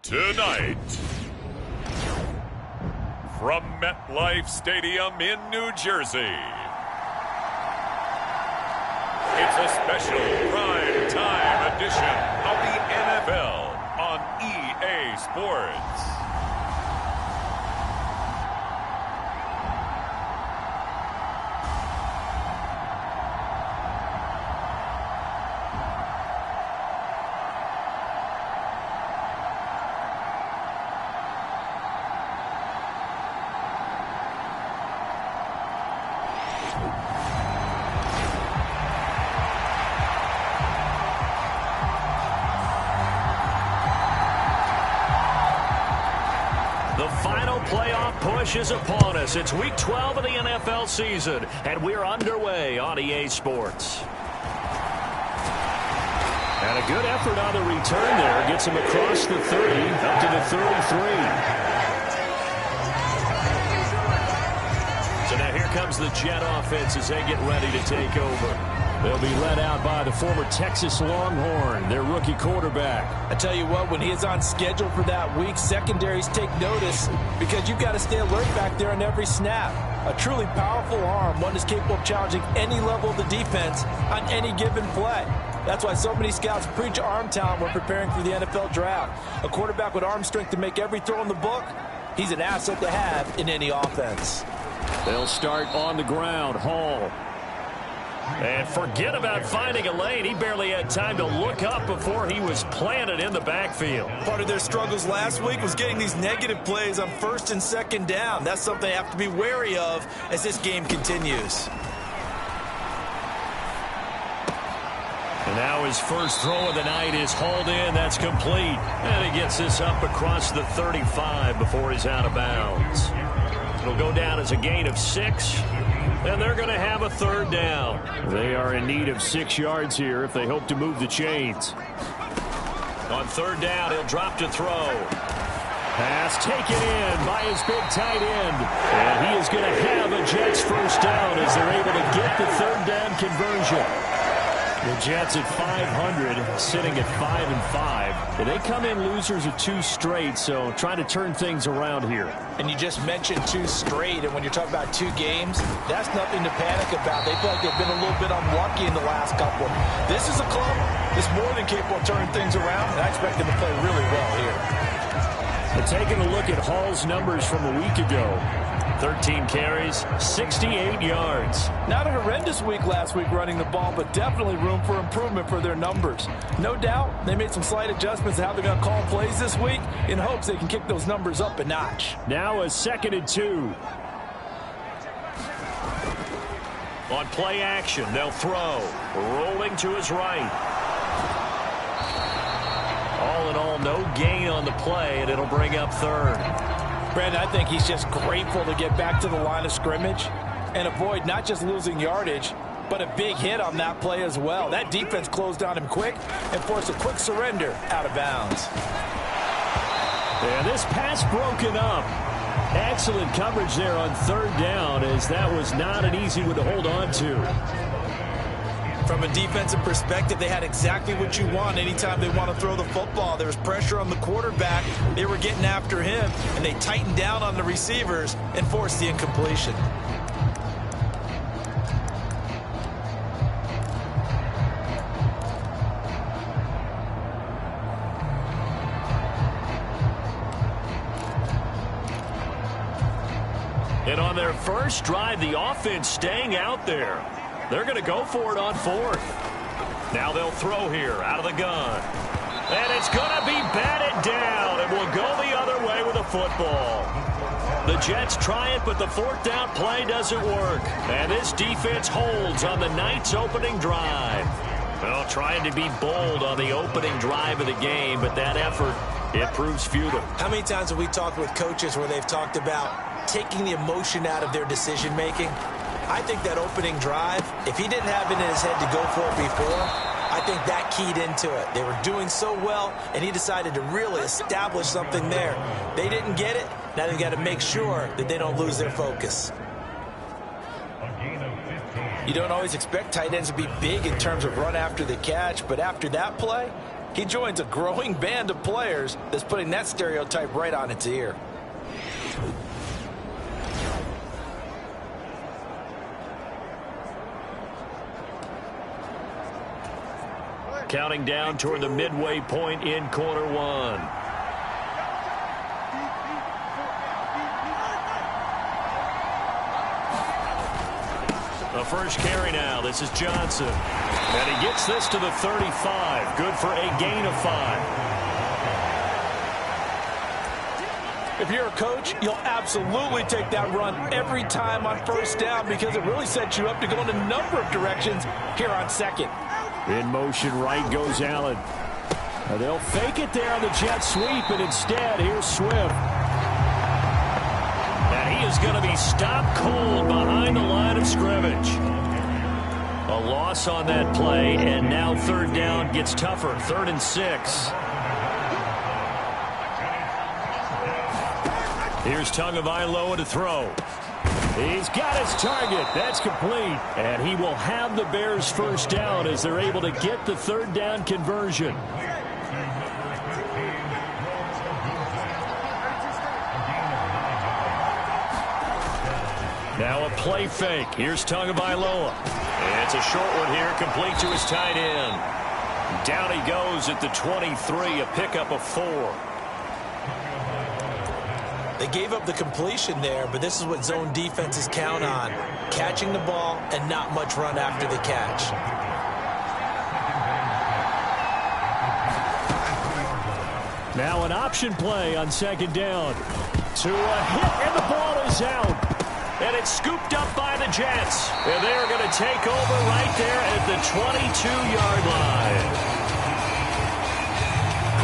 Tonight, from MetLife Stadium in New Jersey, it's a special prime time edition of the NFL on EA Sports. Is upon us. It's week 12 of the NFL season, and we're underway on EA Sports. And a good effort on the return there. Gets him across the 30, up to the 33. So now here comes the Jet offense as they get ready to take over. They'll be led out by the former Texas Longhorn, their rookie quarterback. I tell you what, when he is on schedule for that week, secondaries take notice because you've got to stay alert back there on every snap. A truly powerful arm, one is capable of challenging any level of the defense on any given play. That's why so many scouts preach arm talent when preparing for the NFL draft. A quarterback with arm strength to make every throw in the book, he's an asset to have in any offense. They'll start on the ground. Hall. And forget about finding a lane. He barely had time to look up before he was planted in the backfield. Part of their struggles last week was getting these negative plays on first and second down. That's something they have to be wary of as this game continues. And now his first throw of the night is hauled in. That's complete. And he gets this up across the 35 before he's out of bounds. It'll go down as a gain of 6. And they're going to have a third down. They are in need of 6 yards here if they hope to move the chains. On third down, he'll drop to throw. Pass taken in by his big tight end. And he is going to have a Jets first down as they're able to get the third down conversion. The Jets at 500, sitting at 5-5. And they come in losers of 2 straight, so trying to turn things around here. And you just mentioned 2 straight, and when you're talking about 2 games, that's nothing to panic about. They feel like they've been a little bit unlucky in the last couple. This is a club that's more than capable of turning things around, and I expect them to play really well here. But taking a look at Hall's numbers from a week ago. 13 carries, 68 yards. Not a horrendous week last week running the ball, but definitely room for improvement for their numbers. No doubt they made some slight adjustments to how they're going to call plays this week in hopes they can kick those numbers up a notch. Now a 2nd and 2. On play action, they'll throw. Rolling to his right. All in all, no gain on the play, and it'll bring up third. Brandon, I think he's just grateful to get back to the line of scrimmage and avoid not just losing yardage, but a big hit on that play as well. That defense closed on him quick and forced a quick surrender out of bounds. And this pass broken up. Excellent coverage there on third down, as that was not an easy one to hold on to. From a defensive perspective, they had exactly what you want anytime they want to throw the football. There was pressure on the quarterback. They were getting after him, and they tightened down on the receivers and forced the incompletion. And on their first drive, the offense staying out there. They're going to go for it on 4th. Now they'll throw here out of the gun. And it's going to be batted down. And will go the other way with the football. The Jets try it, but the 4th down play doesn't work. And this defense holds on the night's opening drive. Well, trying to be bold on the opening drive of the game, but that effort, it proves futile. How many times have we talked with coaches where they've talked about taking the emotion out of their decision-making? I think that opening drive, if he didn't have it in his head to go for it before, I think that keyed into it. They were doing so well, and he decided to really establish something there. They didn't get it. Now they've got to make sure that they don't lose their focus. You don't always expect tight ends to be big in terms of run after the catch, but after that play, he joins a growing band of players that's putting that stereotype right on its ear. Counting down toward the midway point in quarter one. The first carry now. This is Johnson. And he gets this to the 35. Good for a gain of 5. If you're a coach, you'll absolutely take that run every time on first down because it really sets you up to go in a number of directions here on second. In motion, right goes Allen. They'll fake it there on the jet sweep, and instead, here's Swift. And he is going to be stopped cold behind the line of scrimmage. A loss on that play, and now third down gets tougher. 3rd and 6. Here's Tagovailoa to throw. He's got his target. That's complete. And he will have the Bears first down as they're able to get the third down conversion. Now a play fake. Here's Tagovailoa. It's a short one here, complete to his tight end. Down he goes at the 23, a pickup of 4. They gave up the completion there, but this is what zone defenses count on. Catching the ball and not much run after the catch. Now an option play on second down. To a hit, and the ball is out. And it's scooped up by the Jets. And they're going to take over right there at the 22-yard line.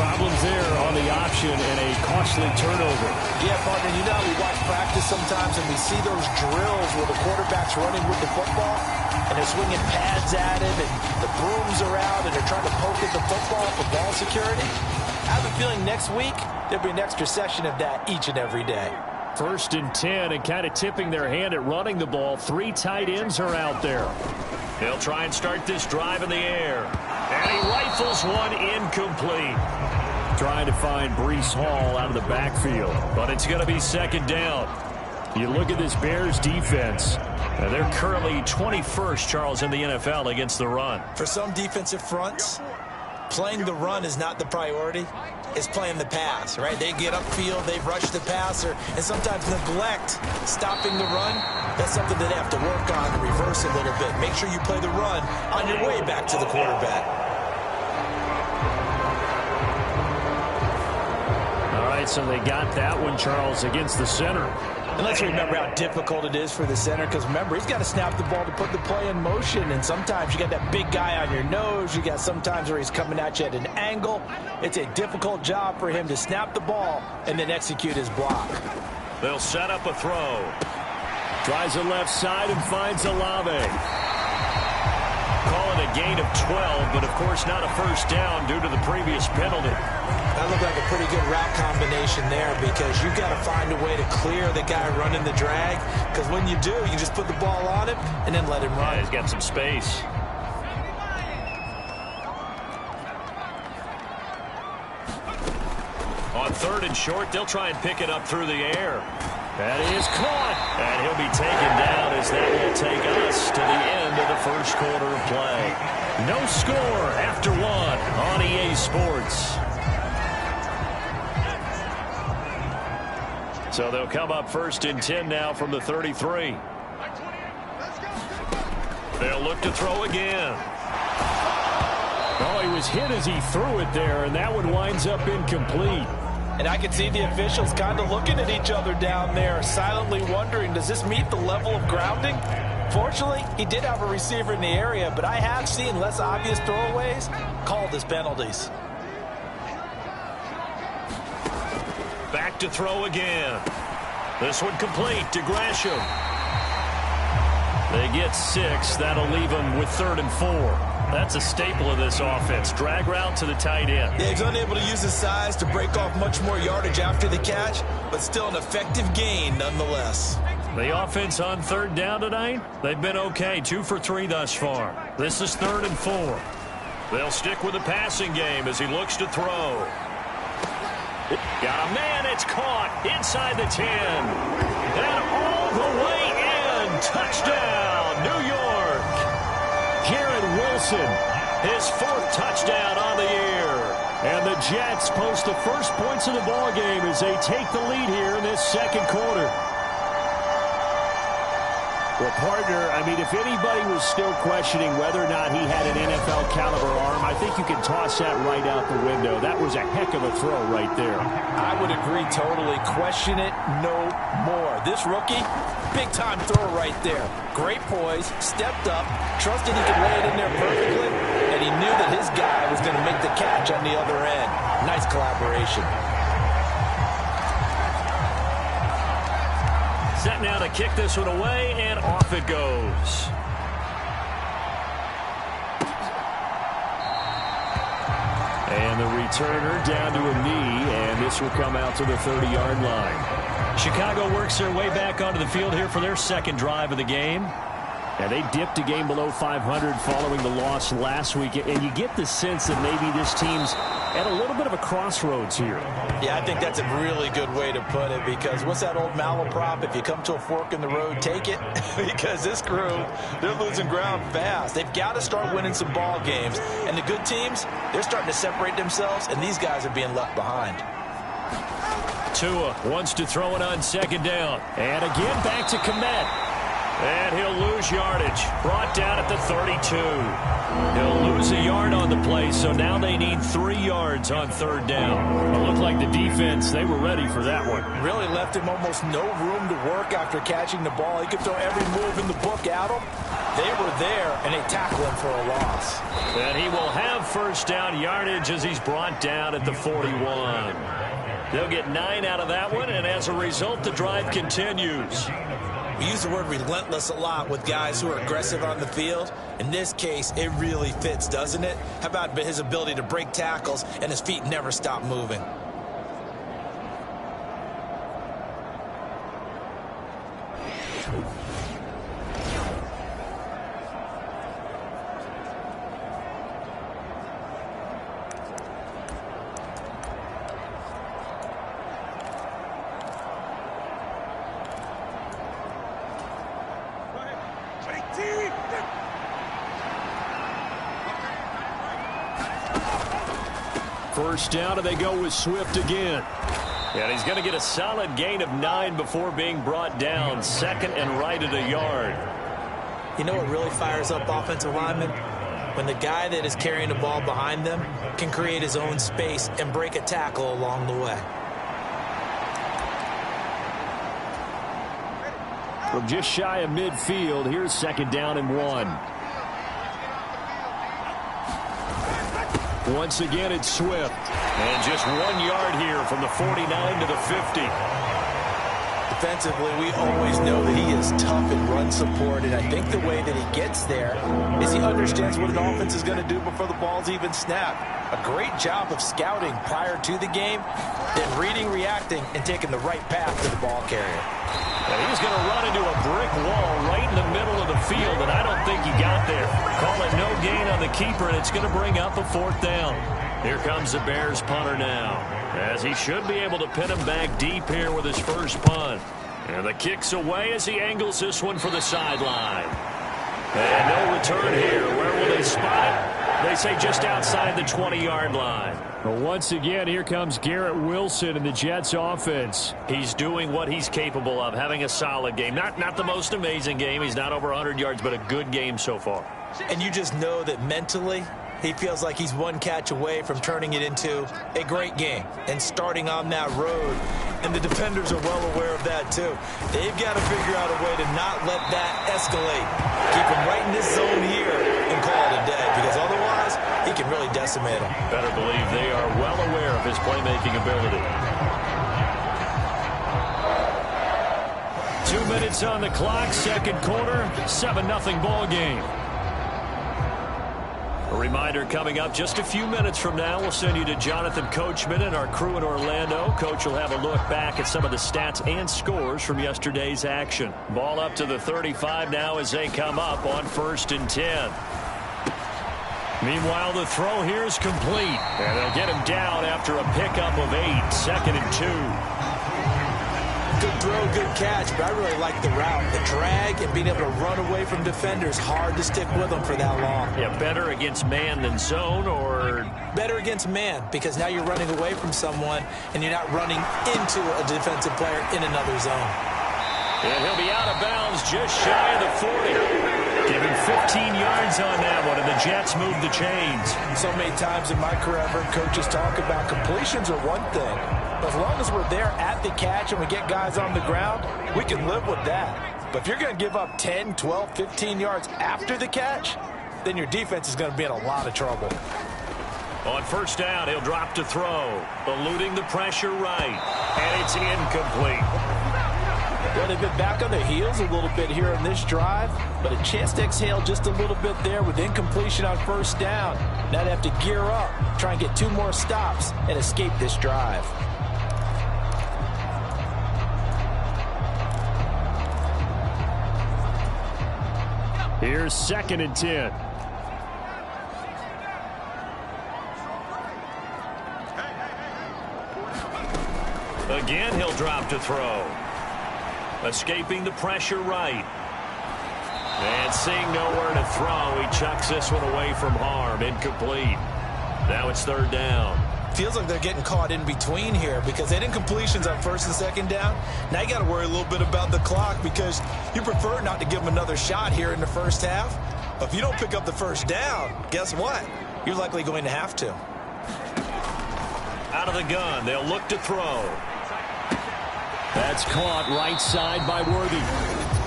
Problems there on the option and a costly turnover. Yeah, partner, you know, we watch practice sometimes and we see those drills where the quarterback's running with the football and they're swinging pads at him and the brooms are out and they're trying to poke at the football for ball security. I have a feeling next week there'll be an extra session of that each and every day. 1st and 10 and kind of tipping their hand at running the ball. 3 tight ends are out there. They'll try and start this drive in the air. And he rifles one incomplete. Trying to find Breece Hall out of the backfield. But it's going to be second down. You look at this Bears defense. And they're currently 21st, Charles, in the NFL against the run. For some defensive fronts, playing the run is not the priority. It's playing the pass, right? They get upfield, they rush the passer, and sometimes neglect stopping the run. That's something that they have to work on and reverse a little bit. Make sure you play the run on your way back to the quarterback. All right, so they got that one, Charles, against the center. And let's remember how difficult it is for the center because, remember, he's got to snap the ball to put the play in motion. And sometimes you got that big guy on your nose. You got sometimes where he's coming at you at an angle. It's a difficult job for him to snap the ball and then execute his block. They'll set up a throw. Tries the left side and finds Olave. Call it a gain of 12, but, of course, not a first down due to the previous penalty. That looked like a pretty good route combination there because you've got to find a way to clear the guy running the drag because when you do, you just put the ball on him and then let him run. Yeah, he's got some space. On 3rd and short, they'll try and pick it up through the air. That is caught, and he'll be taken down as that will take us to the end of the first quarter of play. No score after 1 on EA Sports. So they'll come up 1st and 10 now from the 33. They'll look to throw again. Oh, he was hit as he threw it there, and that one winds up incomplete. And I can see the officials kind of looking at each other down there, silently wondering, does this meet the level of grounding? Fortunately, he did have a receiver in the area, but I have seen less obvious throwaways called as penalties. Back to throw again. This one complete to Gresham. They get 6. That'll leave them with 3rd and 4. That's a staple of this offense. Drag route to the tight end. Yeah, he's unable to use his size to break off much more yardage after the catch, but still an effective gain nonetheless. The offense on 3rd down tonight, they've been okay. 2 for 3 thus far. This is 3rd and 4. They'll stick with the passing game as he looks to throw. Got a man. It's caught inside the 10. And all the way in. Touchdown, New York. Garrett Wilson, his 4th touchdown on the year. And the Jets post the first points of the ballgame as they take the lead here in this second quarter. Well, partner, I mean, if anybody was still questioning whether or not he had an NFL caliber arm, I think you can toss that right out the window. That was a heck of a throw right there. I would agree totally. Question it no more. This rookie, big-time throw right there. Great poise, stepped up, trusted he could lay it in there perfectly, and he knew that his guy was going to make the catch on the other end. Nice collaboration. Set now to kick this one away, and off it goes. And the returner down to a knee, and this will come out to the 30-yard line. Chicago works their way back onto the field here for their second drive of the game. And they dipped a game below 500 following the loss last week. And you get the sense that maybe this team's at a little bit of a crossroads here. Yeah, I think that's a really good way to put it, because what's that old malaprop? If you come to a fork in the road, take it. Because this crew, they're losing ground fast. They've got to start winning some ball games. And the good teams, they're starting to separate themselves, and these guys are being left behind. Tua wants to throw it on second down. And again, back to Kmet. And he'll lose yardage. Brought down at the 32. He'll lose a yard on the play, so now they need 3 yards on third down. It looked like the defense, they were ready for that one. Really left him almost no room to work after catching the ball. He could throw every move in the book at him. They were there, and they tackled him for a loss. And he will have first down yardage as he's brought down at the 41. They'll get 9 out of that one, and as a result, the drive continues. We use the word relentless a lot with guys who are aggressive on the field. In this case, it really fits, doesn't it? How about his ability to break tackles and his feet never stop moving? First down, and they go with Swift again. And he's going to get a solid gain of 9 before being brought down. Second and right at a yard. You know what really fires up offensive linemen? When the guy that is carrying the ball behind them can create his own space and break a tackle along the way. From just shy of midfield, here's second down and 1. Once again, it's Swift. And just 1 yard here from the 49 to the 50. Defensively, we always know that he is tough in run support, and I think the way that he gets there is he understands what an offense is going to do before the ball's even snapped. A great job of scouting prior to the game, then reading, reacting, and taking the right path to the ball carrier. And he's going to run into a brick wall right in the middle of the field, and I don't think he got there. Call it no gain on the keeper, and it's going to bring up a 4th down. Here comes the Bears punter now, as he should be able to pin him back deep here with his first punt. And the kick's away as he angles this one for the sideline. And no return here. Where will they spot it? They say just outside the 20-yard line. Well, once again, here comes Garrett Wilson in the Jets offense. He's doing what he's capable of, having a solid game. Not the most amazing game. He's not over 100 yards, but a good game so far. And you just know that mentally, he feels like he's one catch away from turning it into a great game and starting on that road. And the defenders are well aware of that, too. They've got to figure out a way to not let that escalate. Keep him right in this zone here and call it a day, because otherwise, he can really decimate him. Better believe they are well aware of his playmaking ability. 2 minutes on the clock, second quarter, 7-0 ball game. A reminder coming up just a few minutes from now, we'll send you to Jonathan Coachman and our crew in Orlando. Coach will have a look back at some of the stats and scores from yesterday's action. Ball up to the 35 now as they come up on 1st and 10. Meanwhile, the throw here is complete. And they'll get him down after a pickup of 8, 2nd and 2. Good throw, good catch, but I really like the route. The drag and being able to run away from defenders, hard to stick with them for that long. Yeah, better against man than zone, or? Better against man, because now you're running away from someone and you're not running into a defensive player in another zone. And he'll be out of bounds just shy of the 40. Give him 15 yards on that one, and the Jets move the chains. So many times in my career, I've heard coaches talk about completions are one thing. But as long as we're there at the catch and we get guys on the ground, we can live with that. But if you're going to give up 10, 12, 15 yards after the catch, then your defense is going to be in a lot of trouble. On first down, he'll drop to throw, eluding the pressure right, and it's incomplete. Well, they've been back on their heels a little bit here in this drive, but a chance to exhale just a little bit there with incompletion on first down. Now they have to gear up, try and get 2 more stops, and escape this drive. Here's 2nd and 10. Again, he'll drop to throw. Escaping the pressure right. And seeing nowhere to throw, he chucks this one away from harm. Incomplete. Now it's 3rd down. Feels like they're getting caught in between here because they had incompletions on 1st and 2nd down. Now you got to worry a little bit about the clock because you prefer not to give them another shot here in the first half. But if you don't pick up the first down, guess what? You're likely going to have to. Out of the gun, they'll look to throw. That's caught right side by Worthy.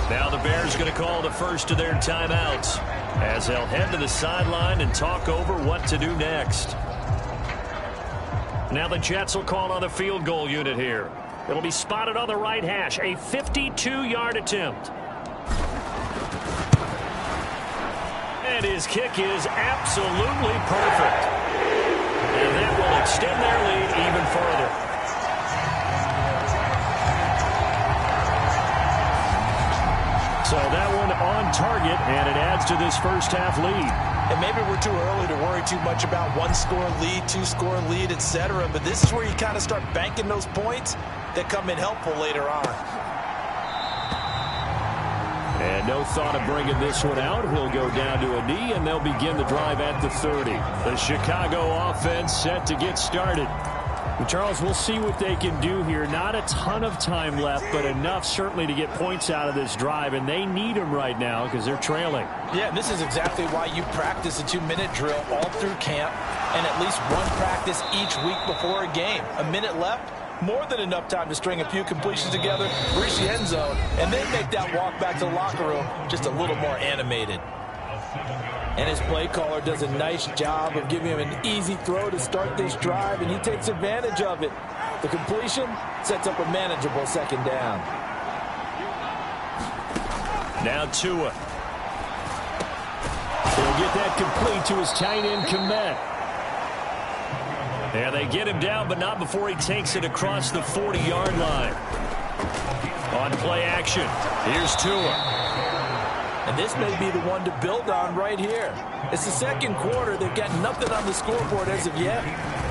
Now the Bears going to call the first of their timeouts as they'll head to the sideline and talk over what to do next. Now the Jets will call on the field goal unit here. It'll be spotted on the right hash, a 52-yard attempt. And his kick is absolutely perfect. And that will extend their lead even further. So that one on target, and it adds to this first half lead. And maybe we're too early to worry too much about 1-score lead, 2-score lead, etc. But this is where you kind of start banking those points that come in helpful later on. And no thought of bringing this one out. He'll go down to a knee, and they'll begin the drive at the 30. The Chicago offense set to get started. Well, Charles, we'll see what they can do here. Not a ton of time left, but enough certainly to get points out of this drive, and they need them right now because they're trailing. Yeah, and this is exactly why you practice a 2-minute drill all through camp and at least one practice each week before a game. A minute left, more than enough time to string a few completions together, reach the end zone, and then make that walk back to the locker room just a little more animated. And his play caller does a nice job of giving him an easy throw to start this drive, and he takes advantage of it. The completion sets up a manageable 2nd down. Now Tua. He'll get that complete to his tight end, Kmet. And they get him down, but not before he takes it across the 40-yard line. On play action, here's Tua. And this may be the one to build on right here. It's the 2nd quarter. They've got nothing on the scoreboard as of yet.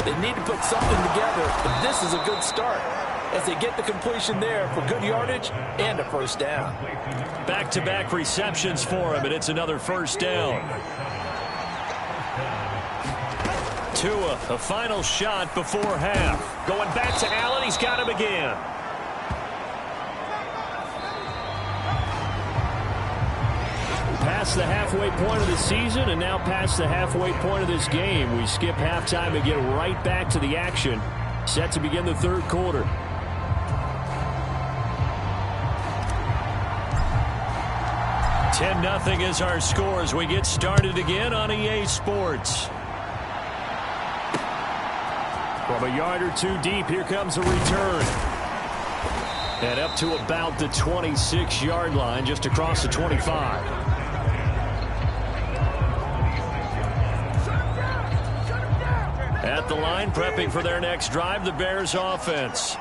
They need to put something together, but this is a good start as they get the completion there for good yardage and a first down. Back-to-back receptions for him, and it's another first down. Tua, a final shot before half. Going back to Allen, he's got him again. Past the halfway point of the season and now past the halfway point of this game. We skip halftime and get right back to the action. Set to begin the 3rd quarter. (10-0) is our score as we get started again on EA Sports. From a yard or two deep, here comes a return. And up to about the 26-yard line, just across the 25. At the line, prepping for their next drive, the Bears offense.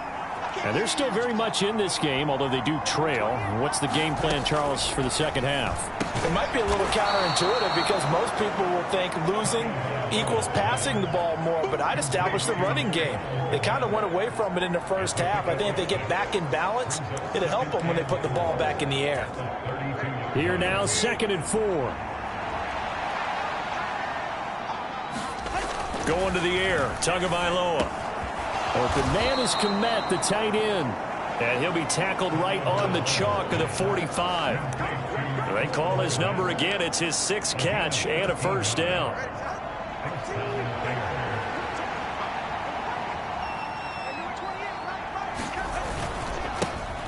And they're still very much in this game, although they do trail. What's the game plan, Charles, for the second half? It might be a little counterintuitive because most people will think losing equals passing the ball more, but I'd establish the running game. They kind of went away from it in the first half. I think if they get back in balance, it'll help them when they put the ball back in the air. Here now, 2nd and 4. Going to the air, Tagovailoa. Open man is Komet, the tight end. And he'll be tackled right on the chalk of the 45. They call his number again. It's his 6th catch and a first down.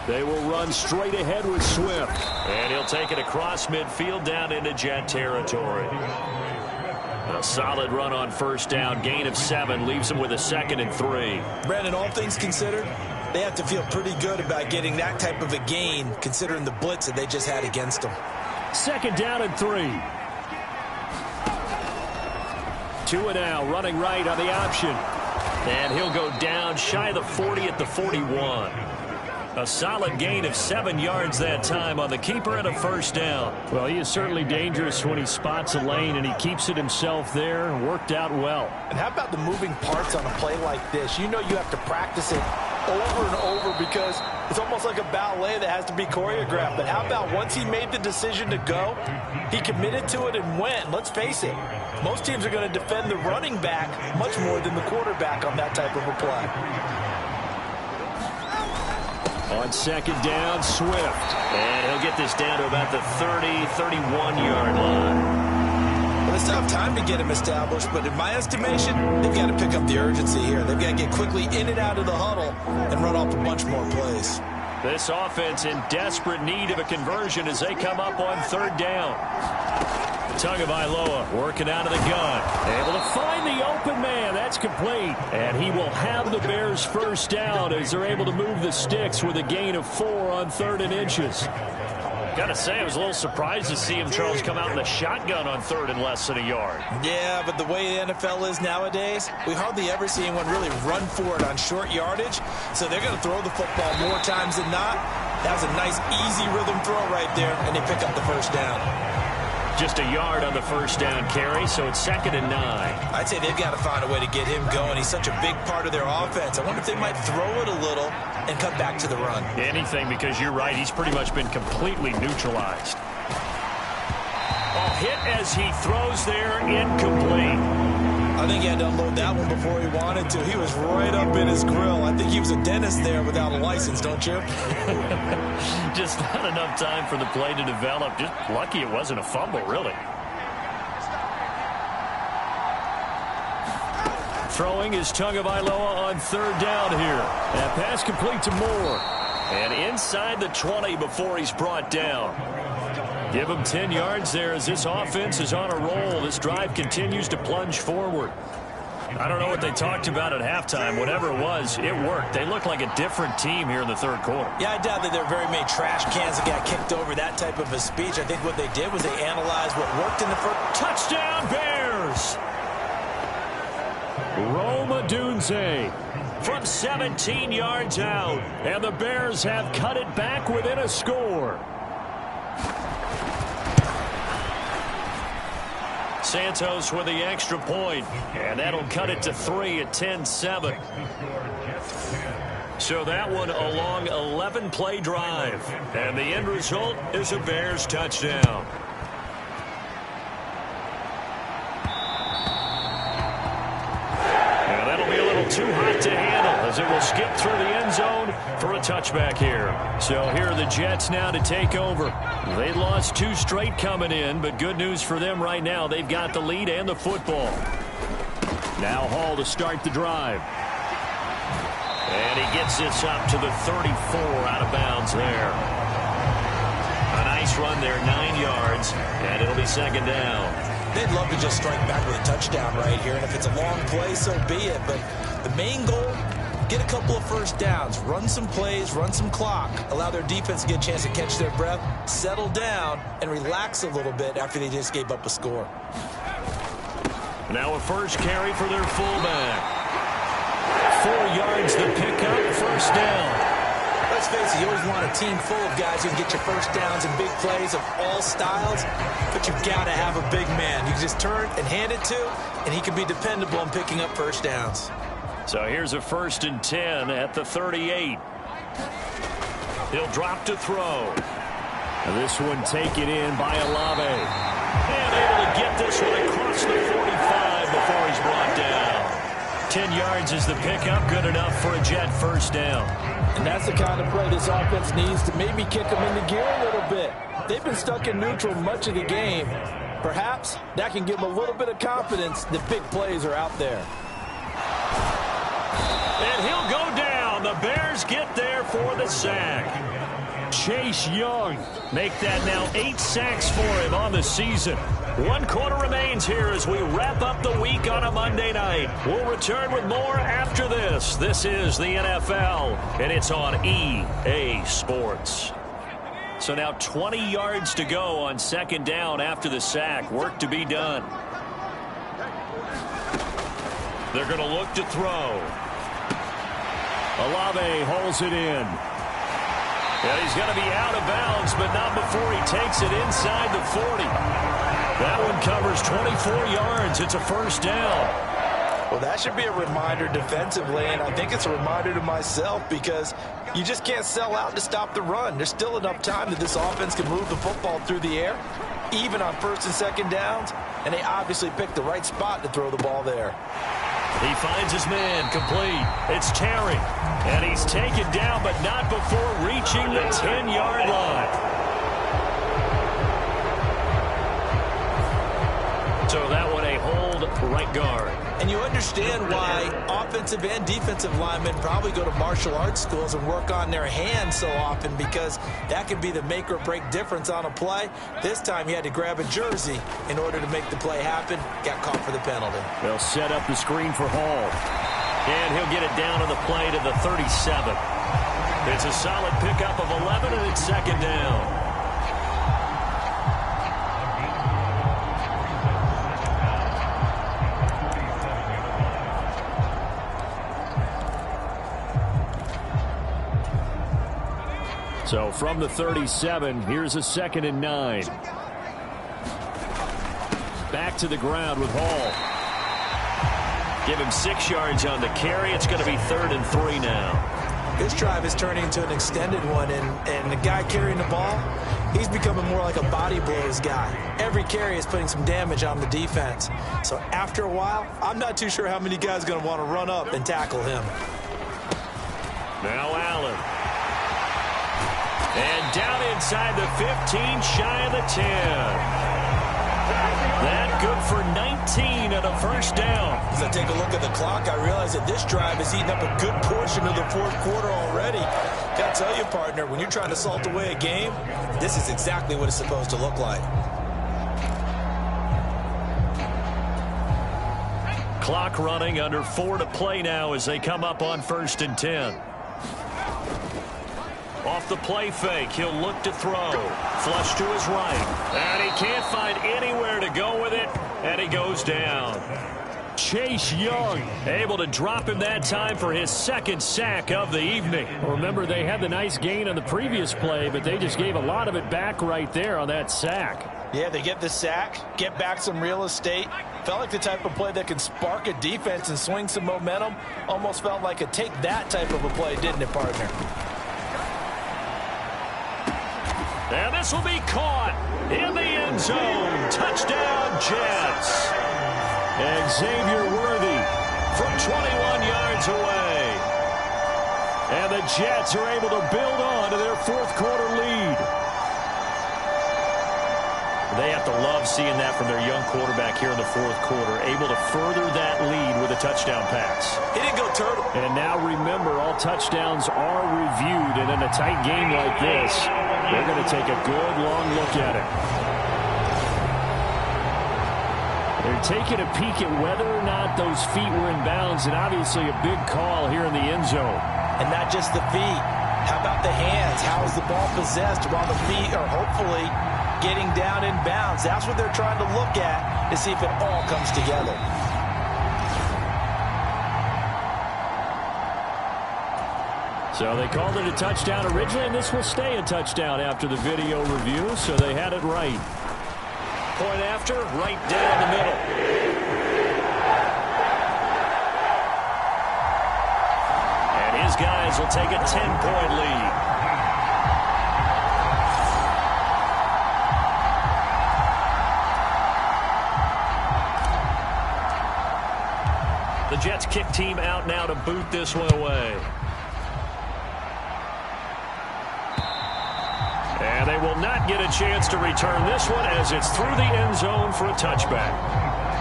They will run straight ahead with Swift. And he'll take it across midfield down into Jet territory. A solid run on first down. Gain of 7 leaves him with a 2nd and 3. Brandon, all things considered, they have to feel pretty good about getting that type of a gain considering the blitz that they just had against them. 2nd down and 3. 2 and out, running right on the option. And he'll go down shy of the 40 at the 41. A solid gain of 7 yards that time on the keeper and a first down. Well, he is certainly dangerous when he spots a lane, and he keeps it himself there. Worked out well. And how about the moving parts on a play like this? You know you have to practice it over and over because it's almost like a ballet that has to be choreographed. But how about once he made the decision to go, he committed to it and went. Let's face it, most teams are going to defend the running back much more than the quarterback on that type of a play. On 2nd down, Swift. And he'll get this down to about the 31-yard line. Well, it's tough time to get him established, but in my estimation, they've got to pick up the urgency here. They've got to get quickly in and out of the huddle and run off a bunch more plays. This offense in desperate need of a conversion as they come up on 3rd down. Tagovailoa working out of the gun. Able to find the open man. That's complete. And he will have the Bears first down as they're able to move the sticks with a gain of 4 on 3rd and inches. Gotta say, I was a little surprised to see him, Charles, come out in the shotgun on 3rd and less than a yard. Yeah, but the way the NFL is nowadays, we hardly ever see anyone really run for it on short yardage. So they're going to throw the football more times than not. That was a nice, easy rhythm throw right there, and they pick up the first down. Just a yard on the first down carry, so it's 2nd and 9. I'd say they've got to find a way to get him going. He's such a big part of their offense. I wonder if they might throw it a little and cut back to the run. Anything, because you're right, he's pretty much been completely neutralized. Hit as he throws there, incomplete. I think he had to unload that one before he wanted to. He was right up in his grill. I think he was a dentist there without a license, don't you? Just not enough time for the play to develop. Just lucky it wasn't a fumble, really. Throwing is Tagovailoa on 3rd down here. That pass complete to Moore. And inside the 20 before he's brought down. Give him 10 yards there as this offense is on a roll. This drive continues to plunge forward. I don't know what they talked about at halftime. Whatever it was, it worked. They look like a different team here in the 3rd quarter. Yeah, I doubt that there are very many trash cans that got kicked over that type of a speech. I think what they did was they analyzed what worked in the first. Touchdown, Bears! Rome Odunze from 17 yards out. And the Bears have cut it back within a score. Santos with the extra point, and that'll cut it to 3 at 10-7. So that one a long 11-play drive, and the end result is a Bears touchdown. Now that'll be a little too hot to handle as it will skip through the end zone for a touchback here. So here are the Jets now to take over. They lost 2 straight coming in, but good news for them right now. They've got the lead and the football. Now Hall to start the drive. And he gets this up to the 34 out of bounds there. A nice run there, 9 yards, and it'll be 2nd down. They'd love to just strike back with a touchdown right here, and if it's a long play, so be it. But the main goal, get a couple of first downs, run some plays, run some clock, allow their defense to get a chance to catch their breath, settle down, and relax a little bit after they just gave up a score. Now a first carry for their fullback. 4 yards the pickup, first down. Let's face it, you always want a team full of guys who can get you first downs and big plays of all styles, but you've got to have a big man. You can just turn and hand it to, and he can be dependable in picking up first downs. So here's a 1st and 10 at the 38. He'll drop to throw. And this one taken in by Olave. And able to get this one across the 45 before he's brought down. 10 yards is the pickup, good enough for a Jet first down. And that's the kind of play this offense needs to maybe kick them into gear a little bit. They've been stuck in neutral much of the game. Perhaps that can give them a little bit of confidence that big plays are out there. And he'll go down. The Bears get there for the sack. Chase Young make that now 8 sacks for him on the season. 1 quarter remains here as we wrap up the week on a Monday night. We'll return with more after this. This is the NFL, and it's on EA Sports. So now 20 yards to go on 2nd down after the sack. Work to be done. They're going to look to throw. Olave holds it in. And he's going to be out of bounds, but not before he takes it inside the 40. That one covers 24 yards. It's a first down. Well, that should be a reminder defensively, and I think it's a reminder to myself because you just can't sell out to stop the run. There's still enough time that this offense can move the football through the air, even on 1st and 2nd downs, and they obviously picked the right spot to throw the ball there. He finds his man complete. It's Terry, and he's taken down, but not before reaching the 10-yard line. So that one a hold right guard. And you understand why offensive and defensive linemen probably go to martial arts schools and work on their hands so often, because that can be the make or break difference on a play. This time he had to grab a jersey in order to make the play happen. Got caught for the penalty. They'll set up the screen for Hall. And he'll get it down on the play to the 37. It's a solid pickup of 11, and it's 2nd down. So from the 37, here's a 2nd and 9. Back to the ground with Hall. Give him 6 yards on the carry. It's going to be 3rd and 3 now. This drive is turning into an extended one, and the guy carrying the ball, he's becoming more like a body blows guy. Every carry is putting some damage on the defense. So after a while, I'm not too sure how many guys are going to want to run up and tackle him. Now Allen. And down inside the 15, shy of the 10. That good for 19 and a first down. As I take a look at the clock, I realize that this drive has eaten up a good portion of the 4th quarter already. Got to tell you, partner, when you're trying to salt away a game, this is exactly what it's supposed to look like. Clock running, under 4 to play now as they come up on 1st and 10. Off the play fake, he'll look to throw. Flush to his right. And he can't find anywhere to go with it, and he goes down. Chase Young able to drop him that time for his 2nd sack of the evening. Well, remember, they had the nice gain on the previous play, but they just gave a lot of it back right there on that sack. Yeah, they get the sack, get back some real estate. Felt like the type of play that can spark a defense and swing some momentum. Almost felt like a take that type of a play, didn't it, partner? And this will be caught in the end zone. Touchdown, Jets. Xavier Worthy from 21 yards away. And the Jets are able to build on to their 4th quarter lead. They have to love seeing that from their young quarterback here in the 4th quarter, able to further that lead with a touchdown pass. He didn't go turtle. And now remember, all touchdowns are reviewed, and in a tight game like this, they're going to take a good long look at it. They're taking a peek at whether or not those feet were in bounds, and obviously a big call here in the end zone. And not just the feet. How about the hands? How is the ball possessed while the feet are hopefully getting down in bounds? That's what they're trying to look at to see if it all comes together. So they called it a touchdown originally, and this will stay a touchdown after the video review, so they had it right. Point after, right down the middle. And his guys will take a 10-point lead. The Jets kick team out now to boot this one away. And they will not get a chance to return this one as it's through the end zone for a touchback.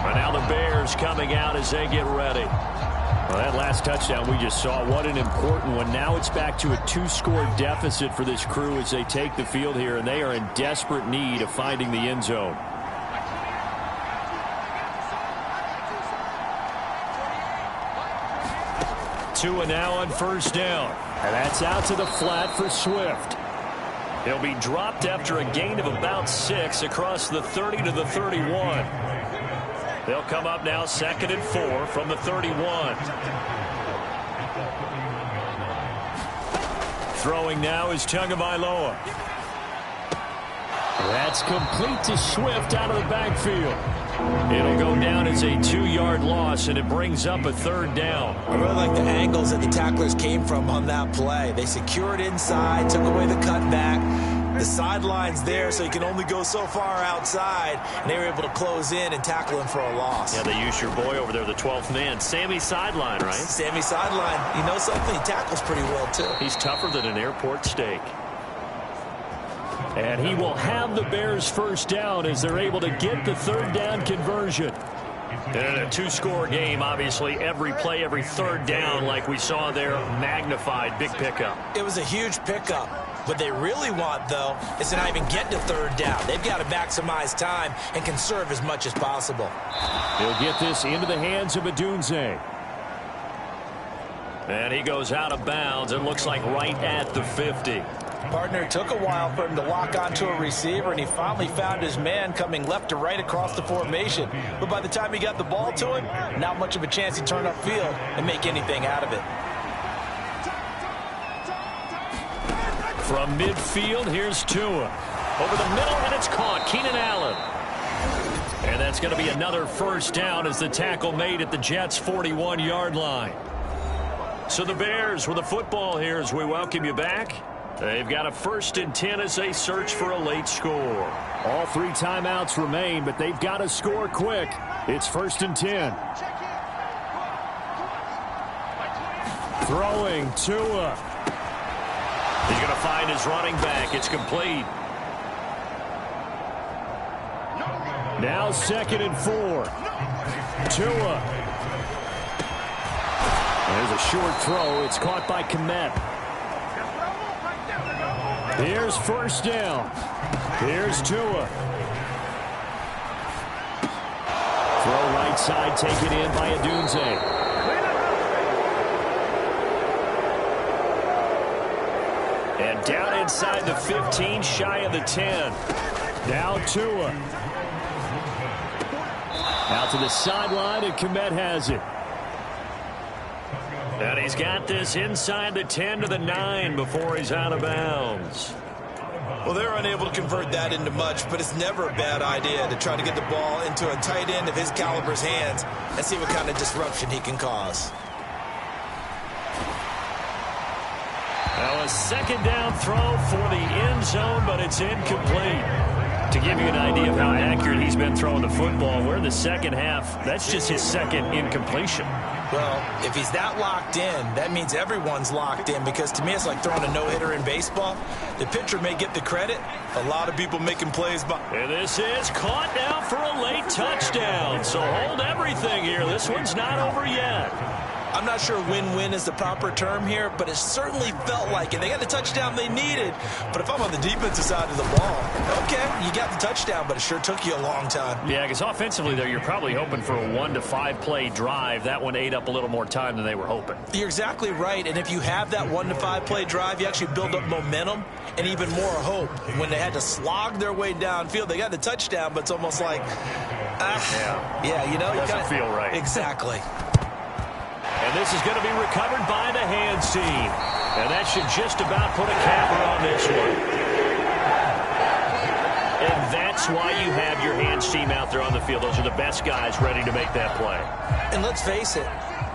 And now the Bears coming out as they get ready. Well, that last touchdown we just saw, what an important one. Now it's back to a 2-score deficit for this crew as they take the field here, and they are in desperate need of finding the end zone. Tua now on first down. And that's out to the flat for Swift. He'll be dropped after a gain of about 6 across the 30 to the 31. They'll come up now 2nd and 4 from the 31. Throwing now is Tagovailoa. That's complete to Swift out of the backfield. It'll go down as a 2-yard loss, and it brings up a 3rd down. I really like the angles that the tacklers came from on that play. They secured inside, took away the cutback. The sideline's there, so you can only go so far outside, and they were able to close in and tackle him for a loss. Yeah, they used your boy over there, the 12th man, Sammy Sideline, right? Sammy Sideline. You know something? He tackles pretty well, too. He's tougher than an airport steak. And he will have the Bears first down as they're able to get the 3rd down conversion. And in a 2-score game, obviously, every play, every 3rd down, like we saw there, magnified, big pickup. It was a huge pickup. What they really want, though, is to not even get to 3rd down. They've got to maximize time and conserve as much as possible. He'll get this into the hands of Adunze. And he goes out of bounds. It looks like right at the 50. Partner, it took a while for him to lock onto a receiver, and he finally found his man coming left to right across the formation. But by the time he got the ball to him, not much of a chance to turn upfield and make anything out of it. From midfield, here's Tua. Over the middle, and it's caught. Keenan Allen. And that's going to be another first down as the tackle made at the Jets' 41-yard line. So the Bears with the football here as we welcome you back. They've got a 1st and 10 as they search for a late score. All 3 timeouts remain, but they've got to score quick. It's 1st and 10. Throwing Tua. He's going to find his running back. It's complete. Now 2nd and 4. Tua. There's a short throw. It's caught by Kmet. Here's first down. Here's Tua. Throw right side, taken in by Adunze. And down inside the 15, shy of the 10. Now Tua. Out to the sideline, and Kmet has it. And he's got this inside the 10 to the 9 before he's out of bounds. Well, they're unable to convert that into much, but it's never a bad idea to try to get the ball into a tight end of his caliber's hands and see what kind of disruption he can cause. Now a 2nd down throw for the end zone, but it's incomplete. To give you an idea of how accurate he's been throwing the football, we're in the 2nd half. That's just his 2nd incompletion. Well, if he's that locked in, that means everyone's locked in, because to me it's like throwing a no-hitter in baseball. The pitcher may get the credit. A lot of people making plays. And this is caught now for a late touchdown. So hold everything here. This one's not over yet. I'm not sure win-win is the proper term here, but it certainly felt like it. They got the touchdown they needed, but if I'm on the defensive side of the ball, okay, you got the touchdown, but it sure took you a long time. Yeah, because offensively, though, you're probably hoping for a 1 to 5 play drive. That one ate up a little more time than they were hoping. You're exactly right, and if you have that 1 to 5 play drive, you actually build up momentum and even more hope. When they had to slog their way downfield, they got the touchdown, but it's almost like, yeah, you know, doesn't feel right. Exactly. And this is going to be recovered by the hands team. And that should just about put a capper on this one. And that's why you have your hands team out there on the field. Those are the best guys ready to make that play. And let's face it,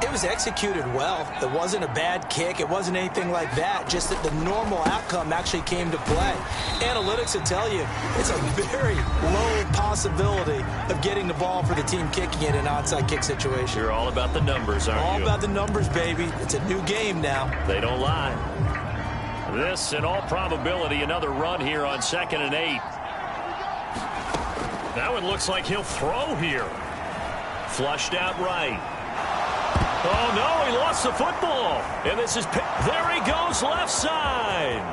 it was executed well. It wasn't a bad kick. It wasn't anything like that. Just that the normal outcome actually came to play. Analytics will tell you it's a very low possibility of getting the ball for the team kicking it in an onside kick situation. You're all about the numbers, aren't you? All about the numbers, baby. It's a new game now. They don't lie. This, in all probability, another run here on 2nd and 8. Now it looks like he'll throw here. Flushed out right. Oh, no, he lost the football. And this is picked. There he goes, left side.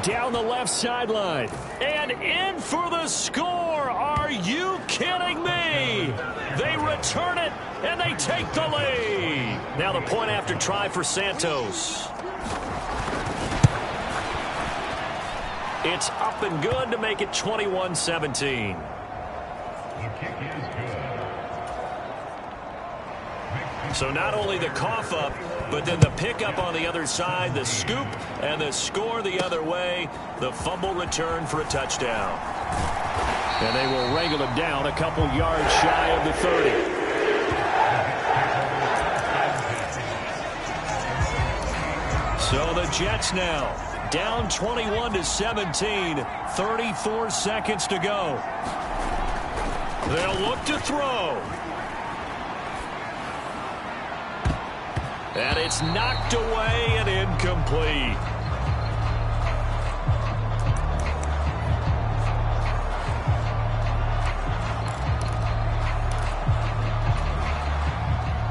Down the left sideline. And in for the score. Are you kidding me? They return it, and they take the lead. Now the point after try for Santos. It's up and good to make it 21-17. So not only the cough up, but then the pickup on the other side, the scoop, and the score the other way, the fumble return for a touchdown. And they will wrangle him down a couple yards shy of the 30. So the Jets now down 21-17, 34 seconds to go. They'll look to throw. And it's knocked away and incomplete.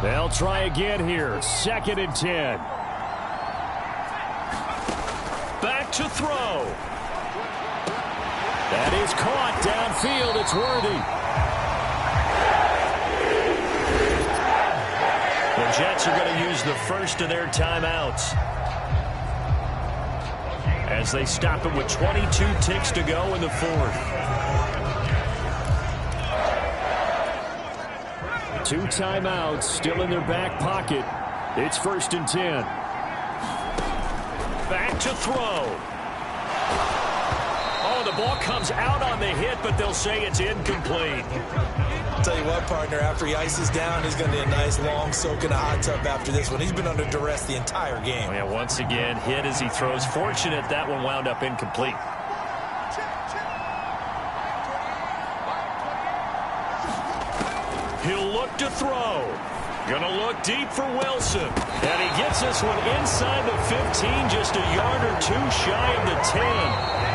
They'll try again here. 2nd and 10. Back to throw. That is caught downfield. It's Worthy. The Jets are going to use the first of their timeouts as they stop it with 22 ticks to go in the 4th. 2 timeouts still in their back pocket. It's 1st and 10. Back to throw. Oh, the ball comes out on the hit, but they'll say it's incomplete. Tell you what, partner, after he ices down, he's going to need a nice long soak in a hot tub after this one. He's been under duress the entire game. Oh, yeah, once again, hit as he throws. Fortunate that one wound up incomplete. He'll look to throw. Gonna look deep for Wilson. And he gets this one inside the 15, just a yard or 2 shy of the 10.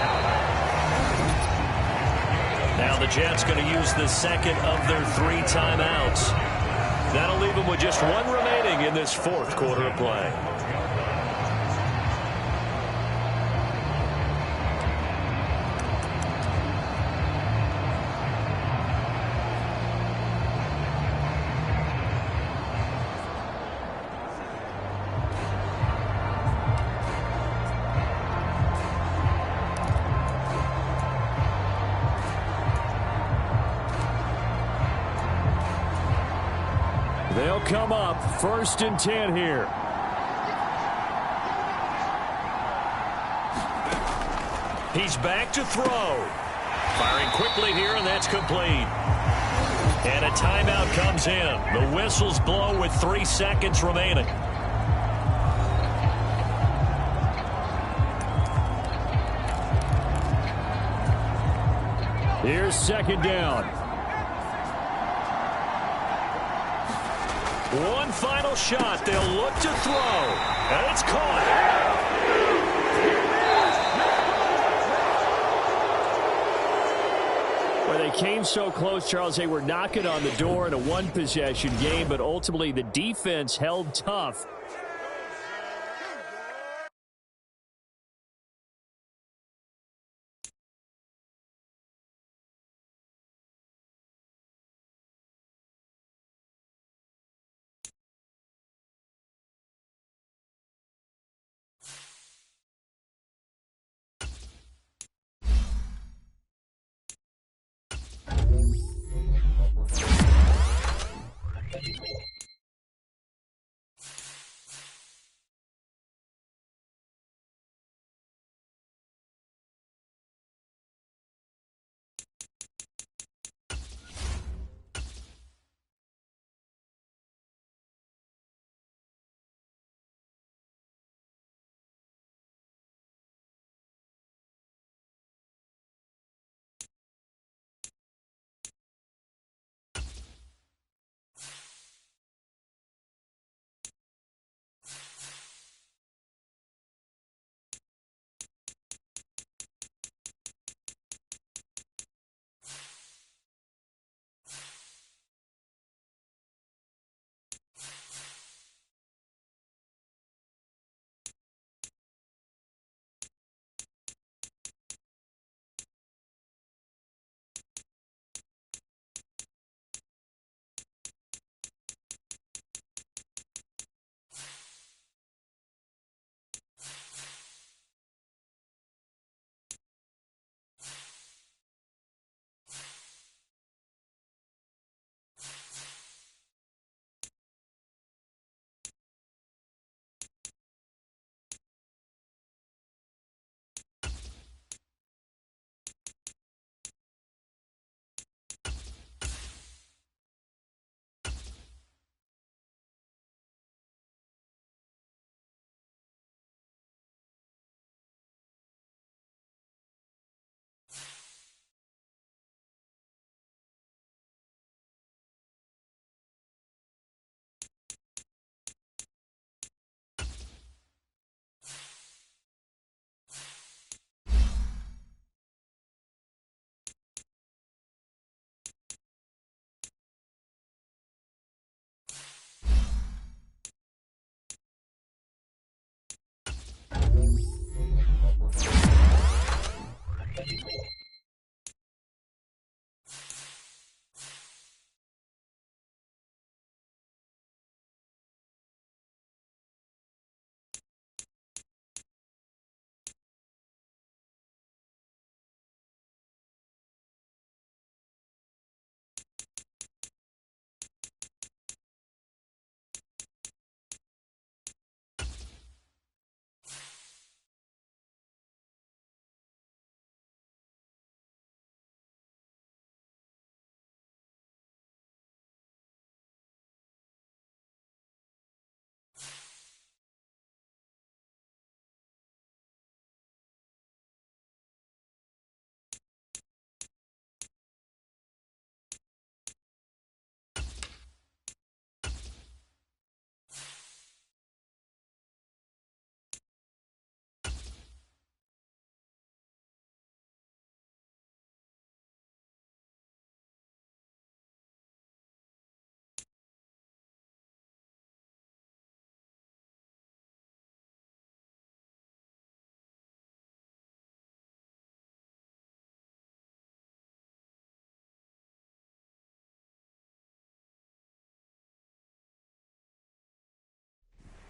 Now the Jets going to use the second of their 3 timeouts. That'll leave them with just 1 remaining in this 4th quarter of play. They'll come up 1st and 10 here. He's back to throw. Firing quickly here, and that's complete. And a timeout comes in. The whistles blow with 3 seconds remaining. Here's 2nd down. One final shot. They'll look to throw. And it's caught. Well, they came so close, Charles. They were knocking on the door in a 1-possession game, but ultimately the defense held tough.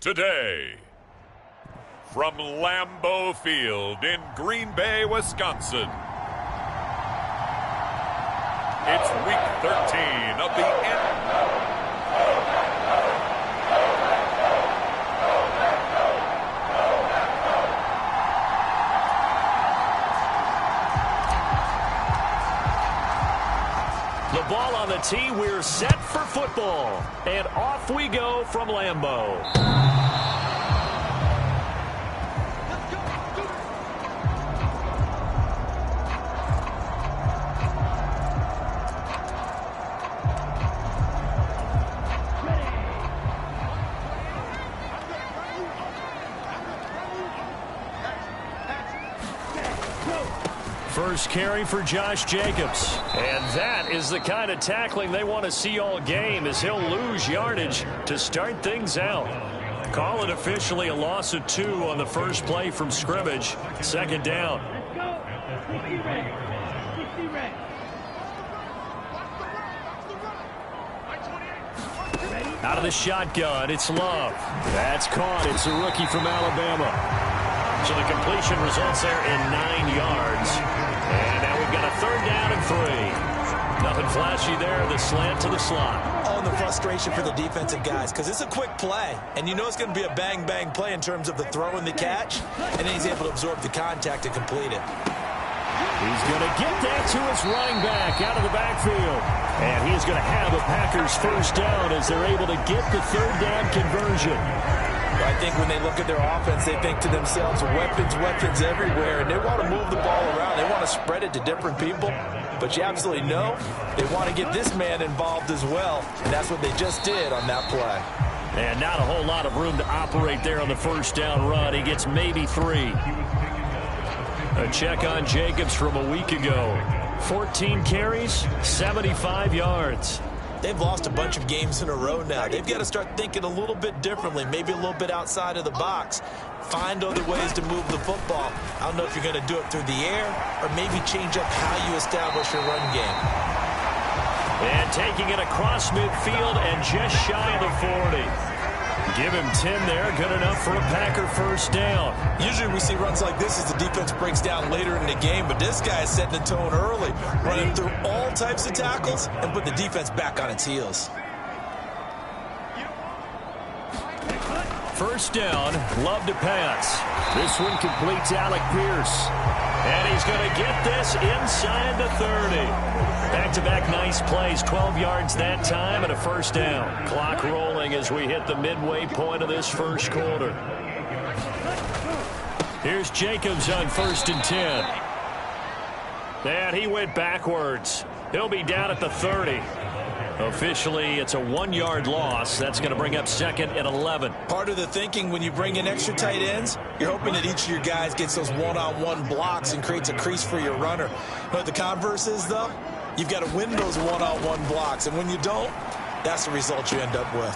today. From Lambeau Field in Green Bay, Wisconsin, it's Week 13 of the The ball on the tee. We're set for football. And off we go from Lambeau. First carry for Josh Jacobs. And that is the kind of tackling they want to see all game, as he'll lose yardage to start things out. Call it officially a loss of 2 on the first play from scrimmage. Second down. Out of the shotgun, it's Love. That's caught. It's a rookie from Alabama. So the completion results there in 9 yards. And now we've got a third down and 3. Nothing flashy there. The slant to the slot. Oh, and the frustration for the defensive guys, because it's a quick play. And you know it's going to be a bang-bang play in terms of the throw and the catch. And then he's able to absorb the contact and complete it. He's going to get that to his running back out of the backfield. And he's going to have a Packers first down as they're able to get the third down conversion. I think when they look at their offense, they think to themselves, weapons, weapons everywhere, and they want to move the ball around. They want to spread it to different people, but you absolutely know they want to get this man involved as well, and that's what they just did on that play. And not a whole lot of room to operate there on the first down run. He gets maybe 3. A check on Jacobs from a week ago. 14 carries, 75 yards. They've lost a bunch of games in a row now. They've got to start thinking a little bit differently, maybe a little bit outside of the box. Find other ways to move the football. I don't know if you're going to do it through the air or maybe change up how you establish your run game. And taking it across midfield and just shy of the 40. Give him 10 there. Good enough for a Packer first down. Usually we see runs like this as the defense breaks down later in the game, but this guy is setting the tone early, running through all types of tackles and put the defense back on its heels. First down, Love to pass. This one completes Alec Pierce. And he's going to get this inside the 30. Back-to-back nice plays, 12 yards that time and a first down. Clock rolling as we hit the midway point of this first quarter. Here's Jacobs on 1st and 10. And he went backwards. He'll be down at the 30. Officially, it's a 1-yard loss. That's going to bring up 2nd and 11. Part of the thinking when you bring in extra tight ends, you're hoping that each of your guys gets those one-on-one blocks and creates a crease for your runner. But the converse is, though, you've got to win those one-on-one blocks. And when you don't, that's the result you end up with.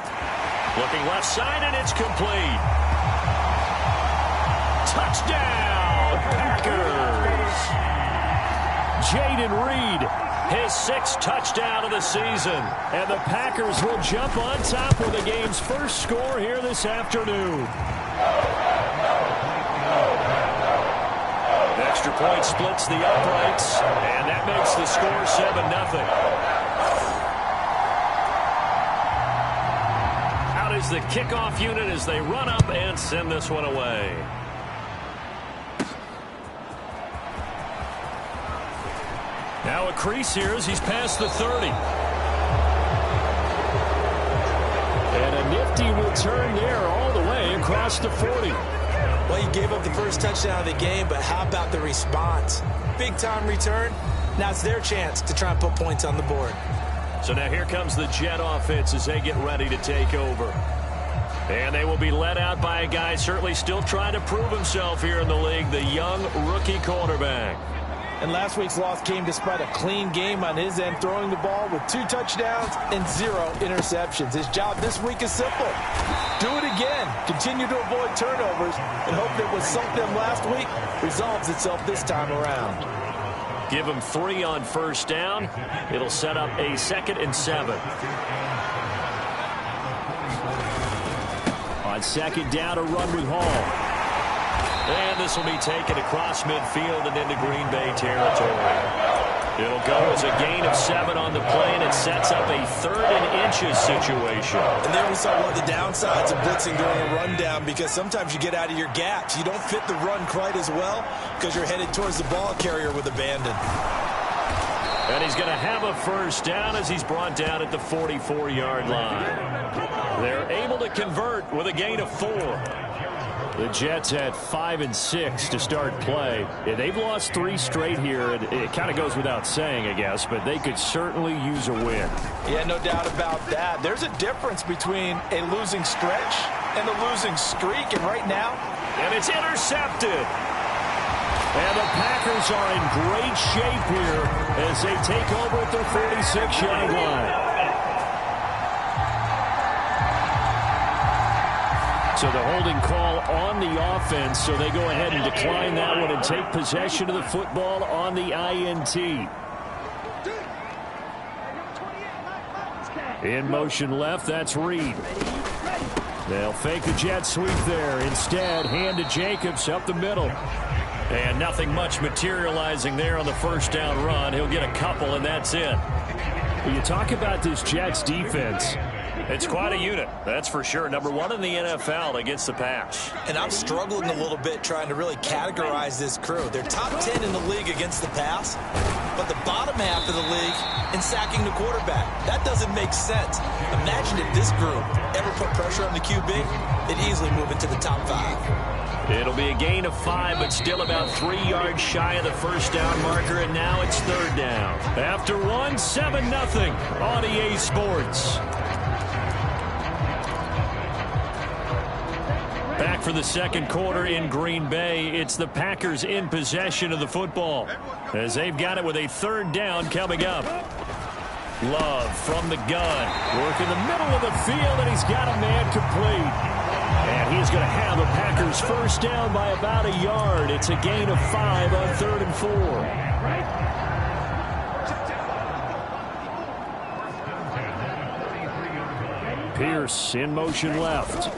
Looking left side, and it's complete. Touchdown, Packers! Jayden Reed, his 6th touchdown of the season. And the Packers will jump on top with the game's first score here this afternoon. Extra point splits the uprights, and that makes the score 7-0. Out is the kickoff unit as they run up and send this one away. Now a crease here as he's past the 30. And a nifty return there all the way across the 40. Well, you gave up the first touchdown of the game, but how about the response? Big-time return. Now it's their chance to try and put points on the board. So now here comes the Jet offense as they get ready to take over. And they will be led out by a guy certainly still trying to prove himself here in the league, the young rookie quarterback. And last week's loss came despite a clean game on his end, throwing the ball with 2 touchdowns and 0 interceptions. His job this week is simple. Do it again. Continue to avoid turnovers and hope that what sunk them last week resolves itself this time around. Give him 3 on first down. It'll set up a 2nd and 7. On On second down, a run with Hall. And this will be taken across midfield and into Green Bay territory. It'll go as a gain of 7 on the play, and it sets up a 3rd and inches situation. And there we saw one of the downsides of blitzing during a rundown, because sometimes you get out of your gaps. You don't fit the run quite as well because you're headed towards the ball carrier with abandon. And he's going to have a first down as he's brought down at the 44-yard line. They're able to convert with a gain of 4. The Jets at 5 and 6 to start play. They've lost 3 straight here. It kind of goes without saying, I guess, but they could certainly use a win. Yeah, no doubt about that. There's a difference between a losing stretch and a losing streak, and right now, and it's intercepted. And the Packers are in great shape here as they take over at their 46-yard line. So the holding call on the offense, so they go ahead and decline that one and take possession of the football on the INT. In motion left, that's Reed. They'll fake the jet sweep there. Instead, hand to Jacobs up the middle. And nothing much materializing there on the first down run. He'll get a couple, and that's it. When you talk about this Jets defense, it's quite a unit, that's for sure. Number 1 in the NFL against the pass. And I'm struggling a little bit trying to really categorize this crew. They're top 10 in the league against the pass, but the bottom half of the league in sacking the quarterback. That doesn't make sense. Imagine if this group ever put pressure on the QB, they'd easily move into the top 5. It'll be a gain of 5, but still about 3 yards shy of the first down marker, and now it's 3rd down. After 1, 7-0 on EA Sports. Back for the second quarter in Green Bay. It's the Packers in possession of the football as they've got it with a 3rd down coming up. Love from the gun. Work in the middle of the field, and he's got a man complete. And he's going to have the Packers first down by about a yard. It's a gain of 5 on 3rd and 4. Pierce in motion left.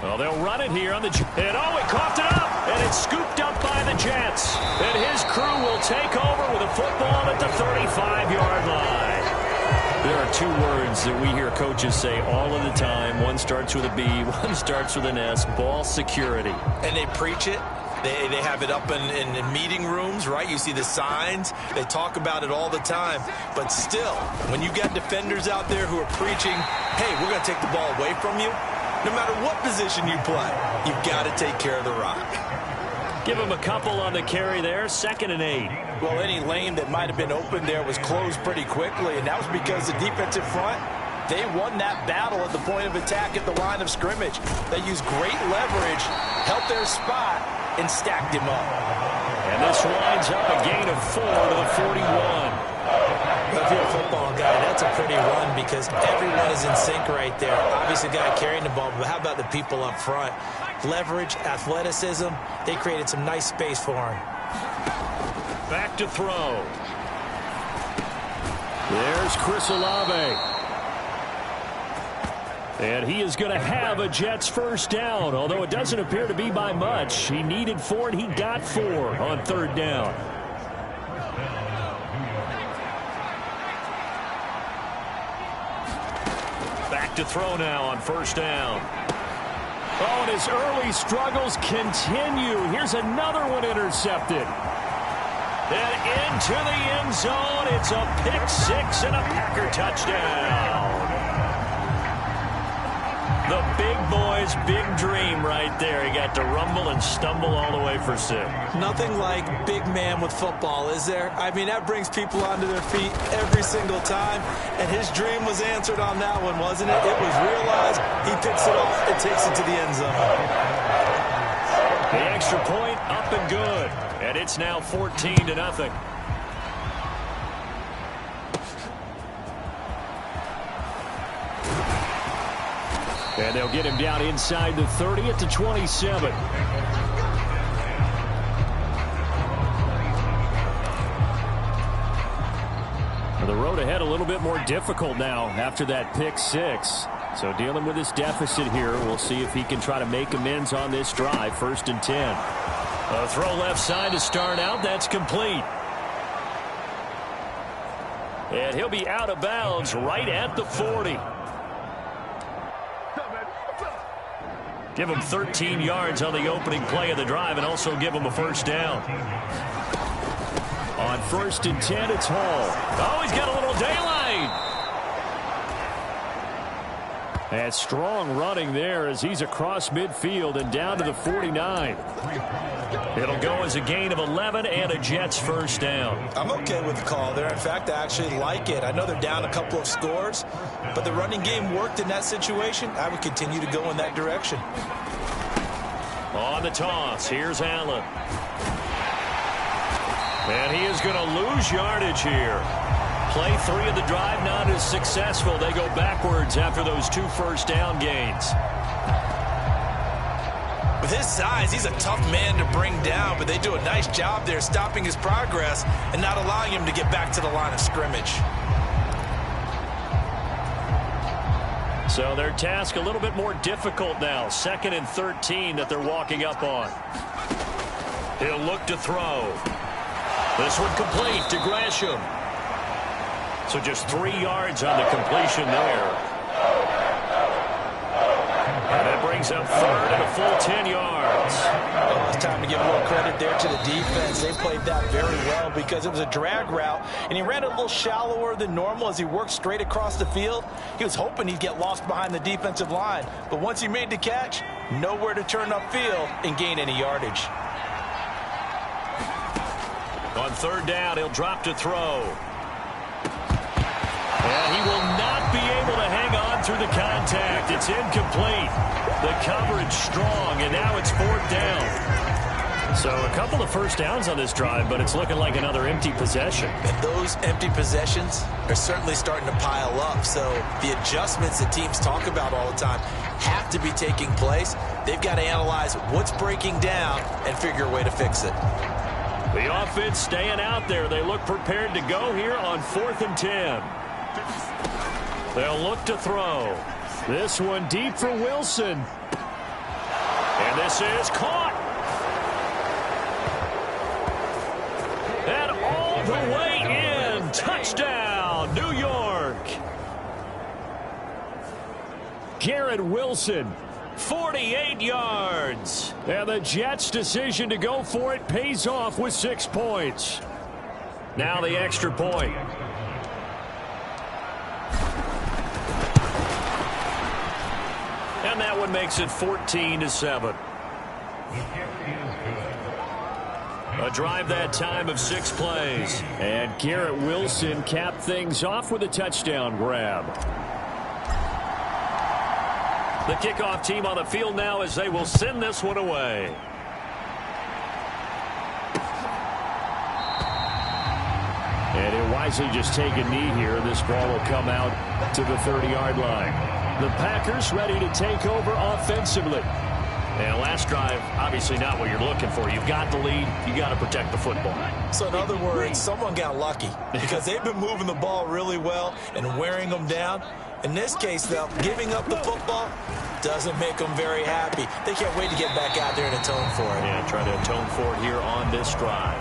Well, they'll run it here on the... And he coughed it up, and it's scooped up by the Jets. And his crew will take over with a football at the 35-yard line. There are 2 words that we hear coaches say all of the time. One starts with a B, one starts with an S, ball security. And they preach it. They have it up in meeting rooms, right? You see the signs. They talk about it all the time. But still, when you got defenders out there who are preaching, hey, we're going to take the ball away from you, no matter what position you play, you've got to take care of the rock. Give him a couple on the carry there, 2nd and 8. Well, any lane that might have been open there was closed pretty quickly, and that was because the defensive front, they won that battle at the point of attack at the line of scrimmage. They used great leverage, helped their spot, and stacked him up. And this winds up a gain of 4 to the 41. If you're a football guy, that's a pretty run because everyone is in sync right there. Obviously, the guy carrying the ball, but how about the people up front? Leverage, athleticism, they created some nice space for him. Back to throw. There's Chris Olave. And he is going to have a Jets first down, although it doesn't appear to be by much. He needed 4, and he got 4 on 3rd down. Back to throw now on 1st down. Oh, and his early struggles continue. Here's another one intercepted. And into the end zone. It's a pick-6 and a Packer touchdown. The big boy's big dream right there. He got to rumble and stumble all the way for 6. Nothing like big man with football, is there? I mean, that brings people onto their feet every single time. And his dream was answered on that one, wasn't it? It was realized. He picks it off and takes it to the end zone. The extra point up and good. And it's now 14-0. And they'll get him down inside the 30 at the 27. The road ahead a little bit more difficult now after that pick 6. So dealing with this deficit here, we'll see if he can try to make amends on this drive. 1st and 10. A throw left side to start out. That's complete. And he'll be out of bounds right at the 40. Give him 13 yards on the opening play of the drive and also give him a 1st down. On 1st and 10, it's Hall. Oh, he's got a little daylight. And strong running there as he's across midfield and down to the 49. It'll go as a gain of 11 and a Jets 1st down. I'm okay with the call there. In fact, I actually like it. I know they're down a couple of scores, but the running game worked in that situation. I would continue to go in that direction. On the toss, here's Allen. And he is going to lose yardage here. Play 3 of the drive not as successful. They go backwards after those 2 1st down gains. With his size, he's a tough man to bring down, but they do a nice job there stopping his progress and not allowing him to get back to the line of scrimmage. So their task a little bit more difficult now. 2nd and 13 that they're walking up on. He'll look to throw. This one complete to Gresham. So just 3 yards on the completion there. And that brings up 3rd and a full 10 yards. Oh, it's time to give more credit there to the defense. They played that very well because it was a drag route, and he ran a little shallower than normal as he worked straight across the field. He was hoping he'd get lost behind the defensive line, but once he made the catch, nowhere to turn upfield and gain any yardage. On 3rd down, he'll drop to throw. And he will not be able to hang on through the contact. It's incomplete. The coverage strong, and now it's 4th down. So a couple of 1st downs on this drive, but it's looking like another empty possession. And those empty possessions are certainly starting to pile up. So the adjustments that teams talk about all the time have to be taking place. They've got to analyze what's breaking down and figure a way to fix it. The offense staying out there. They look prepared to go here on 4th and 10. They'll look to throw. This one deep for Wilson. And this is caught. And all the way in. Touchdown, New York. Garrett Wilson, 48 yards. And the Jets' decision to go for it pays off with 6 points. Now the extra point. And that one makes it 14-7. A drive that time of 6 plays. And Garrett Wilson capped things off with a touchdown grab. The kickoff team on the field now as they will send this one away. And he'll wisely just take a knee here. This ball will come out to the 30-yard line. The Packers ready to take over offensively. And last drive, obviously not what you're looking for. You've got the lead. You got to protect the football. So in other words, someone got lucky because they've been moving the ball really well and wearing them down. In this case, though, giving up the football doesn't make them very happy. They can't wait to get back out there and atone for it. Yeah, try to atone for it here on this drive.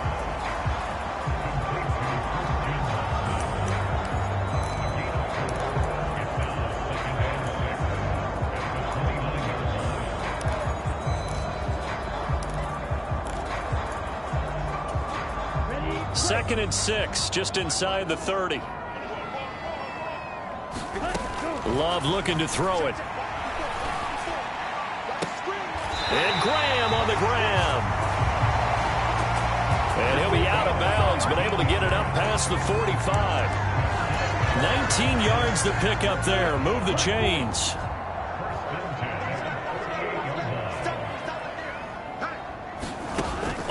Second and 6, just inside the 30. Love looking to throw it. And Graham on the grab. And he'll be out of bounds, but able to get it up past the 45. 19 yards to pick up there. Move the chains.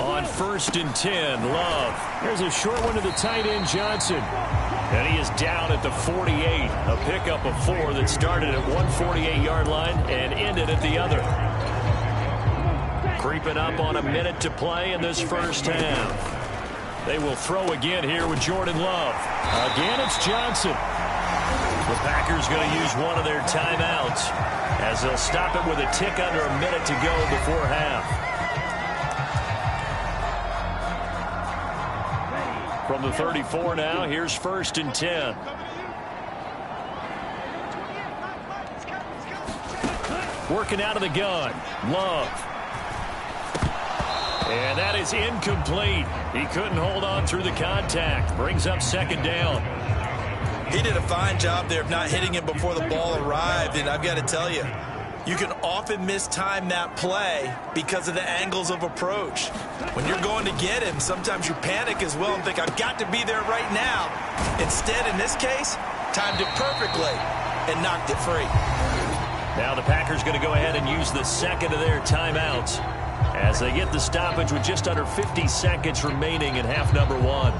On 1st and 10, Love. There's a short one to the tight end, Johnson. And he is down at the 48. A pickup of 4 that started at one 48-yard line and ended at the other. Creeping up on a minute to play in this first half. They will throw again here with Jordan Love. Again, it's Johnson. The Packers going to use one of their timeouts as they'll stop it with a tick under a minute to go before half. From the 34 now, here's 1st and 10. Working out of the gun, Love. And that is incomplete. He couldn't hold on through the contact. Brings up 2nd down. He did a fine job there of not hitting it before the ball arrived, and I've got to tell you, you can often mistime that play because of the angles of approach. When you're going to get him, sometimes you panic as well and think, I've got to be there right now. Instead, in this case, timed it perfectly and knocked it free. Now the Packers going to go ahead and use the 2nd of their timeouts as they get the stoppage with just under 50 seconds remaining in half number 1.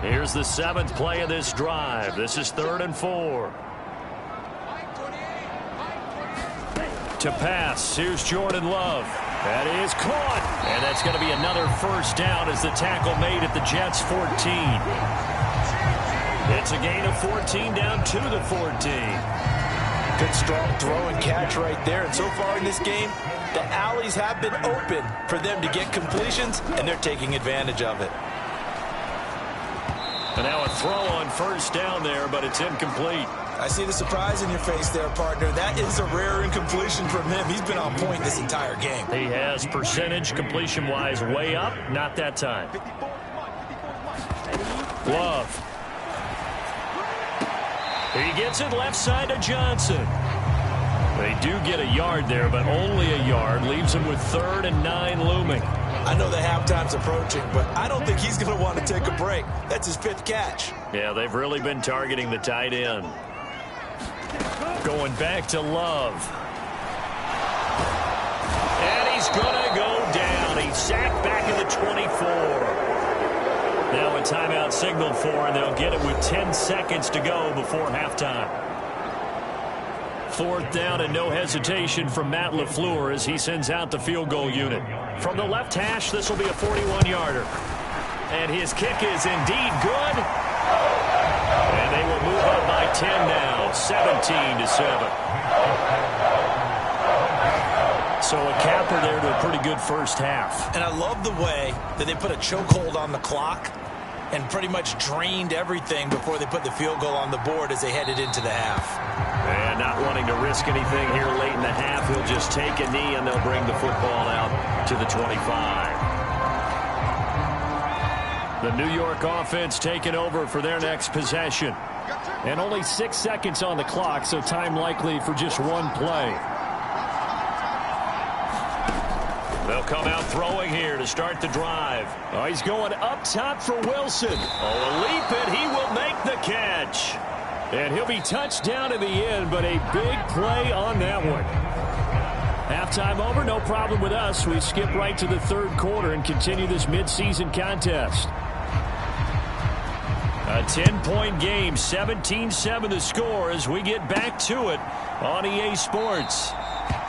Here's the 7th play of this drive. This is 3rd and 4. To pass. Here's Jordan Love. That is caught. And that's going to be another 1st down as the tackle made at the Jets' 14. It's a gain of 14 down to the 14. Good strong throw and catch right there. And so far in this game, the alleys have been open for them to get completions, and they're taking advantage of it. And now a throw on 1st down there, but it's incomplete. I see the surprise in your face there, partner. That is a rare incompletion from him. He's been on point this entire game. He has percentage completion-wise way up. Not that time. Love. He gets it left side to Johnson. They do get a yard there, but only a yard. Leaves him with 3rd and 9 looming. I know the halftime's approaching, but I don't think he's going to want to take a break. That's his 5th catch. Yeah, they've really been targeting the tight end. Going back to Love. And he's going to go down. He's sacked back at the 24. Now a timeout signaled for, and they'll get it with 10 seconds to go before halftime. 4th down and no hesitation from Matt LaFleur as he sends out the field goal unit. From the left hash, this will be a 41-yarder. And his kick is indeed good. And they will move up by 10 now, 17-7. So a capper there to a pretty good 1st half. And I love the way that they put a chokehold on the clock and pretty much drained everything before they put the field goal on the board as they headed into the half. And not wanting to risk anything here late in the half, he'll just take a knee and they'll bring the football out to the 25. The New York offense taking over for their next possession. And only 6 seconds on the clock, so time likely for just one play. They'll come out throwing here to start the drive. Oh, he's going up top for Wilson. Oh, a leap, and he will make the catch. And he'll be touched down in the end, but a big play on that one. Halftime over, no problem with us. We skip right to the 3rd quarter and continue this midseason contest. A 10-point game, 17-7 the score as we get back to it on EA Sports.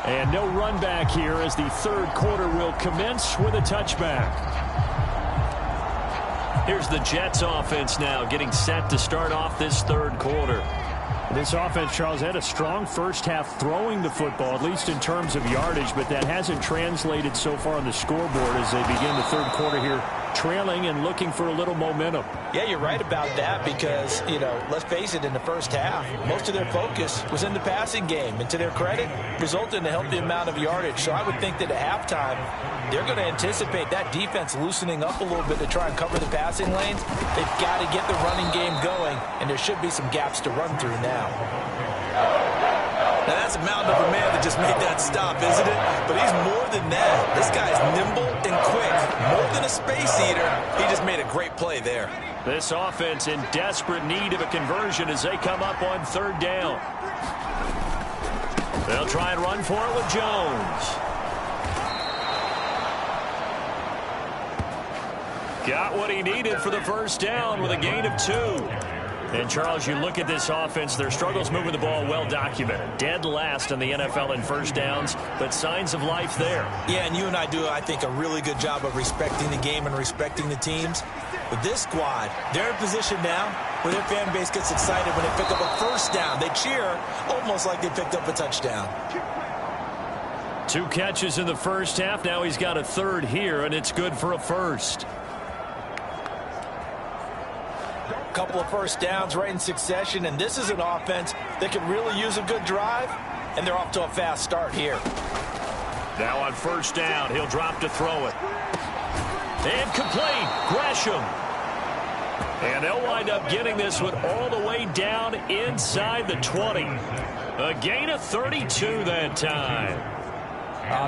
And no run back here as the 3rd quarter will commence with a touchback. Here's the Jets offense now getting set to start off this 3rd quarter. This offense, Charles, had a strong 1st half throwing the football, at least in terms of yardage, but that hasn't translated so far on the scoreboard as they begin the 3rd quarter here, trailing and looking for a little momentum. Yeah, you're right about that because, you know, let's face it, in the 1st half, most of their focus was in the passing game. And to their credit, resulted in a healthy amount of yardage. So I would think that at halftime, they're going to anticipate that defense loosening up a little bit to try and cover the passing lanes. They've got to get the running game going, and there should be some gaps to run through now. Now, that's a mountain of a man that just made that stop, isn't it? But he's more than that. This guy's nimble and quick. More than a space eater, he just made a great play there. This offense in desperate need of a conversion as they come up on 3rd down. They'll try and run for it with Jones. Got what he needed for the 1st down with a gain of 2. And, Charles, you look at this offense, their struggles moving the ball well documented. Dead last in the NFL in 1st downs, but signs of life there. Yeah, and you and I do, I think, a really good job of respecting the game and respecting the teams. With this squad, they're in position now where their fan base gets excited when they pick up a first down. They cheer almost like they picked up a touchdown. 2 catches in the first half. Now he's got a third here, and it's good for a first. Couple of first downs right in succession, and this is an offense that can really use a good drive, and they're off to a fast start here. Now on first down, he'll drop to throw it. And complete. Gresham. And they'll wind up getting this one all the way down inside the 20. A gain of 32 that time.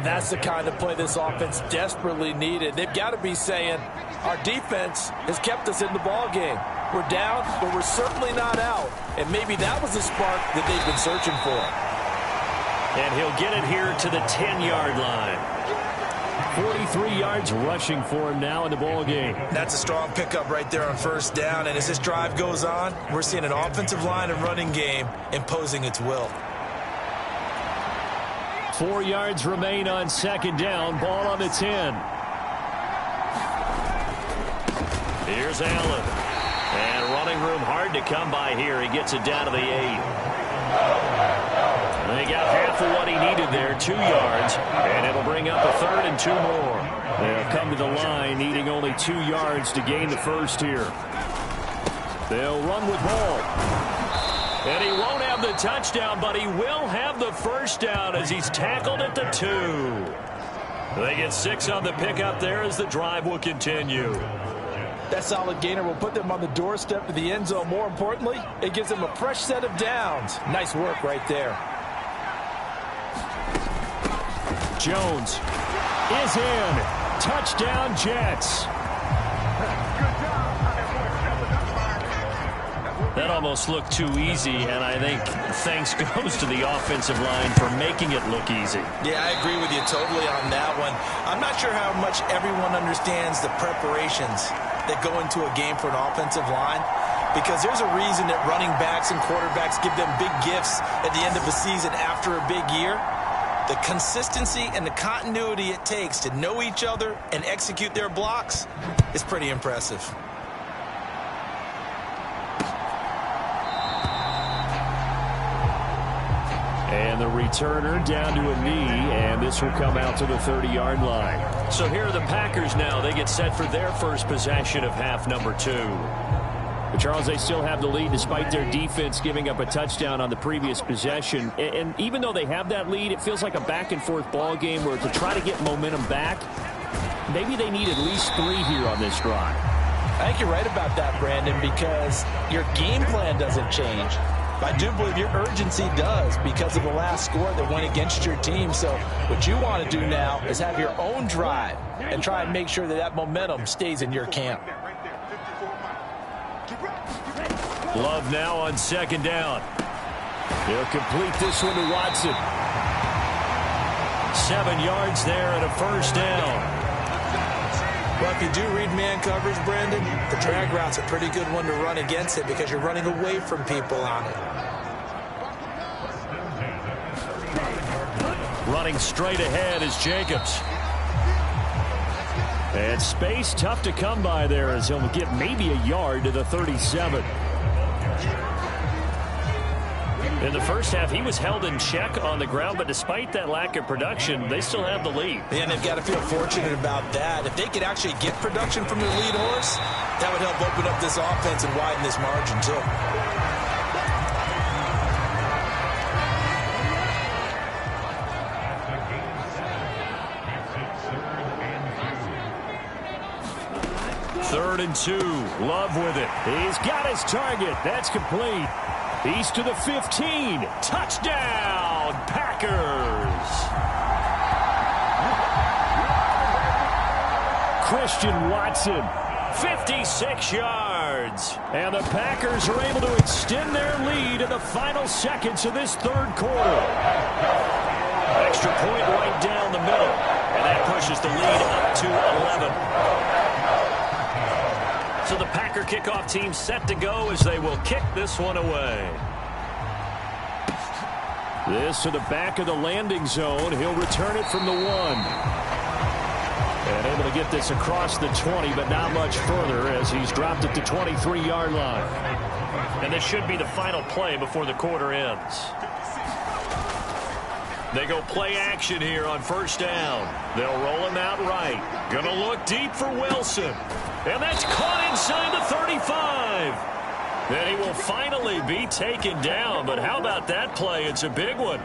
That's the kind of play this offense desperately needed. They've got to be saying, our defense has kept us in the ball game. We're down, but we're certainly not out. And maybe that was the spark that they've been searching for. And he'll get it here to the 10-yard line. 43 yards rushing for him now in the ball game. That's a strong pickup right there on first down. And as this drive goes on, we're seeing an offensive line and running game imposing its will. 4 yards remain on second down. Ball on the 10. Here's Allen. And running room hard to come by here. He gets it down to the 8. And they got half of what he needed there, 2 yards. And it'll bring up a third and 2 more. They'll come to the line needing only 2 yards to gain the first here. They'll run with ball. And he won't have the touchdown, but he will have the first down as he's tackled at the 2. They get 6 on the pickup there as the drive will continue. That solid gainer will put them on the doorstep to the end zone. More importantly, it gives them a fresh set of downs. Nice work right there. Jones is in. Touchdown, Jets. That almost looked too easy, and I think thanks goes to the offensive line for making it look easy. Yeah, I agree with you totally on that one. I'm not sure how much everyone understands the preparations that go into a game for an offensive line, because there's a reason that running backs and quarterbacks give them big gifts at the end of the season after a big year. The consistency and the continuity it takes to know each other and execute their blocks is pretty impressive. And the returner down to a knee, and this will come out to the 30-yard line. So here are the Packers now. They get set for their first possession of half number 2. But Charles, they still have the lead despite their defense giving up a touchdown on the previous possession. And even though they have that lead, it feels like a back-and-forth ball game where to try to get momentum back, maybe they need at least 3 here on this drive. I think you're right about that, Brandon, because your game plan doesn't change. I do believe your urgency does because of the last score that went against your team. So what you want to do now is have your own drive and try and make sure that that momentum stays in your camp. Love now on second down. He'll complete this one to Watson. 7 yards there and a first down. Well, if you do read man coverage, Brandon, the drag route's a pretty good one to run against it because you're running away from people on it. Running straight ahead is Jacobs. And space tough to come by there as he'll get maybe a yard to the 37. In the first half, he was held in check on the ground, but despite that lack of production, they still have the lead. And they've got to feel fortunate about that. If they could actually get production from their lead horse, that would help open up this offense and widen this margin, too. Third and 2. Love with it. He's got his target. That's complete. He's to the 15. Touchdown, Packers. Christian Watson, 56 yards. And the Packers are able to extend their lead in the final seconds of this third quarter. Extra point right down the middle. And that pushes the lead up to 11. So the Packer kickoff team set to go as they will kick this one away. This to the back of the landing zone. He'll return it from the 1. And able to get this across the 20, but not much further as he's dropped it to 23-yard line. And this should be the final play before the quarter ends. They go play action here on first down. They'll roll him out right. Gonna look deep for Wilson. And that's caught inside the 35. Then he will finally be taken down. But how about that play? It's a big one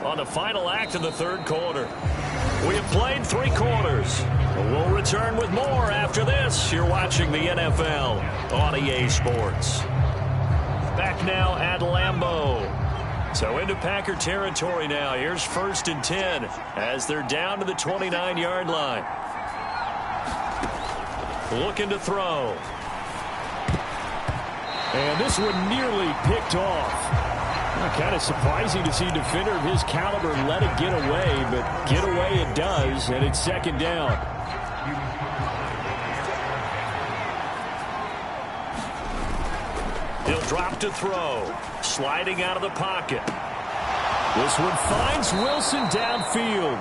on the final act of the third quarter. We have played 3 quarters. We'll return with more after this. You're watching the NFL on EA Sports. Back now at Lambeau. So into Packer territory now. Here's 1st and 10 as they're down to the 29-yard line. Looking to throw. And this one nearly picked off. Kind of surprising to see a defender of his caliber let it get away, but get away it does, and it's 2nd down. He'll drop to throw. Sliding out of the pocket. This one finds Wilson downfield.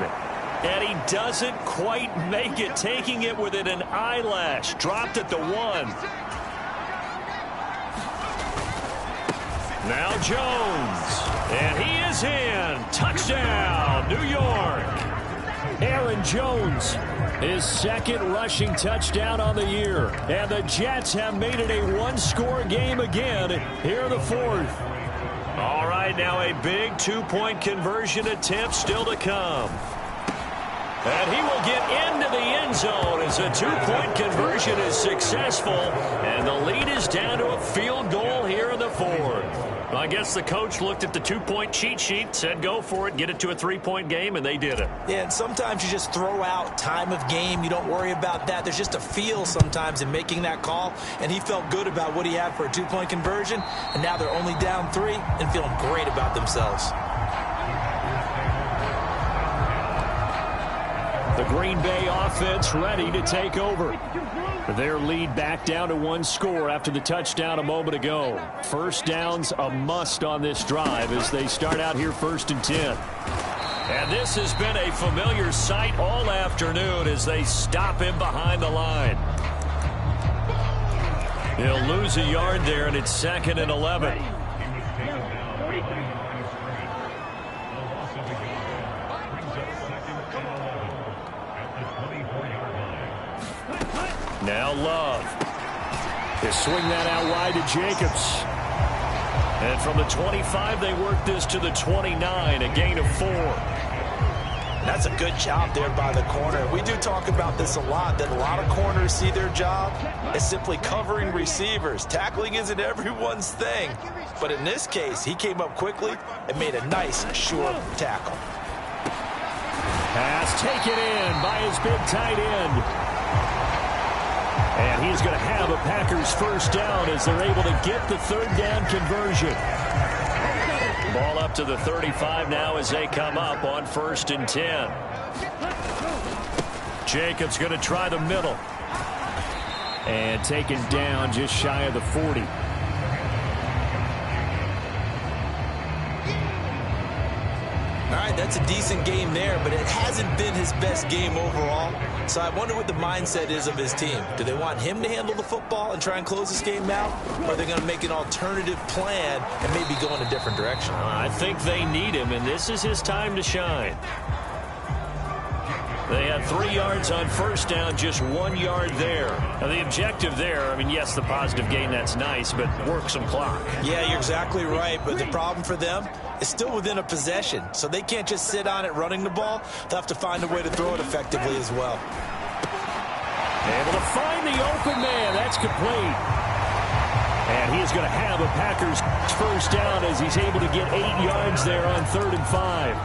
And he doesn't quite make it, taking it within an eyelash. Dropped at the 1. Now Jones. And he is in. Touchdown, New York. Aaron Jones, his 2nd rushing touchdown on the year. And the Jets have made it a one-score game again here in the 4th. All right, now a big 2-point conversion attempt still to come. And he will get into the end zone as a 2-point conversion is successful. And the lead is down to a field goal here in the 4th. Well, I guess the coach looked at the 2-point cheat sheet, said go for it, get it to a 3-point game, and they did it. Yeah, and sometimes you just throw out time of game. You don't worry about that. There's just a feel sometimes in making that call, and he felt good about what he had for a 2-point conversion, and now they're only down 3 and feeling great about themselves. The Green Bay offense ready to take over. Their lead back down to 1 score after the touchdown a moment ago. First down's a must on this drive as they start out here 1st and 10. And this has been a familiar sight all afternoon as they stop him behind the line. He'll lose a yard there, and it's 2nd and 11. Now Love. They swing that out wide to Jacobs. And from the 25, they work this to the 29, a gain of 4. That's a good job there by the corner. We do talk about this a lot, that a lot of corners see their job as simply covering receivers. Tackling isn't everyone's thing. But in this case, he came up quickly and made a nice, sure tackle. Pass taken in by his big tight end. And he's going to have a Packers first down as they're able to get the 3rd down conversion. Ball up to the 35 now as they come up on 1st and 10. Jacobs going to try the middle. And taken down just shy of the 40. All right, that's a decent game there, but it hasn't been his best game overall. So I wonder what the mindset is of his team. Do they want him to handle the football and try and close this game out? Or are they going to make an alternative plan and maybe go in a different direction? I think they need him, and this is his time to shine. They had 3 yards on first down, just 1 yard there. Now, the objective there, I mean, yes, the positive gain, that's nice, but work some clock. Yeah, you're exactly right, but the problem for them is still within a possession, so they can't just sit on it running the ball. They'll have to find a way to throw it effectively as well. Able to find the open man. That's complete. And he's going to have a Packers first down as he's able to get 8 yards there on 3rd and 5.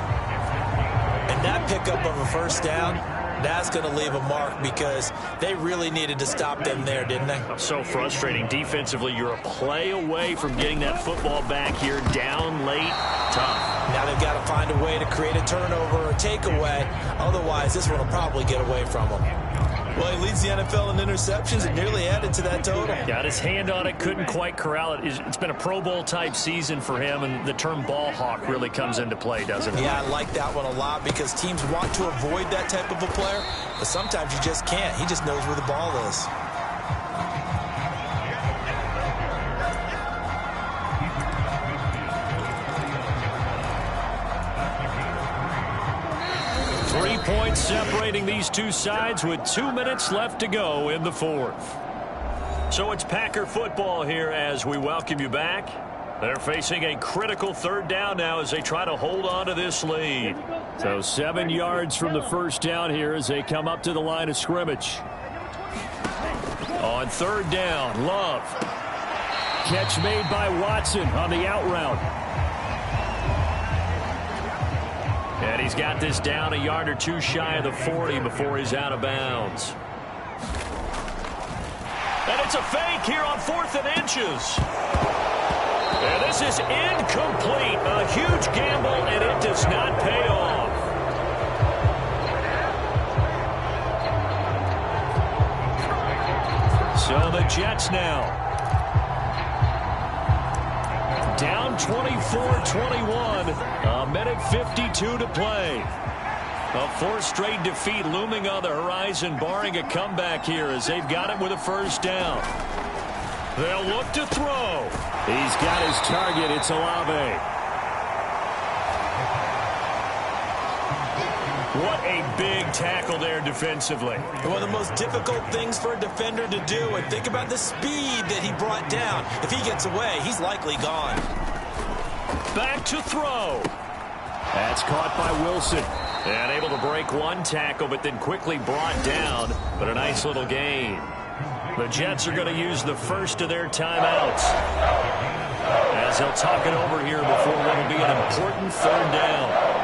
And that pickup of a first down, that's going to leave a mark because they really needed to stop them there, didn't they? So frustrating. Defensively, you're a play away from getting that football back here down late. Tough. Now they've got to find a way to create a turnover or a takeaway. Otherwise, this one will probably get away from them. Well, he leads the NFL in interceptions and nearly added to that total. Got his hand on it, couldn't quite corral it. It's been a Pro Bowl-type season for him, and the term ball hawk really comes into play, doesn't it? Yeah, I like that one a lot because teams want to avoid that type of a player, but sometimes you just can't. He just knows where the ball is. Points separating these two sides with 2 minutes left to go in the fourth. So it's Packer football here as we welcome you back. They're facing a critical third down now as they try to hold on to this lead. So 7 yards from the first down here as they come up to the line of scrimmage. On third down, Love. Catch made by Watson on the out route. And he's got this down a yard or two shy of the 40 before he's out of bounds. And it's a fake here on 4th and inches. And this is incomplete. A huge gamble, and it does not pay off. So the Jets now down 24-21, a minute 52 to play. A 4th straight defeat looming on the horizon, barring a comeback here as they've got it with a first down. They'll look to throw. He's got his target. It's Olave. What a big tackle there defensively. One of the most difficult things for a defender to do. And think about the speed that he brought down. If he gets away, he's likely gone. Back to throw. That's caught by Wilson. And able to break one tackle, but then quickly brought down. But a nice little gain. The Jets are going to use the first of their timeouts as they'll talk it over here before what will be an important third down.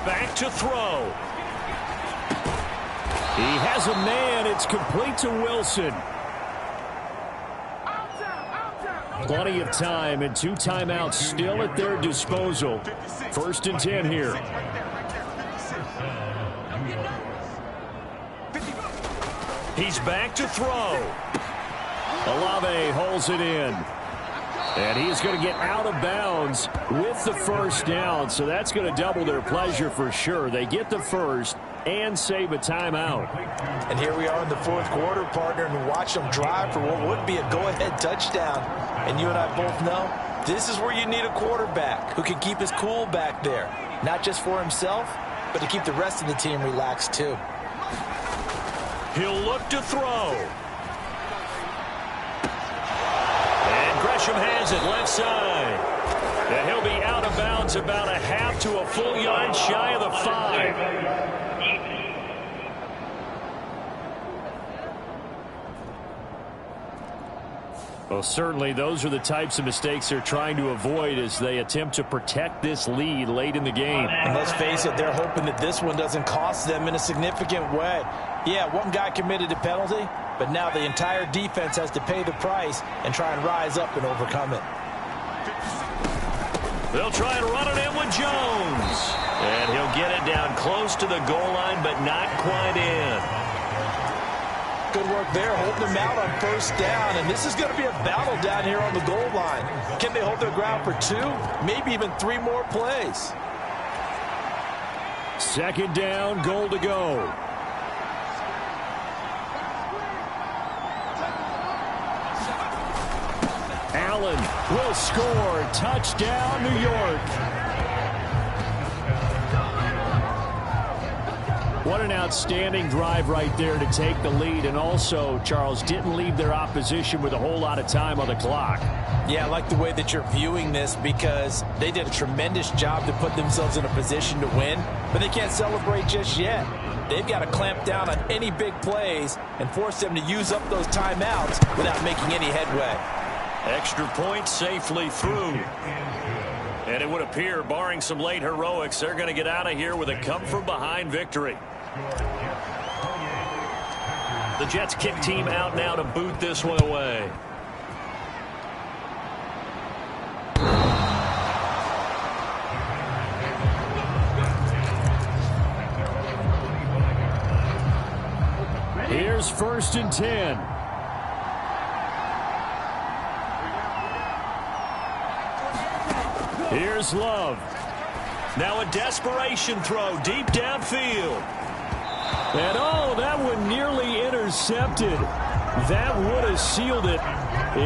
Back to throw. He has a man. It's complete to Wilson. Plenty of time and 2 timeouts still at their disposal. 1st and 10 here. He's back to throw. Olave holds it in. And he's going to get out of bounds with the first down. So that's going to double their pleasure for sure. They get the first and save a timeout. And here we are in the 4th quarter, partner, and watch them drive for what would be a go-ahead touchdown. And you and I both know this is where you need a quarterback who can keep his cool back there. Not just for himself, but to keep the rest of the team relaxed too. He'll look to throw. Gresham has it left side. And he'll be out of bounds about a half to a full yard shy of the 5. Well, certainly those are the types of mistakes they're trying to avoid as they attempt to protect this lead late in the game. And let's face it, they're hoping that this one doesn't cost them in a significant way. Yeah, one guy committed a penalty, but now the entire defense has to pay the price and try and rise up and overcome it. They'll try and run it in with Jones. And he'll get it down close to the goal line, but not quite in. Good work there, holding them out on 1st down. And this is going to be a battle down here on the goal line. Can they hold their ground for 2, maybe even 3 more plays? 2nd down, goal to go. Allen will score. Touchdown, New York. What an outstanding drive right there to take the lead. And also, Charles, didn't leave their opposition with a whole lot of time on the clock. Yeah, I like the way that you're viewing this because they did a tremendous job to put themselves in a position to win, but they can't celebrate just yet. They've got to clamp down on any big plays and force them to use up those timeouts without making any headway. Extra point safely through. And it would appear, barring some late heroics, they're going to get out of here with a come-from-behind victory. The Jets kick team out now to boot this one away. Bears 1st and 10. Here's Love. Now a desperation throw deep downfield. And that one nearly intercepted. That would have sealed it.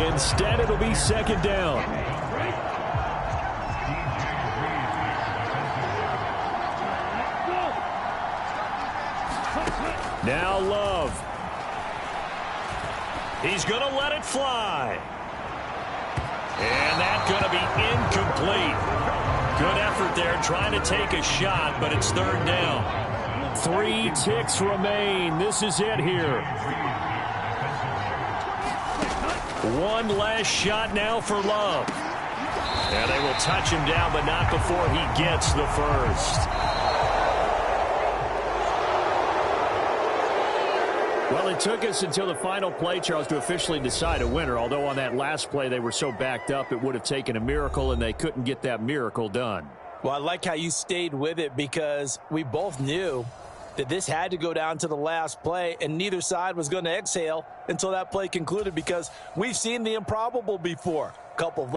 Instead, it'll be 2nd down. Now Love. He's going to let it fly. And that's going to be incomplete. Good effort there trying to take a shot, but it's 3rd down. 3 ticks remain. This is it here. One last shot now for Love. And they will touch him down, but not before he gets the first. Well, it took us until the final play, Charles, to officially decide a winner, although on that last play they were so backed up it would have taken a miracle, and they couldn't get that miracle done. Well, I like how you stayed with it because we both knew that this had to go down to the last play, and neither side was going to exhale until that play concluded because we've seen the improbable before. Couple of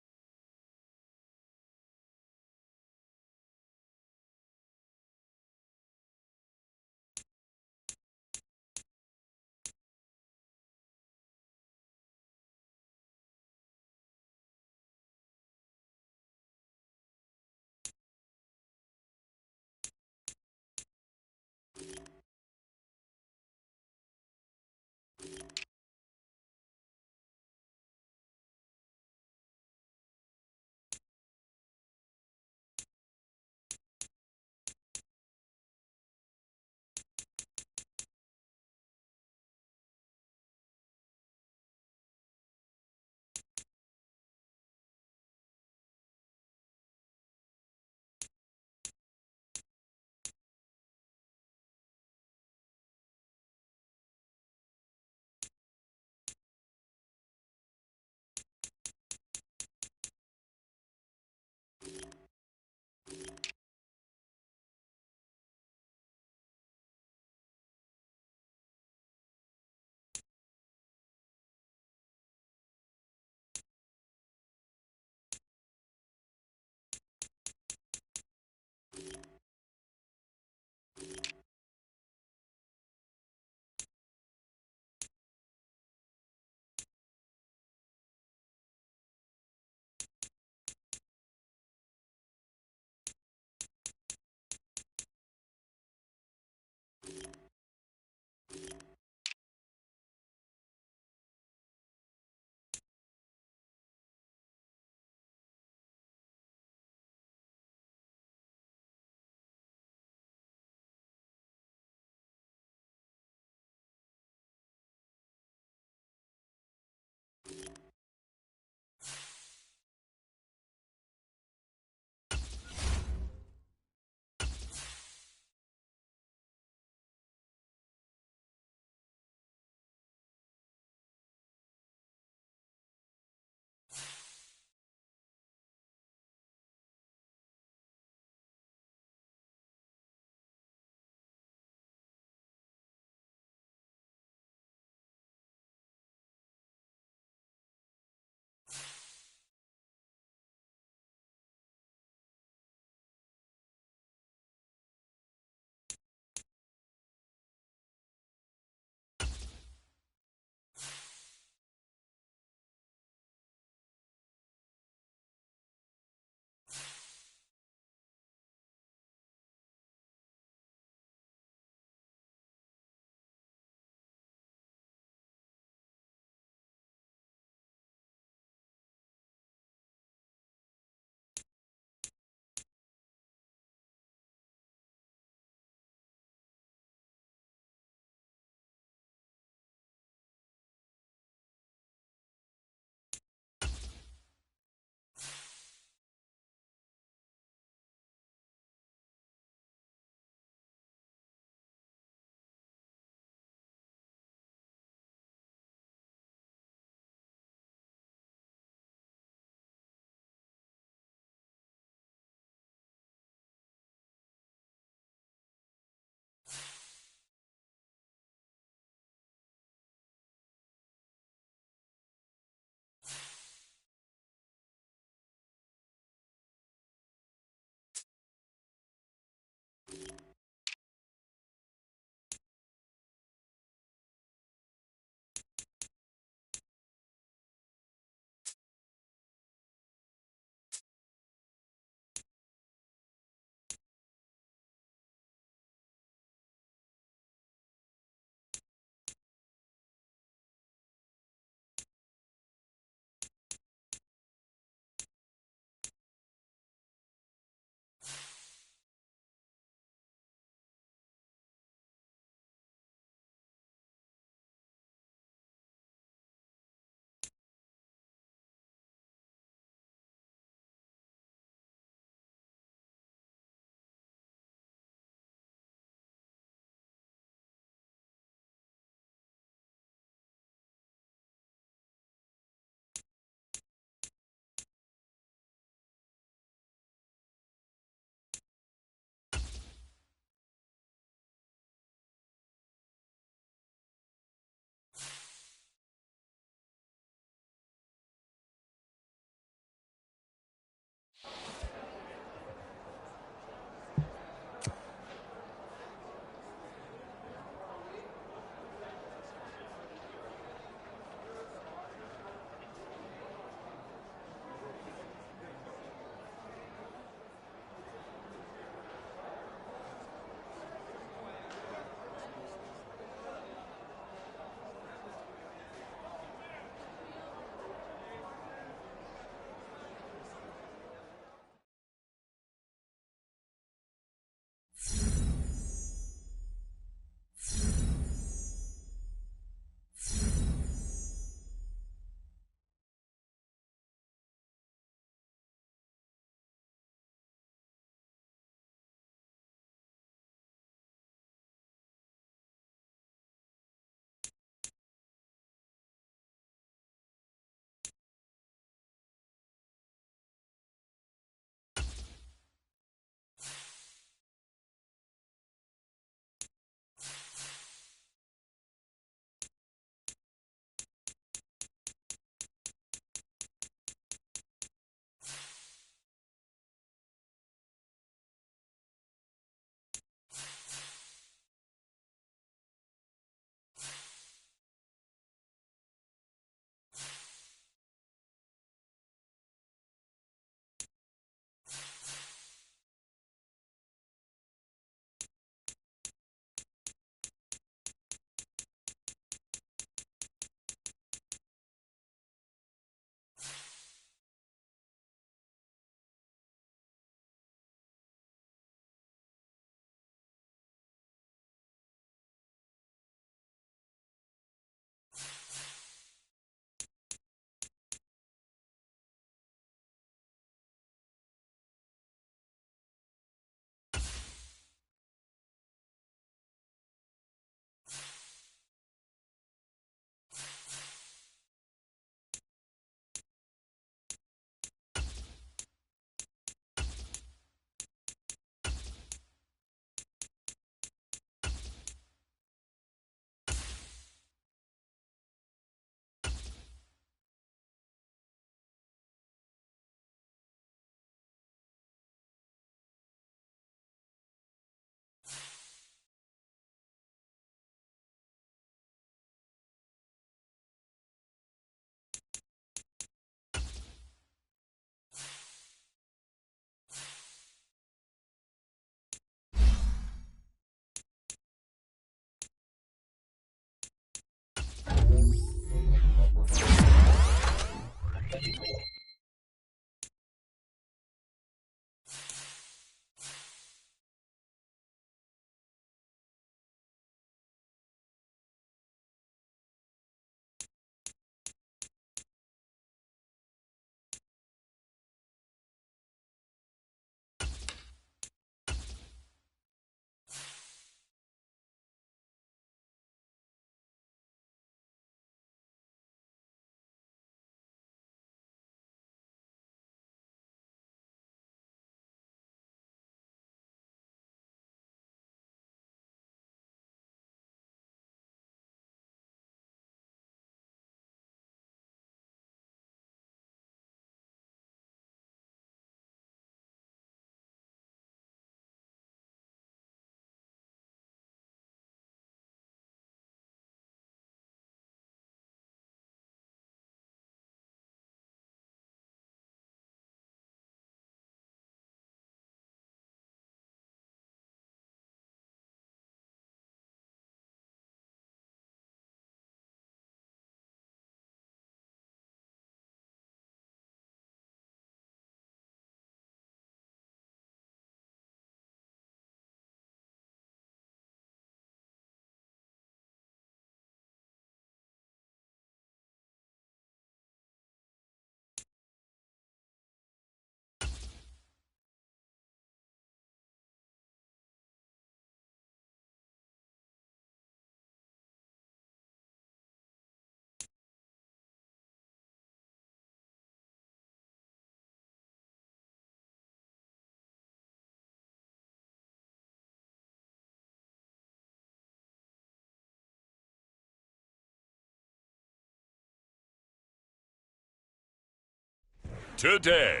today.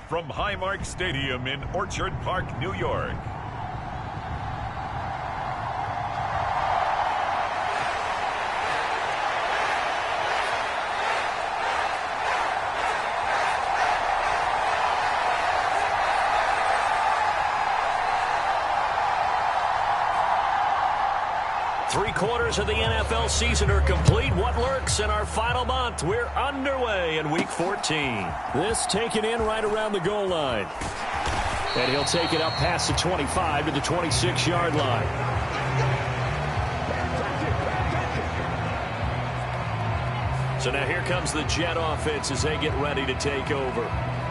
From Highmark Stadium in Orchard Park, New York. Three-quarters of the NFL season are complete. What lurks in our final month? We're underway in Week 14. This taken in right around the goal line. And he'll take it up past the 25 to the 26-yard line. So now here comes the Jet offense as they get ready to take over.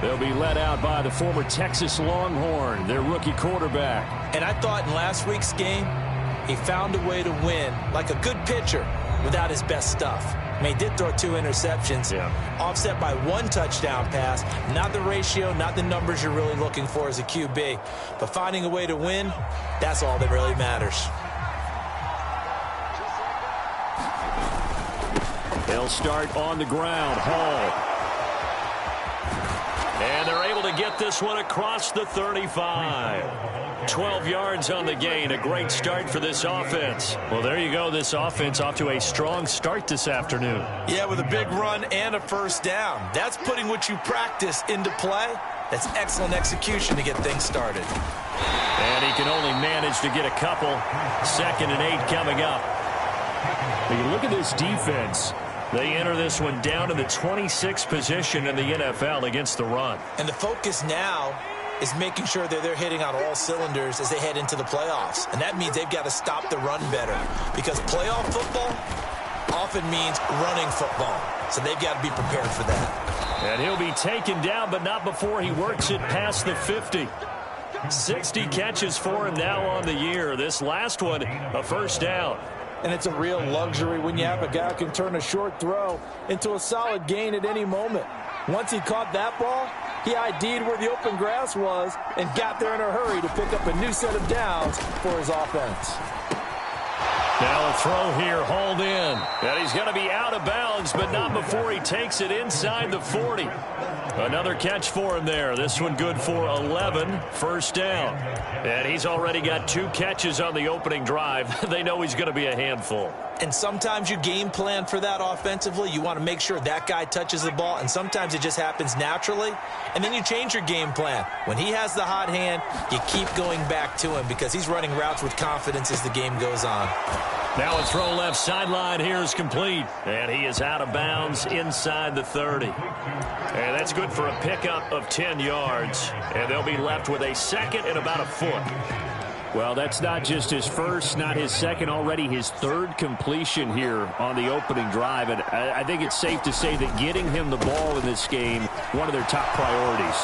They'll be led out by the former Texas Longhorn, their rookie quarterback. And I thought in last week's game, he found a way to win like a good pitcher without his best stuff. I mean, he did throw 2 interceptions, offset by 1 touchdown pass. Not the ratio, not the numbers you're really looking for as a QB. But finding a way to win, that's all that really matters. They'll start on the ground. Hall. And they're able to get this one across the 35. 12 yards on the gain. A great start for this offense. Well, there you go. This offense off to a strong start this afternoon. Yeah, with a big run and a first down. That's putting what you practice into play. That's excellent execution to get things started. And he can only manage to get a couple. 2nd and 8 coming up. When you look at this defense, they enter this one down in the 26th position in the NFL against the run. And the focus now is making sure that they're hitting on all cylinders as they head into the playoffs. And that means they've got to stop the run better, because playoff football often means running football. So they've got to be prepared for that. And he'll be taken down, but not before he works it past the 50. 60 catches for him now on the year. This last one, a first down. And it's a real luxury when you have a guy who can turn a short throw into a solid gain at any moment. Once he caught that ball, he ID'd where the open grass was and got there in a hurry to pick up a new set of downs for his offense. Now a throw here, hauled in. And he's going to be out of bounds, but not before he takes it inside the 40. Another catch for him there. This one good for 11, first down. And he's already got 2 catches on the opening drive. They know he's going to be a handful. And sometimes you game plan for that offensively. You want to make sure that guy touches the ball, and sometimes it just happens naturally. And then you change your game plan. When he has the hot hand, you keep going back to him because he's running routes with confidence as the game goes on. Now a throw left sideline here is complete. And he is out of bounds inside the 30. And that's good for a pickup of 10 yards. And they'll be left with a 2nd and about a foot. Well, that's not just his first, not his second, already his 3rd completion here on the opening drive. And I think it's safe to say that getting him the ball in this game, one of their top priorities.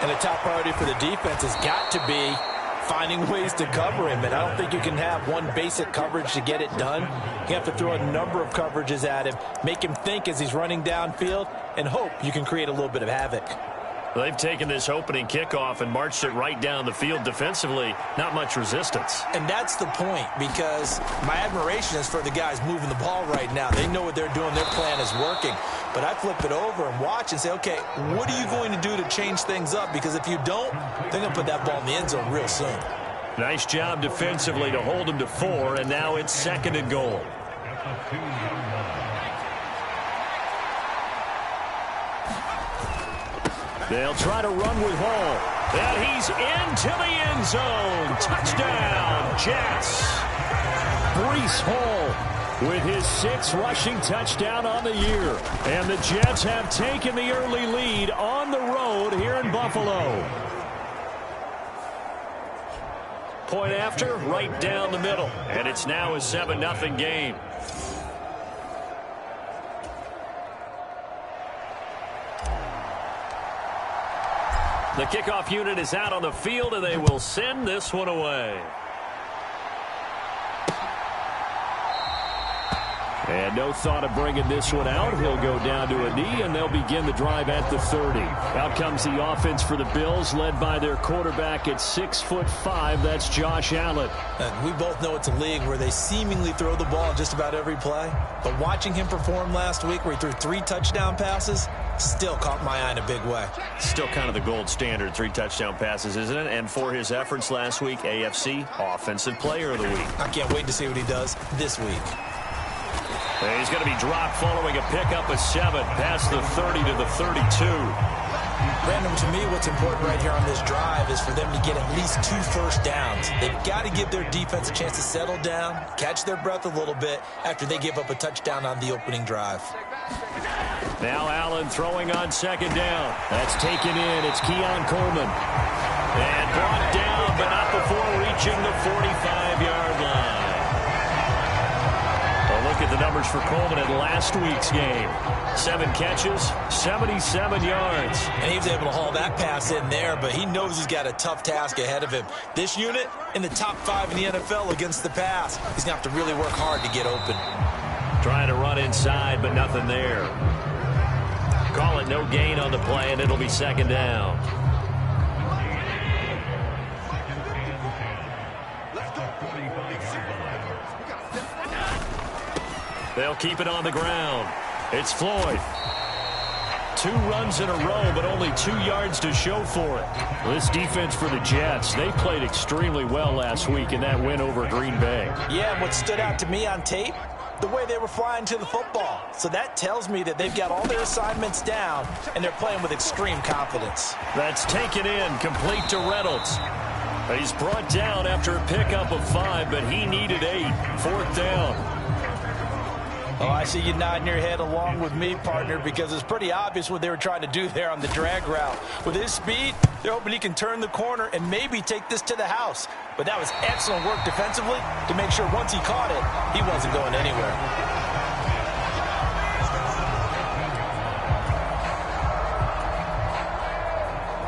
And the top priority for the defense has got to be finding ways to cover him. And I don't think you can have one basic coverage to get it done. You have to throw a number of coverages at him, make him think as he's running downfield, and hope you can create a little bit of havoc. They've taken this opening kickoff and marched it right down the field defensively. Not much resistance. And that's the point, because my admiration is for the guys moving the ball right now. They know what they're doing. Their plan is working. But I flip it over and watch and say, okay, what are you going to do to change things up? Because if you don't, they're going to put that ball in the end zone real soon. Nice job defensively to hold them to 4, and now it's 2nd and goal. They'll try to run with Hall. And he's into the end zone. Touchdown, Jets. Breece Hall with his 6th rushing touchdown on the year. And the Jets have taken the early lead on the road here in Buffalo. Point after, right down the middle. And it's now a 7-0 game. The kickoff unit is out on the field, and they will send this one away. And no thought of bringing this one out. He'll go down to a knee, and they'll begin the drive at the 30. Out comes the offense for the Bills, led by their quarterback at 6'5". That's Josh Allen. And we both know it's a league where they seemingly throw the ball in just about every play. But watching him perform last week where he threw 3 touchdown passes still caught my eye in a big way. Still kind of the gold standard, 3 touchdown passes, isn't it? And for his efforts last week, AFC Offensive Player of the Week. I can't wait to see what he does this week. And he's going to be dropped following a pickup of 7 past the 30 to the 32. Brandon, to me, what's important right here on this drive is for them to get at least 2 first downs. They've got to give their defense a chance to settle down, catch their breath a little bit after they give up a touchdown on the opening drive. Now Allen throwing on 2nd down. That's taken in. It's Keon Coleman. And brought down, but not before reaching the 45-yard line. Look at the numbers for Coleman in last week's game. 7 catches, 77 yards. And he was able to haul that pass in there, but he knows he's got a tough task ahead of him. This unit in the top 5 in the NFL against the pass. He's going to have to really work hard to get open. Trying to run inside, but nothing there. Call it no gain on the play, and it'll be 2nd down. They'll keep it on the ground. It's Floyd. 2 runs in a row, but only 2 yards to show for it. This defense for the Jets, they played extremely well last week in that win over Green Bay. Yeah, and what stood out to me on tape, the way they were flying to the football. So that tells me that they've got all their assignments down, and they're playing with extreme confidence. That's taken in, complete to Reynolds. He's brought down after a pickup of 5, but he needed 8. 4th down. Oh, I see you nodding your head along with me, partner, because it's pretty obvious what they were trying to do there on the drag route. With his speed, they're hoping he can turn the corner and maybe take this to the house. But that was excellent work defensively to make sure once he caught it, he wasn't going anywhere.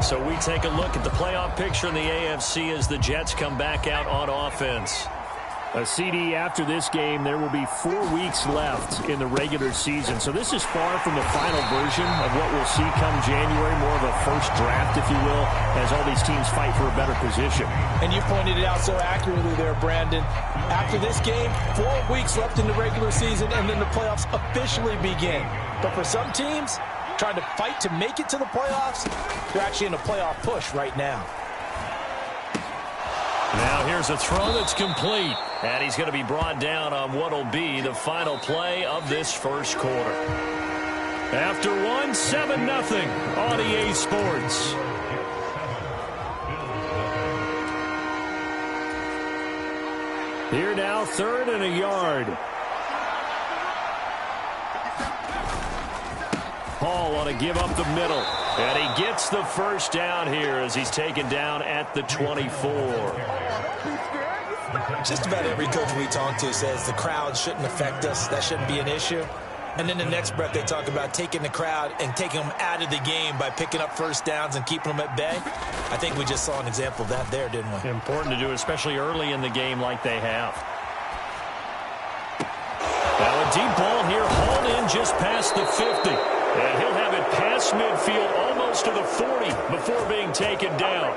So we take a look at the playoff picture in the AFC as the Jets come back out on offense. A CD after this game, there will be 4 weeks left in the regular season. So this is far from the final version of what we'll see come January, more of a first draft, if you will, as all these teams fight for a better position. And you pointed it out so accurately there, Brandon. After this game, 4 weeks left in the regular season, and then the playoffs officially begin. But for some teams, trying to fight to make it to the playoffs, they're actually in a playoff push right now. Now here's a throw that's complete. And he's going to be brought down on what will be the final play of this first quarter. After 1, 7-0 on EA Sports. Here now, 3rd and a yard. Hall on a give up the middle. And he gets the first down here as he's taken down at the 24. Just about every coach we talk to says the crowd shouldn't affect us. That shouldn't be an issue. And then the next breath they talk about taking the crowd and taking them out of the game by picking up first downs and keeping them at bay. I think we just saw an example of that there, didn't we? Important to do, especially early in the game like they have. Now a deep ball here, hauled in just past the 50. And he'll have it past midfield almost to the 40 before being taken down.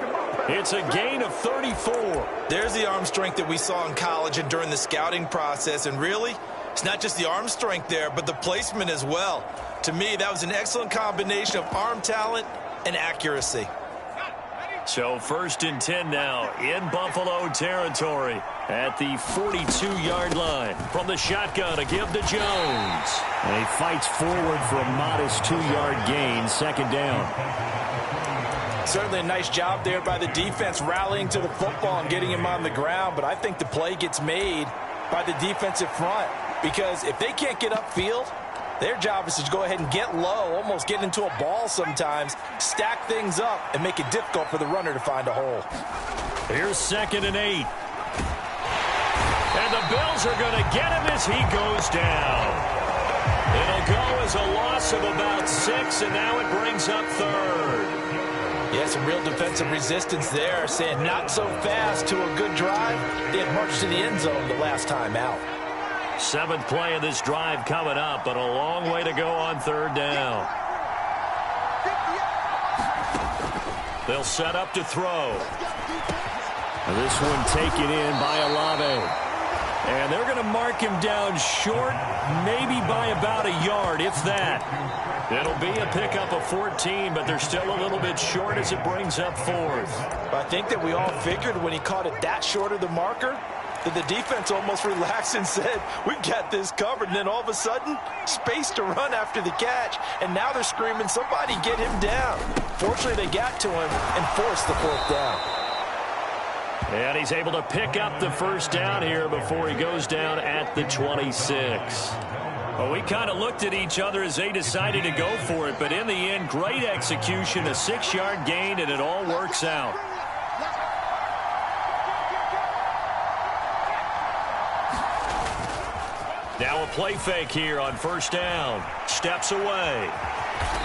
It's a gain of 34. There's the arm strength that we saw in college and during the scouting process. And really, it's not just the arm strength there, but the placement as well. To me, that was an excellent combination of arm talent and accuracy. So 1st and 10 now in Buffalo territory at the 42-yard line. From the shotgun, a give to Jones. And he fights forward for a modest 2-yard gain, 2nd down. Certainly a nice job there by the defense rallying to the football and getting him on the ground, but I think the play gets made by the defensive front because if they can't get upfield, their job is to go ahead and get low, almost get into a ball sometimes, stack things up, and make it difficult for the runner to find a hole. Here's 2nd and 8. And the Bills are going to get him as he goes down. It'll go as a loss of about 6, and now it brings up 3rd. Yeah, some real defensive resistance there, saying not so fast to a good drive. They had marched to the end zone the last time out. Seventh play of this drive coming up, but a long way to go on third down. They'll set up to throw. This one taken in by Olave. And they're going to mark him down short, maybe by about a yard, if that. It'll be a pickup of 14, but they're still a little bit short as it brings up fourth. I think that we all figured when he caught it that short of the marker that the defense almost relaxed and said, we've got this covered. And then all of a sudden, space to run after the catch. And now they're screaming, somebody get him down. Fortunately, they got to him and forced the fourth down. And he's able to pick up the first down here before he goes down at the 26. Well, we kind of looked at each other as they decided to go for it, but in the end, great execution, a 6-yard gain, and it all works out. Now a play fake here on first down. Steps away.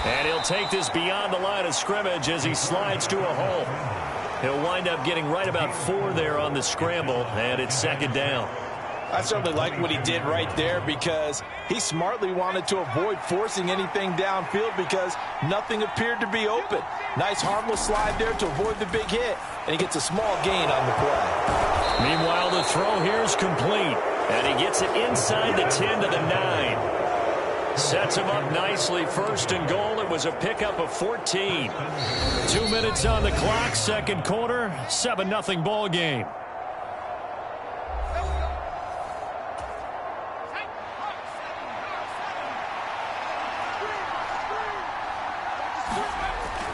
And he'll take this beyond the line of scrimmage as he slides to a hole. He'll wind up getting right about 4 there on the scramble, and it's second down. I certainly like what he did right there because he smartly wanted to avoid forcing anything downfield because nothing appeared to be open. Nice harmless slide there to avoid the big hit, and he gets a small gain on the play. Meanwhile, the throw here is complete, and he gets it inside the 10 to the 9. Sets him up nicely, first and goal. It was a pickup of 14. 2 minutes on the clock, second quarter, 7-0 ball game.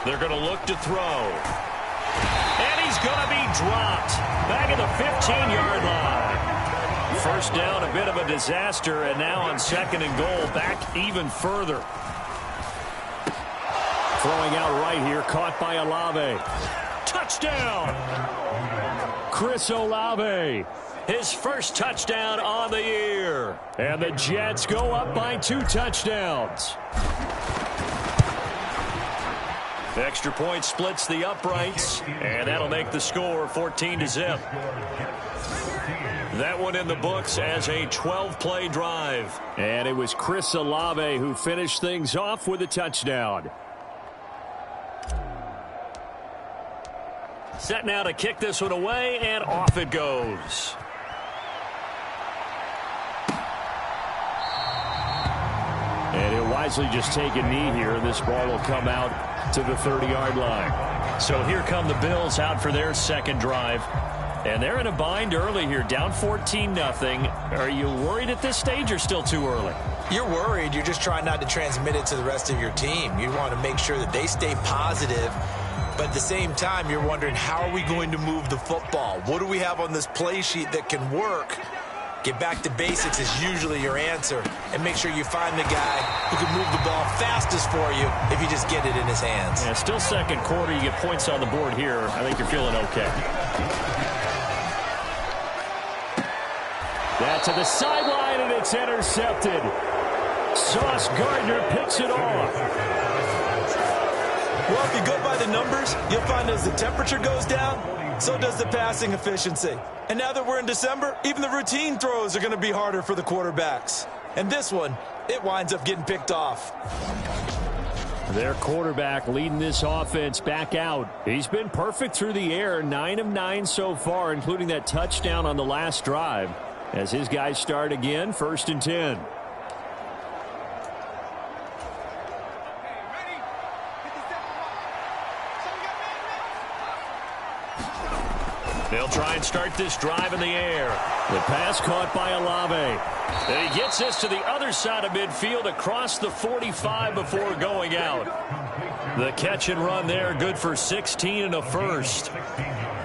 They're going to look to throw. And he's going to be dropped. Back at the 15-yard line. First down, a bit of a disaster, and now on second and goal, back even further. Throwing out right here, caught by Olave. Touchdown! Chris Olave, his first touchdown on the year. And the Jets go up by 2 touchdowns. The extra point splits the uprights, and that'll make the score 14-0. That one in the books as a 12-play drive. And it was Chris Olave who finished things off with a touchdown. Set now to kick this one away, and off it goes. And he'll wisely just take a knee here, and this ball will come out to the 30-yard line. So here come the Bills out for their second drive. And they're in a bind early here, down 14-0. Are you worried at this stage or still too early? You're worried. You're just trying not to transmit it to the rest of your team. You want to make sure that they stay positive. But at the same time, you're wondering, how are we going to move the football? What do we have on this play sheet that can work? Get back to basics is usually your answer. And make sure you find the guy who can move the ball fastest for you if you just get it in his hands. Yeah, still second quarter. You get points on the board here. I think you're feeling okay. That to the sideline, and it's intercepted. Sauce Gardner picks it off. Well, if you go by the numbers, you'll find as the temperature goes down, so does the passing efficiency. And now that we're in December, even the routine throws are going to be harder for the quarterbacks. And this one, it winds up getting picked off. Their quarterback leading this offense back out. He's been perfect through the air, 9 of 9 so far, including that touchdown on the last drive. As his guys start again, 1st and 10. They'll try and start this drive in the air. The pass caught by Olave. And he gets this to the other side of midfield across the 45 before going out. The catch and run there, good for 16 and a first.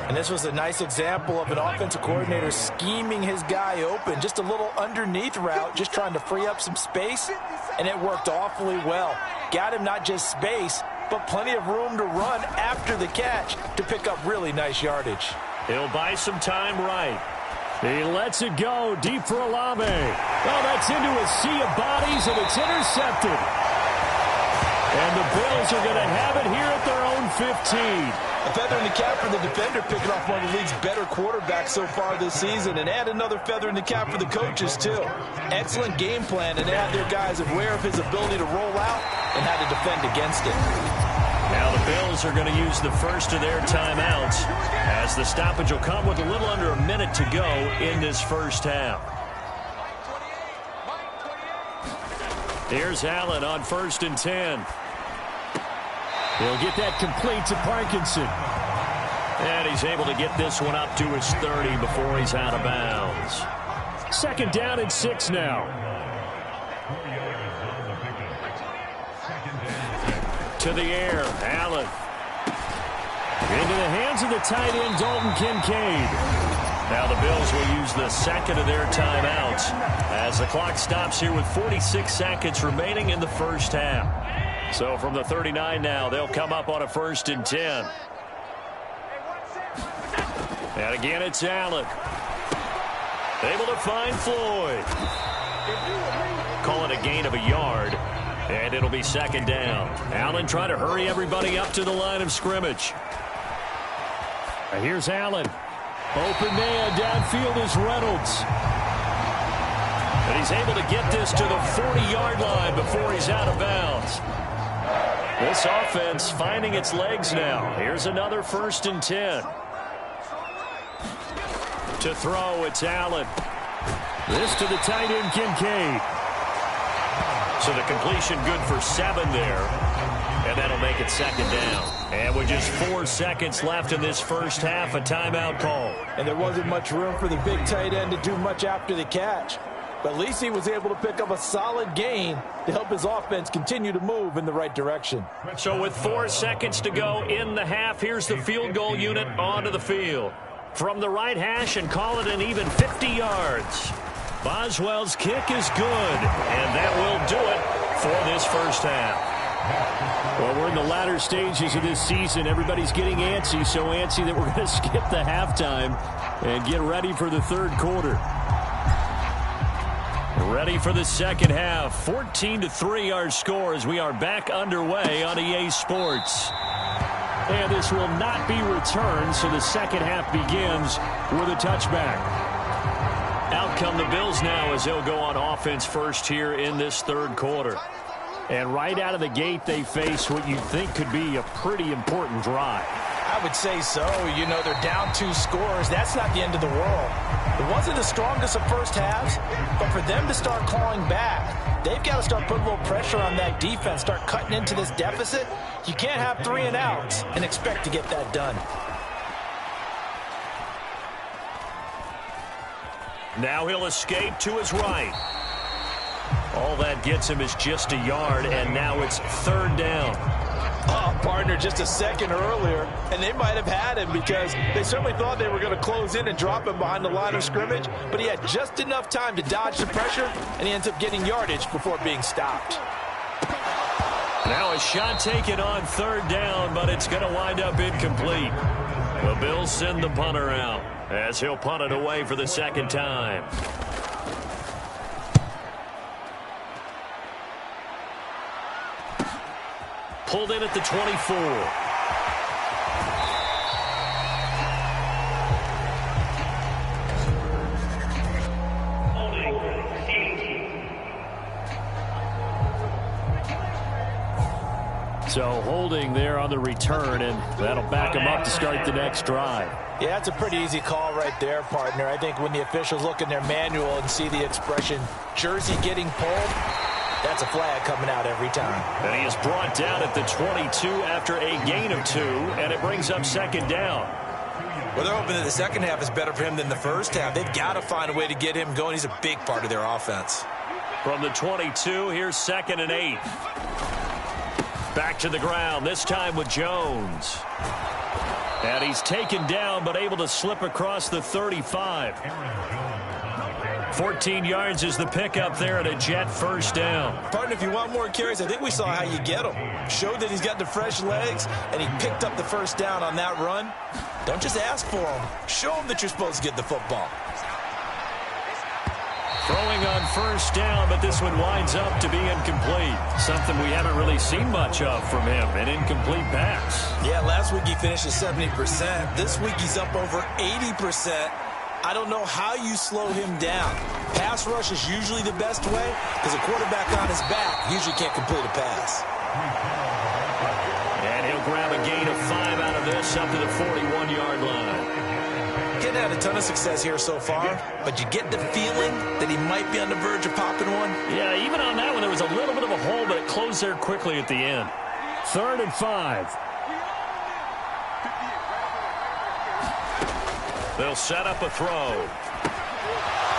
And this was a nice example of an offensive coordinator scheming his guy open. Just a little underneath route, just trying to free up some space, and it worked awfully well. Got him not just space, but plenty of room to run after the catch to pick up really nice yardage. He'll buy some time right. He lets it go deep for Olave. Oh, that's into a sea of bodies, and it's intercepted. And the Bills are going to have it here at their own 15. A feather in the cap for the defender, picking off one of the league's better quarterbacks so far this season, and add another feather in the cap for the coaches, too. Excellent game plan, and they have their guys aware of his ability to roll out and how to defend against it. Now the Bills are going to use the first of their timeouts, as the stoppage will come with a little under a minute to go in this first half. Here's Allen on 1st and 10. He'll get that complete to Parkinson. And he's able to get this one up to his 30 before he's out of bounds. 2nd down and 6 now. To the air, Allen. Into the hands of the tight end, Dalton Kincaid. Now the Bills will use the second of their timeouts as the clock stops here with 46 seconds remaining in the first half. So from the 39 now, they'll come up on a 1st and 10. And again, it's Allen. Able to find Floyd. Call it a gain of a yard, and it'll be 2nd down. Allen trying to hurry everybody up to the line of scrimmage. Here's Allen. Open man, downfield is Reynolds. And he's able to get this to the 40-yard line before he's out of bounds. This offense finding its legs now. Here's another 1st and 10. To throw, it's Allen. This to the tight end, Kincaid. So the completion good for 7 there. And that'll make it 2nd down. And with just 4 seconds left in this first half, a timeout call. And there wasn't much room for the big tight end to do much after the catch. But at least he was able to pick up a solid gain to help his offense continue to move in the right direction. So with 4 seconds to go in the half, here's the field goal unit onto the field. From the right hash and call it an even 50 yards. Boswell's kick is good, and that will do it for this first half. Well, we're in the latter stages of this season. Everybody's getting antsy, so antsy that we're going to skip the halftime and get ready for the 3rd quarter. Ready for the second half. 14-3 our score as we are back underway on EA Sports. And this will not be returned, so the second half begins with a touchback. Out come the Bills now as they'll go on offense first here in this 3rd quarter. And right out of the gate, they face what you think could be a pretty important drive. I would say so. You know, they're down 2 scores. That's not the end of the world. It wasn't the strongest of first halves, but for them to start clawing back, they've got to start putting a little pressure on that defense, start cutting into this deficit. You can't have 3 and outs and expect to get that done. Now he'll escape to his right. All that gets him is just a yard, and now it's 3rd down. Oh, partner, just a second earlier, and they might have had him because they certainly thought they were going to close in and drop him behind the line of scrimmage, but he had just enough time to dodge the pressure, and he ends up getting yardage before being stopped. Now a shot taken on 3rd down, but it's going to wind up incomplete. The Bills send the punter out as he'll punt it away for the 2nd time. Pulled in at the 24. So holding there on the return, and that'll back him up to start the next drive. Yeah, that's a pretty easy call right there, partner. I think when the officials look in their manual and see the expression jersey getting pulled, that's a flag coming out every time. And he is brought down at the 22 after a gain of 2, and it brings up 2nd down. Well, they're hoping that the second half is better for him than the first half. They've got to find a way to get him going. He's a big part of their offense. From the 22, here's 2nd and 8. Back to the ground, this time with Jones. And he's taken down, but able to slip across the 35. 14 yards is the pickup there at a Jet 1st down. Partner, if you want more carries, I think we saw how you get him. Showed that he's got the fresh legs, and he picked up the 1st down on that run. Don't just ask for him. Show him that you're supposed to get the football. Throwing on first down, but this one winds up to be incomplete. Something we haven't really seen much of from him, an incomplete pass. Yeah, last week he finished at 70%. This week he's up over 80%. I don't know how you slow him down. Pass rush is usually the best way because a quarterback on his back usually can't complete a pass. And he'll grab a gain of 5 out of this up to the 41-yard line. Kid had a ton of success here so far, but you get the feeling that he might be on the verge of popping one. Yeah, even on that one, there was a little bit of a hole, but it closed there quickly at the end. 3rd and 5. They'll set up a throw.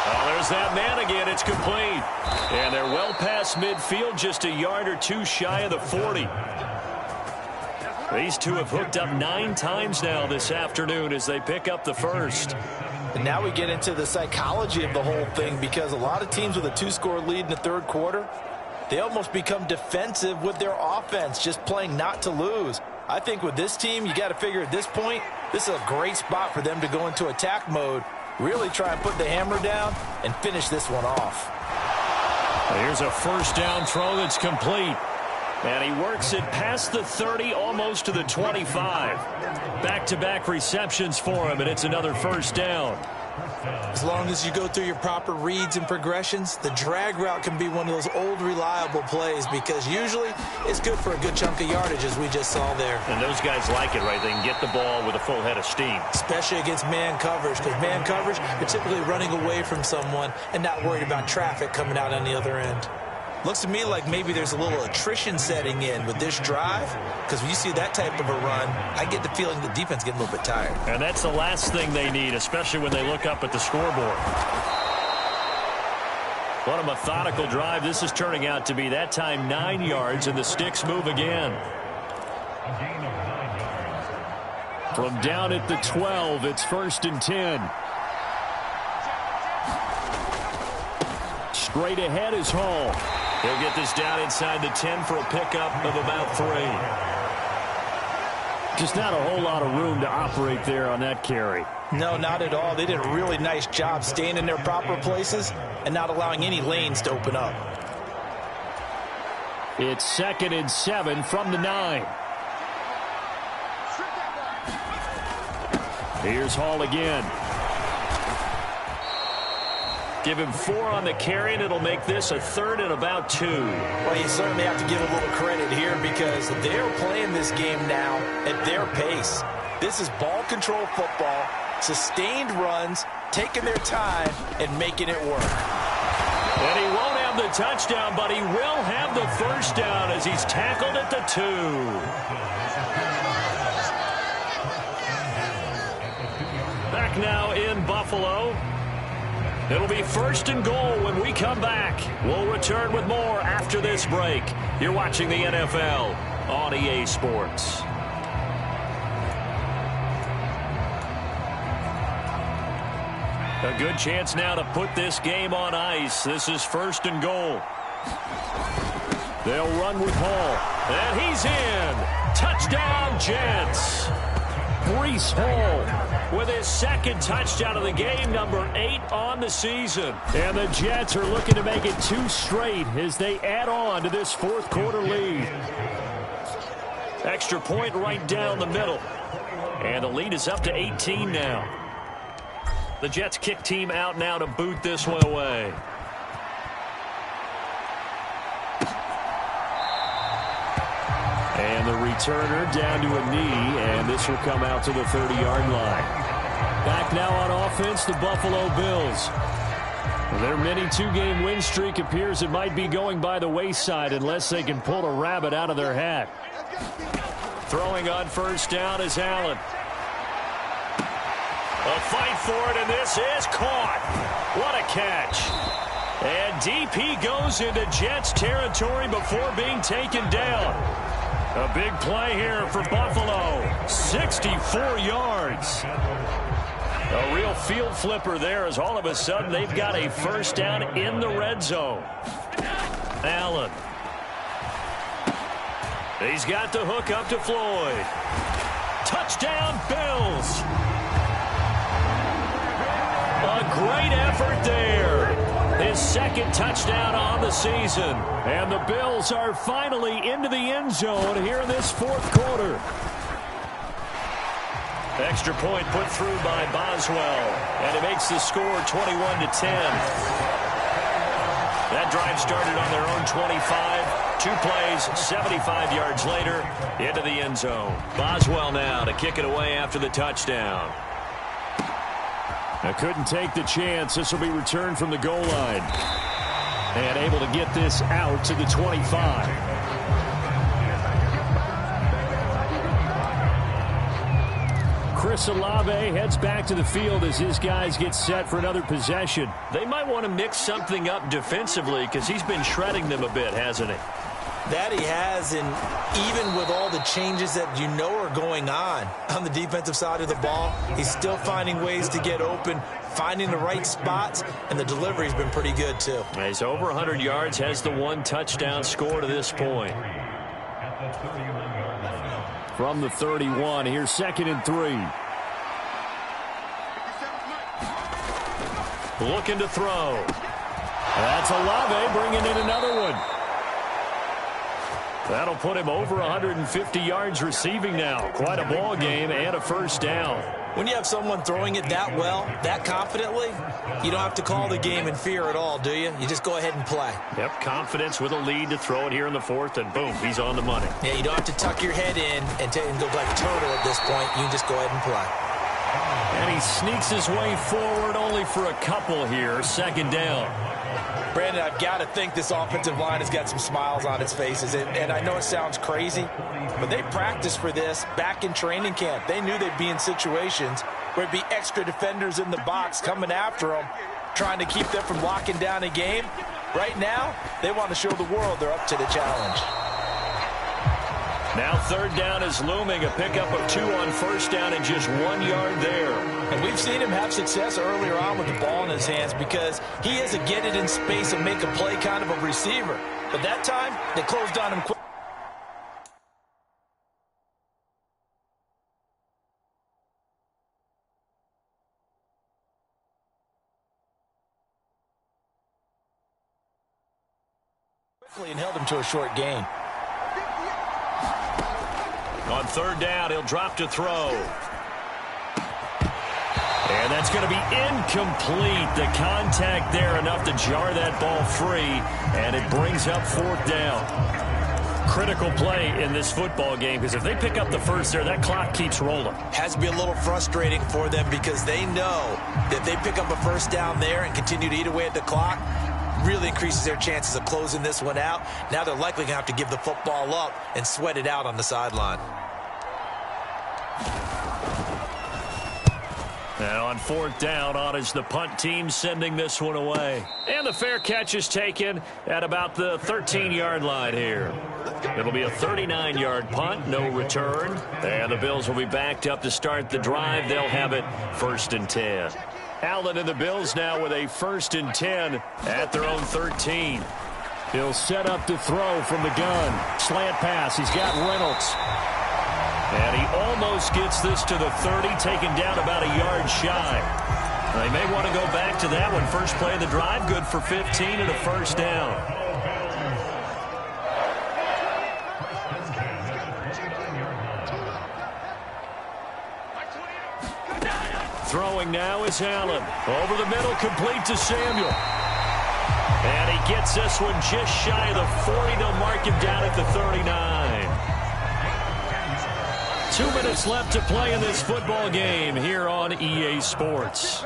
Oh, there's that man again. It's complete. And they're well past midfield, just a yard or two shy of the 40. These two have hooked up 9 times now this afternoon as they pick up the first. And now we get into the psychology of the whole thing, because a lot of teams with a 2-score lead in the third quarter, they almost become defensive with their offense, just playing not to lose. I think with this team, you got to figure at this point, this is a great spot for them to go into attack mode, really try and put the hammer down and finish this one off. Here's a first down throw that's complete. And he works it past the 30, almost to the 25. Back-to-back receptions for him, and it's another first down. As long as you go through your proper reads and progressions, the drag route can be one of those old reliable plays, because usually it's good for a good chunk of yardage, as we just saw there. And those guys like it, right? They can get the ball with a full head of steam. Especially against man coverage, because man coverage, you're typically running away from someone and not worried about traffic coming out on the other end. Looks to me like maybe there's a little attrition setting in with this drive, because when you see that type of a run, I get the feeling the defense getting a little bit tired. And that's the last thing they need, especially when they look up at the scoreboard. What a methodical drive this is turning out to be. That time 9 yards, and the sticks move again. From down at the 12, it's 1st and 10. Straight ahead is Hall. He'll get this down inside the 10 for a pickup of about 3. Just not a whole lot of room to operate there on that carry. No, not at all. They did a really nice job staying in their proper places and not allowing any lanes to open up. It's 2nd and 7 from the 9. Here's Hall again. Give him 4 on the carry, and it'll make this a 3rd and about 2. Well, you certainly have to give a little credit here, because they're playing this game now at their pace. This is ball control football, sustained runs, taking their time, and making it work. And he won't have the touchdown, but he will have the first down as he's tackled at the 2. Back now in Buffalo. It'll be 1st and goal when we come back. We'll return with more after this break. You're watching the NFL on EA Sports. A good chance now to put this game on ice. This is 1st and goal. They'll run with Hall. And he's in. Touchdown, Jets. Breece Hall with his 2nd touchdown of the game, number 8 on the season. And the Jets are looking to make it 2 straight as they add on to this 4th quarter lead. Extra point right down the middle. And the lead is up to 18 now. The Jets kick team out now to boot this one away. And the returner down to a knee, and this will come out to the 30-yard line. Back now on offense, the Buffalo Bills. Their mini 2-game win streak appears it might be going by the wayside unless they can pull a rabbit out of their hat. Throwing on first down is Allen. A fight for it, and this is caught. What a catch. And DP goes into Jets territory before being taken down. A big play here for Buffalo. 64 yards. A real field flipper there, as all of a sudden they've got a first down in the red zone. Allen. He's got the hook up to Floyd. Touchdown, Bills. A great effort there. His second touchdown on the season. And the Bills are finally into the end zone here in this fourth quarter. Extra point put through by Boswell. And it makes the score 21-10. That drive started on their own 25. 2 plays, 75 yards later, into the end zone. Boswell now to kick it away after the touchdown. I couldn't take the chance. This will be returned from the goal line. And able to get this out to the 25. Chris Olave heads back to the field as his guys get set for another possession. They might want to mix something up defensively because he's been shredding them a bit, hasn't he? That he has, and even with all the changes that you know are going on the defensive side of the ball, he's still finding ways to get open, finding the right spots, and the delivery's been pretty good too. He's over 100 yards, has the 1 touchdown score to this point. From the 31, here's 2nd and 3. Looking to throw. That's Olave bringing in another one. That'll put him over 150 yards receiving now. Quite a ball game and a first down. When you have someone throwing it that well, that confidently, you don't have to call the game in fear at all, do you? You just go ahead and play. Yep, confidence with a lead to throw it here in the 4th, and boom, he's on the money. Yeah, you don't have to tuck your head in and go like turtle at this point. You can just go ahead and play. And he sneaks his way forward only for a couple here. 2nd down. Brandon, I've got to think this offensive line has got some smiles on its faces. And I know it sounds crazy, but they practiced for this back in training camp. They knew they'd be in situations where there'd be extra defenders in the box coming after them, trying to keep them from locking down a game. Right now, they want to show the world they're up to the challenge. Now 3rd down is looming. A pickup of 2 on 1st down and just 1 yard there. And we've seen him have success earlier on with the ball in his hands because he is a get it in space and make a play kind of a receiver. But that time, they closed on him quick. And held him to a short gain. On 3rd down, he'll drop to throw. And that's going to be incomplete. The contact there enough to jar that ball free, and it brings up 4th down. Critical play in this football game because if they pick up the first there, that clock keeps rolling. Has to be a little frustrating for them because they know that they pick up a first down there and continue to eat away at the clock, really increases their chances of closing this one out. Now they're likely going to have to give the football up and sweat it out on the sideline. And on 4th down, on is the punt team sending this one away. And the fair catch is taken at about the 13-yard line here. It'll be a 39-yard punt, no return. And the Bills will be backed up to start the drive. They'll have it 1st and 10. Allen and the Bills now with a 1st and 10 at their own 13. He'll set up to throw from the gun. Slant pass. He's got Reynolds. And he almost gets this to the 30, taken down about a yard shy. They may want to go back to that one. First play of the drive, good for 15 and a first down. Throwing now is Allen. Over the middle, complete to Samuel. And he gets this one just shy of the 40. They'll mark him down at the 39. 2 minutes left to play in this football game here on EA Sports.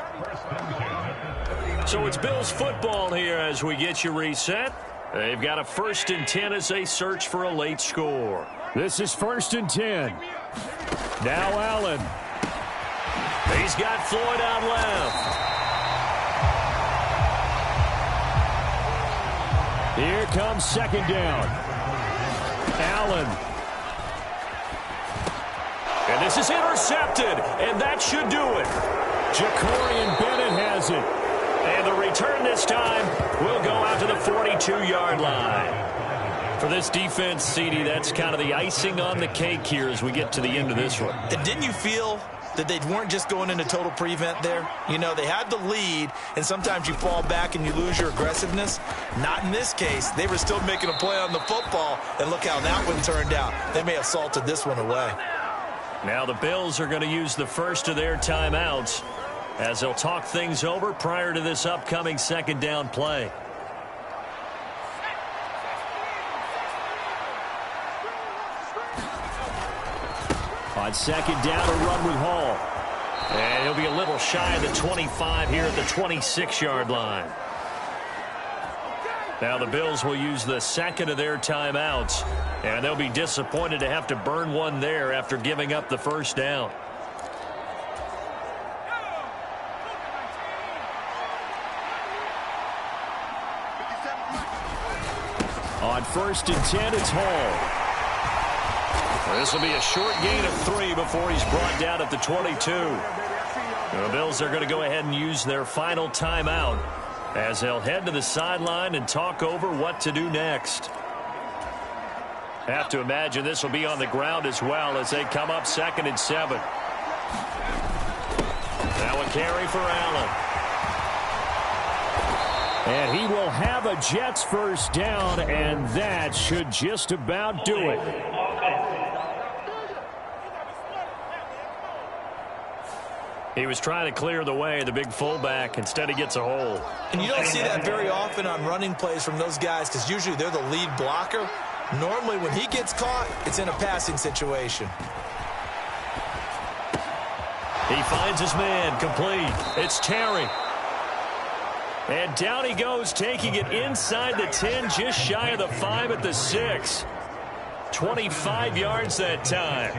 So it's Bills football here as we get you reset. They've got a 1st and 10 as they search for a late score. This is 1st and 10. Now Allen. He's got Floyd out left. Here comes 2nd down. Allen. And this is intercepted, and that should do it. Jacorian Bennett has it. And the return this time will go out to the 42-yard line. For this defense, CD, that's kind of the icing on the cake here as we get to the end of this one. And didn't you feel that they weren't just going into total prevent there. You know, they had the lead, and sometimes you fall back and you lose your aggressiveness. Not in this case. They were still making a play on the football, and look how that one turned out. They may have salted this one away. Now the Bills are going to use the first of their timeouts as they'll talk things over prior to this upcoming second down play. On second down, a run with Hall. And he'll be a little shy of the 25 here at the 26-yard line. Now the Bills will use the second of their timeouts, and they'll be disappointed to have to burn one there after giving up the first down. On 1st and 10, it's Hall. This will be a short gain of 3 before he's brought down at the 22. The Bills are going to go ahead and use their final timeout as they'll head to the sideline and talk over what to do next. Have to imagine this will be on the ground as well as they come up 2nd and 7. Now a carry for Allen. And he will have a Jets first down, and that should just about do it. He was trying to clear the way, the big fullback. Instead, he gets a hole. And you don't see that very often on running plays from those guys because usually they're the lead blocker. Normally, when he gets caught, it's in a passing situation. He finds his man, complete. It's Terry. And down he goes, taking it inside the 10, just shy of the 5 at the 6. 25 yards that time.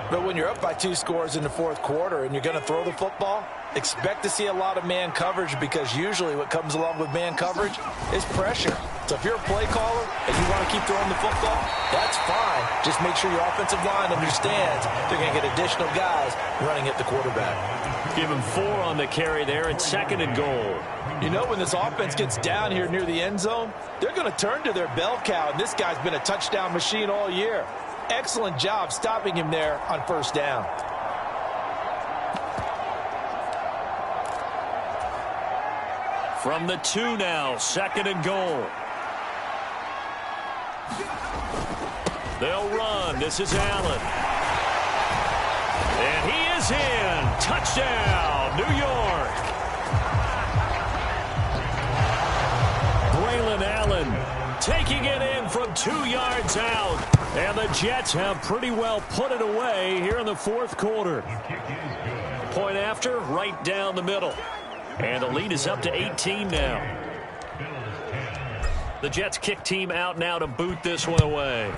But when you're up by 2 scores in the 4th quarter and you're going to throw the football, expect to see a lot of man coverage because usually what comes along with man coverage is pressure. So if you're a play caller and you want to keep throwing the football, that's fine. Just make sure your offensive line understands they're going to get additional guys running at the quarterback. Give him 4 on the carry there at 2nd and goal. You know, when this offense gets down here near the end zone, they're going to turn to their bell cow, and this guy's been a touchdown machine all year. Excellent job stopping him there on 1st down. From the 2 now, 2nd and goal. They'll run. This is Allen. And he is in. Touchdown, New York. Braylon Allen taking it in from 2 yards out. And the Jets have pretty well put it away here in the 4th quarter. Point after, right down the middle. And the lead is up to 18 now. The Jets kick team out now to boot this one away.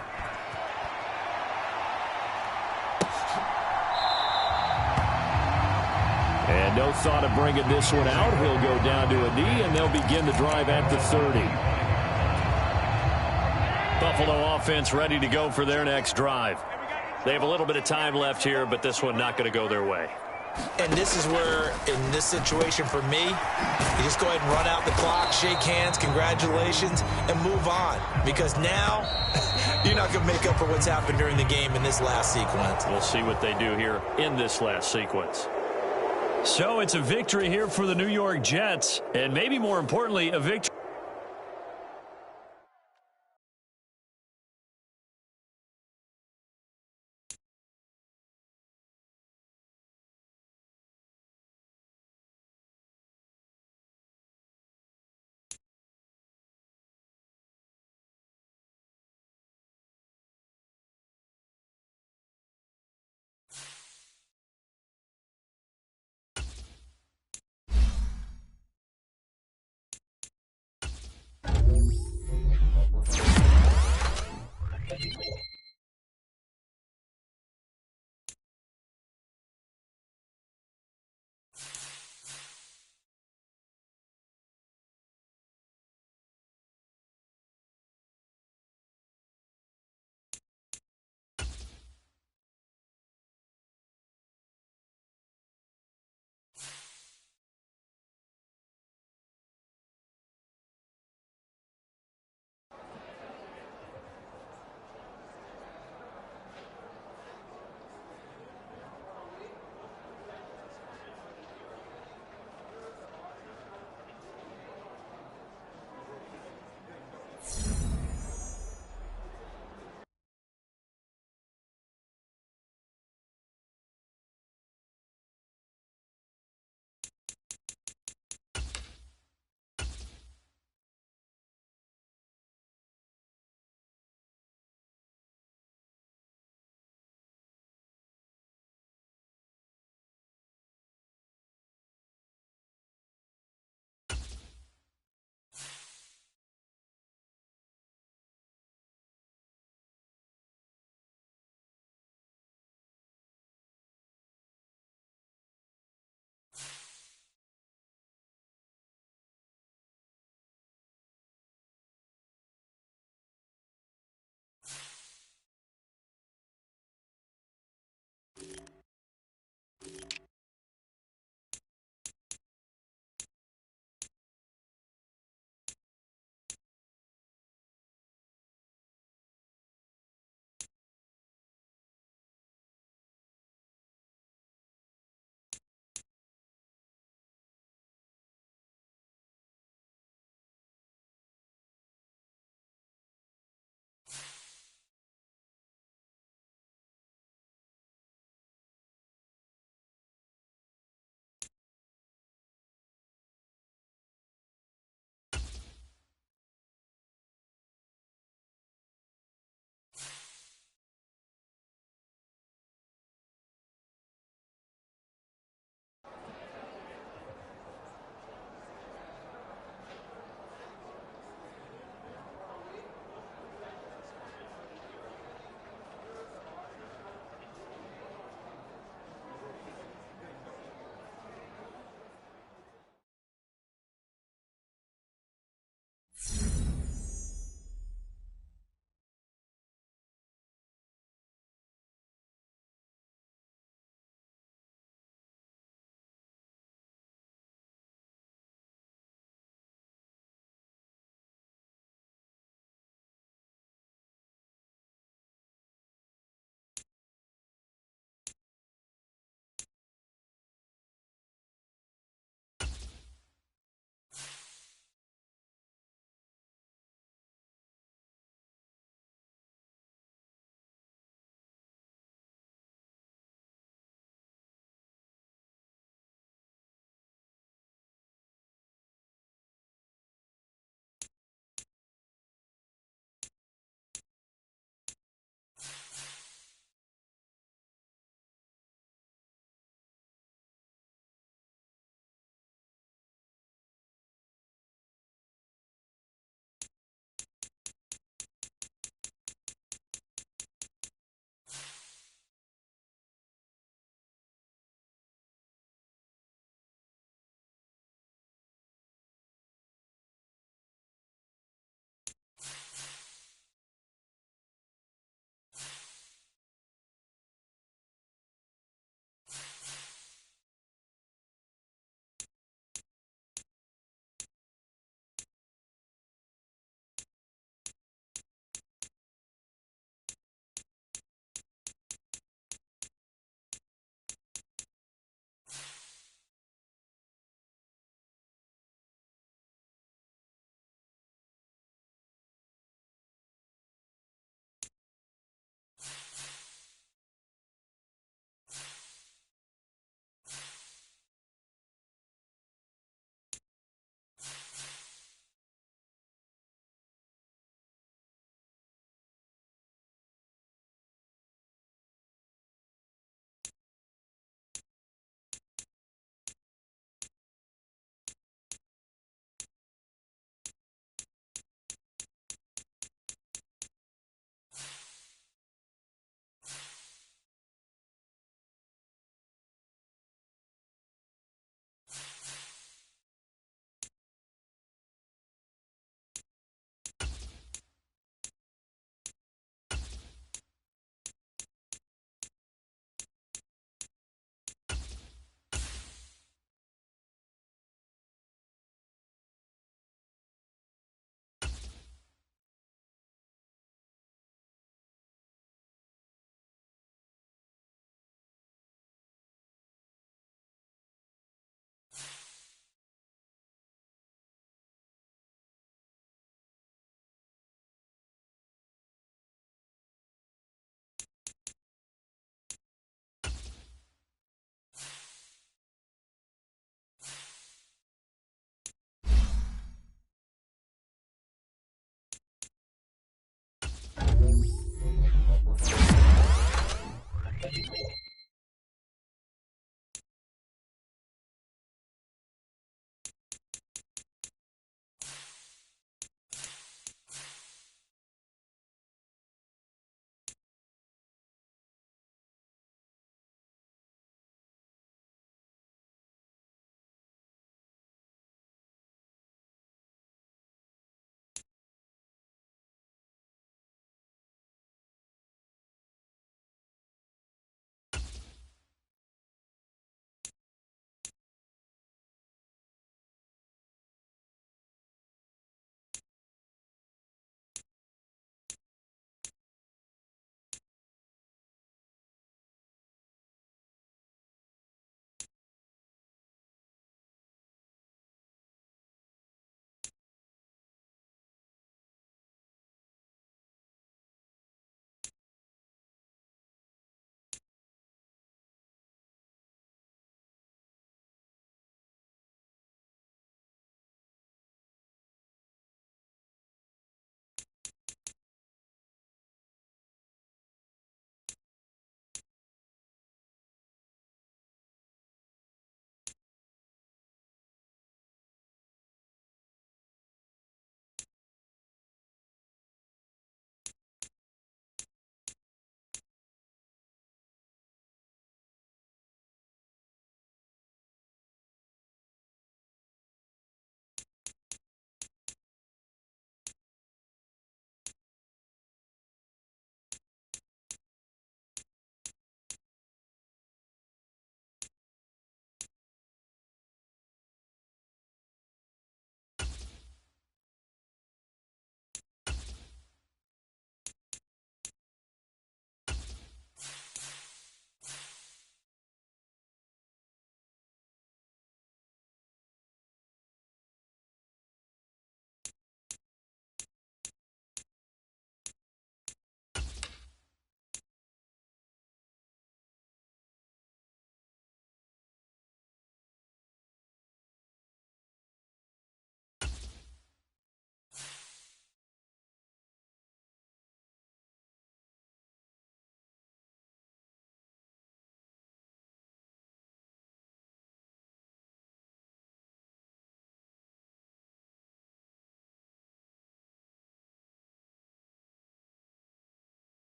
And no thought of bringing this one out. He'll go down to a knee, and they'll begin the drive at the 30. Buffalo offense ready to go for their next drive. They have a little bit of time left here, but this one not going to go their way. And this is where, in this situation for me, you just go ahead and run out the clock, shake hands, congratulations, and move on. Because now, you're not going to make up for what's happened during the game in this last sequence. We'll see what they do here in this last sequence. So it's a victory here for the New York Jets, and maybe more importantly, a victory.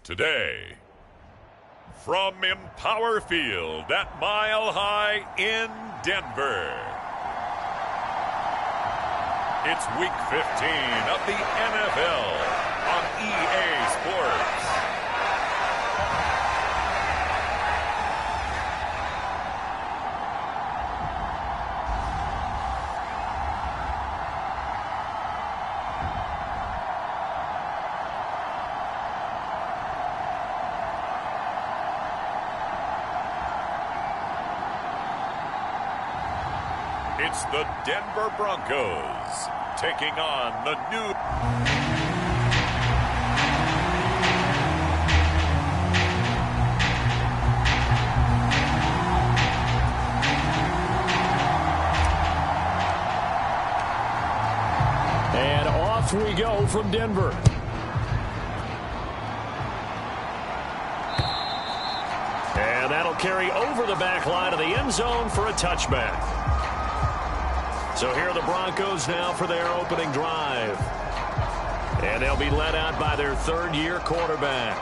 today. From Empower Field at Mile High in Denver, it's Week 15 of the NFL on EA Sports. It's the Denver Broncos taking on the new... And off we go from Denver. And that'll carry over the back line of the end zone for a touchback. So here are the Broncos now for their opening drive. And they'll be led out by their third-year quarterback.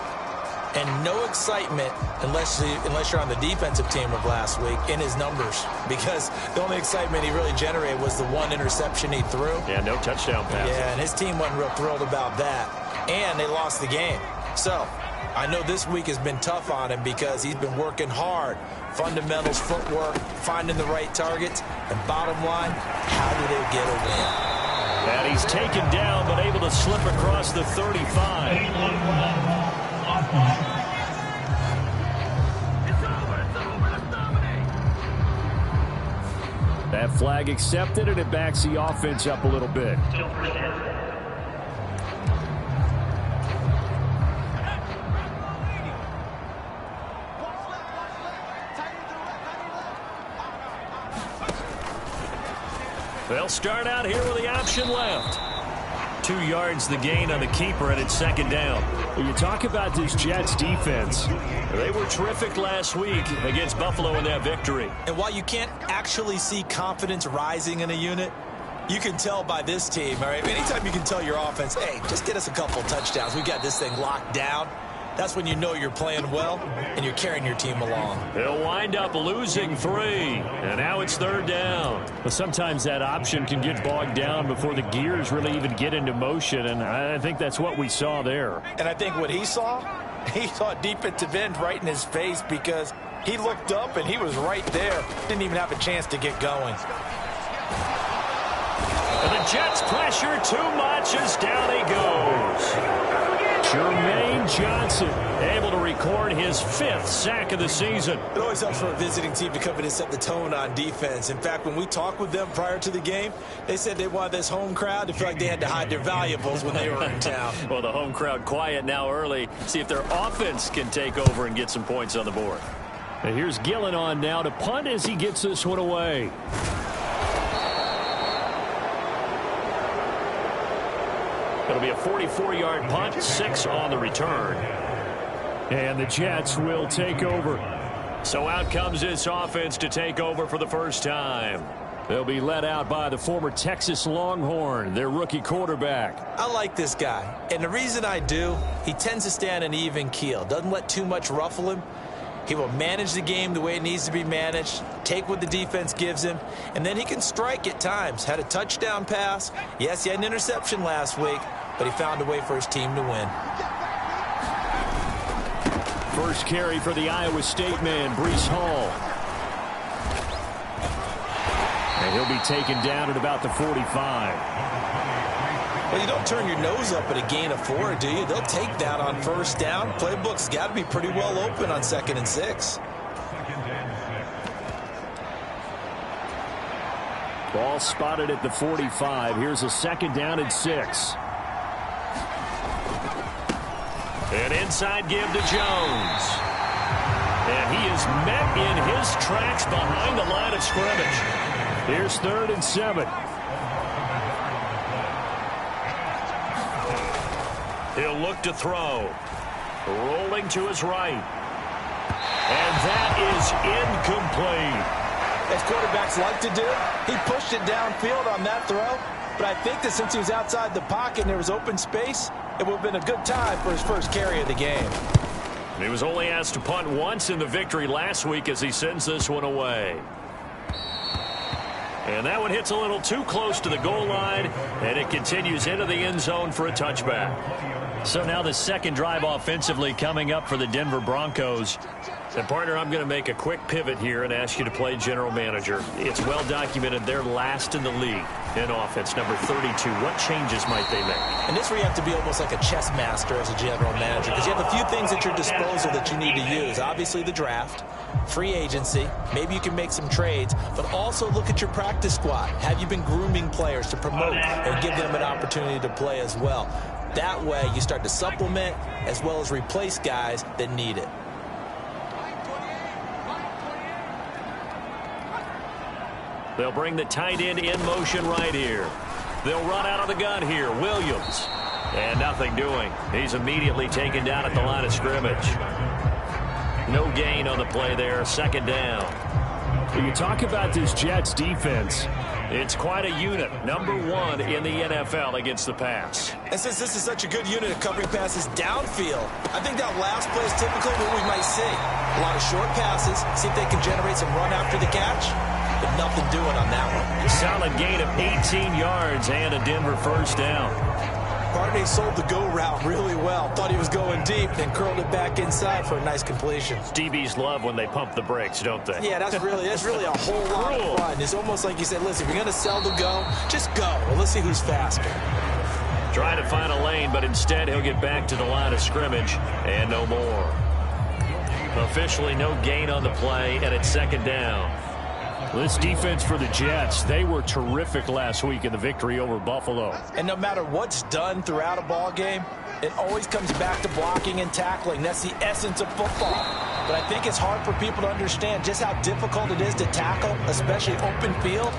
And no excitement unless you're on the defensive team of last week in his numbers, because the only excitement he really generated was the one interception he threw. Yeah, no touchdown pass. Yeah, and his team wasn't real thrilled about that. And they lost the game. So I know this week has been tough on him because he's been working hard. Fundamentals, footwork, finding the right targets. And bottom line, how do they get a win? And he's taken down but able to slip across the 35. That flag accepted, and it backs the offense up a little bit. They'll start out here with the option left. 2 yards the gain on the keeper, and it's second down. When you talk about this Jets defense, they were terrific last week against Buffalo in that victory. And while you can't actually see confidence rising in a unit, you can tell by this team, all right? Anytime you can tell your offense, hey, just get us a couple touchdowns. We got this thing locked down. That's when you know you're playing well and you're carrying your team along. They'll wind up losing 3, and now it's third down. But sometimes that option can get bogged down before the gears really even get into motion, and I think that's what we saw there. And I think what he saw a defensive end right in his face, because he looked up and he was right there. Didn't even have a chance to get going. And the Jets pressure too much as down he goes. Jermaine Johnson able to record his 5th sack of the season. It always helps for a visiting team to come in and set the tone on defense. In fact, when we talked with them prior to the game, they said they wanted this home crowd to feel like they had to hide their valuables when they were in town. Well, the home crowd quiet now early. See if their offense can take over and get some points on the board. And here's Gillen on now to punt as he gets this one away. It'll be a 44-yard punt, 6 on the return. And the Jets will take over. So out comes this offense to take over for the first time. They'll be led out by the former Texas Longhorn, their rookie quarterback. I like this guy, and the reason I do, he tends to stay on an even keel. Doesn't let too much ruffle him. He will manage the game the way it needs to be managed, take what the defense gives him, and then he can strike at times. Had a touchdown pass. Yes, he had an interception last week, but he found a way for his team to win. First carry for the Iowa State man, Breece Hall. And he'll be taken down at about the 45. Well, you don't turn your nose up at a gain of 4, do you? They'll take that on first down. Playbook's got to be pretty well open on 2nd and 6. Ball spotted at the 45. Here's a 2nd down and 6. An inside give to Jones. And he is met in his tracks behind the line of scrimmage. Here's 3rd and 7. He'll look to throw. Rolling to his right. And that is incomplete. As quarterbacks like to do, he pushed it downfield on that throw, but I think that since he was outside the pocket and there was open space, it would have been a good time for his first carry of the game. He was only asked to punt once in the victory last week as he sends this one away. And that one hits a little too close to the goal line, and it continues into the end zone for a touchback. So now the second drive offensively coming up for the Denver Broncos. And, partner, I'm going to make a quick pivot here and ask you to play general manager. It's well documented they're last in the league in offense, number 32. What changes might they make? And this where you have to be almost like a chess master as a general manager, because you have a few things at your disposal that you need to use. Obviously the draft, free agency, maybe you can make some trades, but also look at your practice squad. Have you been grooming players to promote and give them an opportunity to play as well? That way you start to supplement as well as replace guys that need it. They'll bring the tight end in motion right here. They'll run out of the gun here. Williams. And nothing doing. He's immediately taken down at the line of scrimmage. No gain on the play there. Second down. When you talk about this Jets defense, it's quite a unit. Number 1 in the NFL against the pass. And since this is such a good unit of covering passes downfield, I think that last play is typically what we might see. A lot of short passes, see if they can generate some run after the catch. But nothing doing on that one. Solid gain of 18 yards and a Denver first down. Barney sold the go route really well. Thought he was going deep, then curled it back inside for a nice completion. DBs love when they pump the brakes, don't they? Yeah, that's really a whole lot of fun. It's almost like you said, listen, if you're going to sell the go, just go. Well, let's see who's faster. Trying to find a lane, but instead he'll get back to the line of scrimmage and no more. Officially no gain on the play, and it's second down. This defense for the Jets, they were terrific last week in the victory over Buffalo. And no matter what's done throughout a ball game, it always comes back to blocking and tackling. That's the essence of football. But I think it's hard for people to understand just how difficult it is to tackle, especially open field.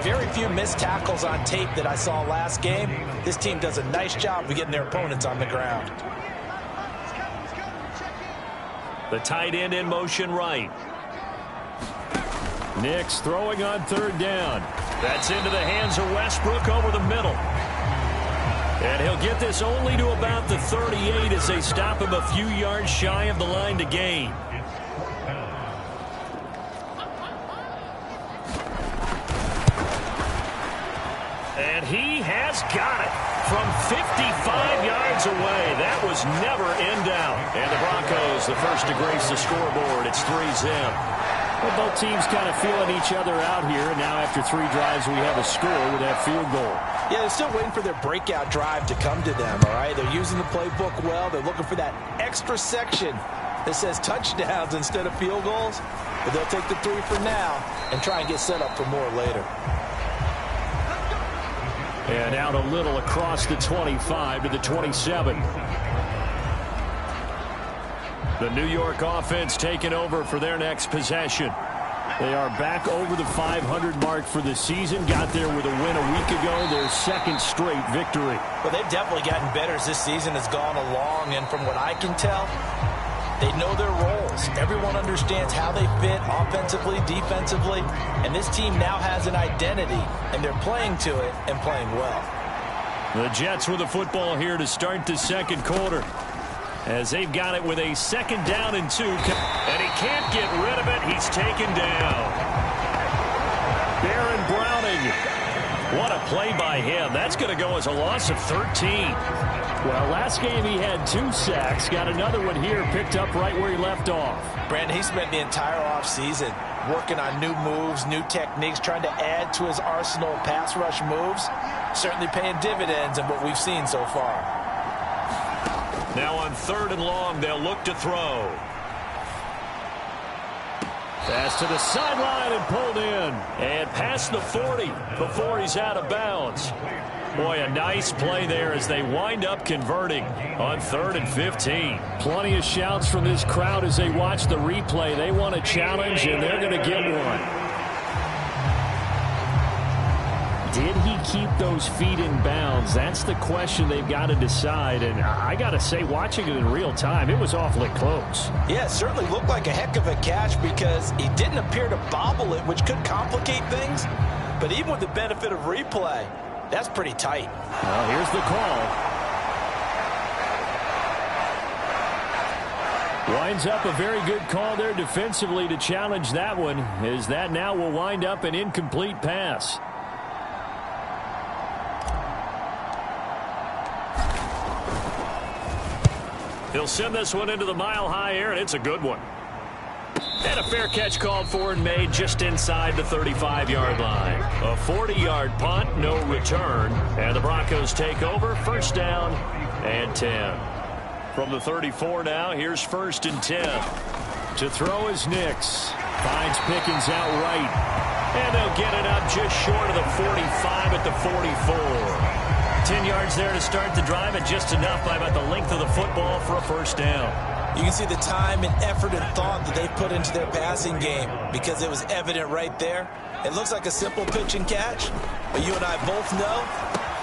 Very few missed tackles on tape that I saw last game. This team does a nice job of getting their opponents on the ground. The tight end in motion right. Nix throwing on third down. That's into the hands of Westbrook over the middle. And he'll get this only to about the 38 as they stop him a few yards shy of the line to gain. And he has got it from 55 yards away. That was never in doubt. And the Broncos, the first to grace the scoreboard. It's 3-0. Well, both teams kind of feeling each other out here. And now after 3 drives, we have a score with that field goal. Yeah, they're still waiting for their breakout drive to come to them, all right? They're using the playbook well. They're looking for that extra section that says touchdowns instead of field goals. But they'll take the 3 for now and try and get set up for more later. And out a little across the 25 to the 27. The New York offense taking over for their next possession. They are back over the 500 mark for the season. Got there with a win a week ago. Their second straight victory. Well, they've definitely gotten better as this season has gone along. And from what I can tell, they know their roles. Everyone understands how they fit offensively, defensively. And this team now has an identity. And they're playing to it and playing well. The Jets with the football here to start the second quarter. As they've got it with a second down and 2. And he can't get rid of it. He's taken down. Baron Browning. What a play by him. That's going to go as a loss of 13. Well, last game he had 2 sacks. Got another one here picked up right where he left off. Brandon, he spent the entire offseason working on new moves, new techniques, trying to add to his arsenal of pass rush moves. Certainly paying dividends in what we've seen so far. Now on 3rd and long, they'll look to throw. Pass to the sideline and pulled in. And past the 40 before he's out of bounds. Boy, a nice play there as they wind up converting on 3rd and 15. Plenty of shouts from this crowd as they watch the replay. They want a challenge, and they're going to get one. Did he keep those feet in bounds? That's the question they've got to decide. And I got to say, watching it in real time, it was awfully close. Yeah, it certainly looked like a heck of a catch because he didn't appear to bobble it, which could complicate things. But even with the benefit of replay, That's pretty tight. Well, here's the call. Winds up a very good call there defensively to challenge that one, as that now will wind up an incomplete pass. He'll send this one into the mile-high air, and it's a good one. And a fair catch called for and made just inside the 35-yard line. A 40-yard punt, no return. And the Broncos take over, first down and 10. From the 34 now, here's first and 10. To throw is Nix. Finds Pickens out right. And they'll get it up just short of the 45 at the 44. 10 yards there to start the drive, and just enough by about the length of the football for a first down. You can see the time and effort and thought that they put into their passing game because it was evident right there. It looks like a simple pitch and catch, but you and I both know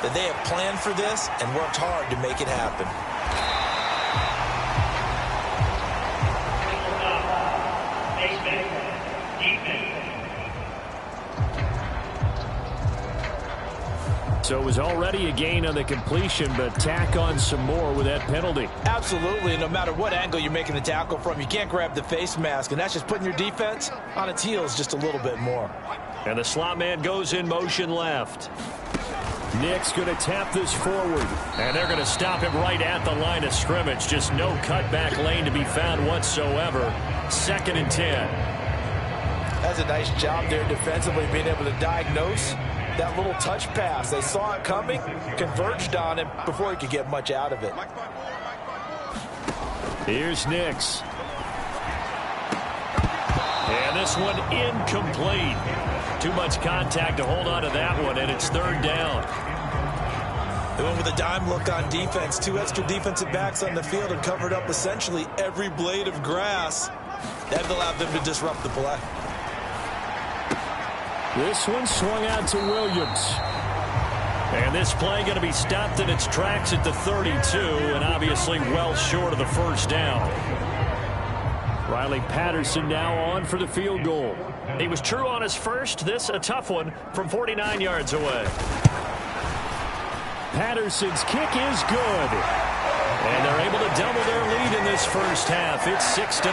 that they have planned for this and worked hard to make it happen. So it was already a gain on the completion, but tack on some more with that penalty. Absolutely. No matter what angle you're making the tackle from, you can't grab the face mask, and that's just putting your defense on its heels just a little bit more. And the slot man goes in motion left. Nick's going to tap this forward, and they're going to stop him right at the line of scrimmage. Just no cutback lane to be found whatsoever. Second and 10. That's a nice job there defensively, being able to diagnose that little touch pass. They saw it coming, converged on him before he could get much out of it. Here's Nix. And this one incomplete. Too much contact to hold on to that one, and it's third down. They went with a dime look on defense. 2 extra defensive backs on the field and covered up essentially every blade of grass. That allowed them to disrupt the play. This one swung out to Williams. And this play going to be stopped in its tracks at the 32, and obviously well short of the first down. Riley Patterson now on for the field goal. He was true on his first. This a tough one from 49 yards away. Patterson's kick is good. And they're able to double their lead in this first half. It's 6-0.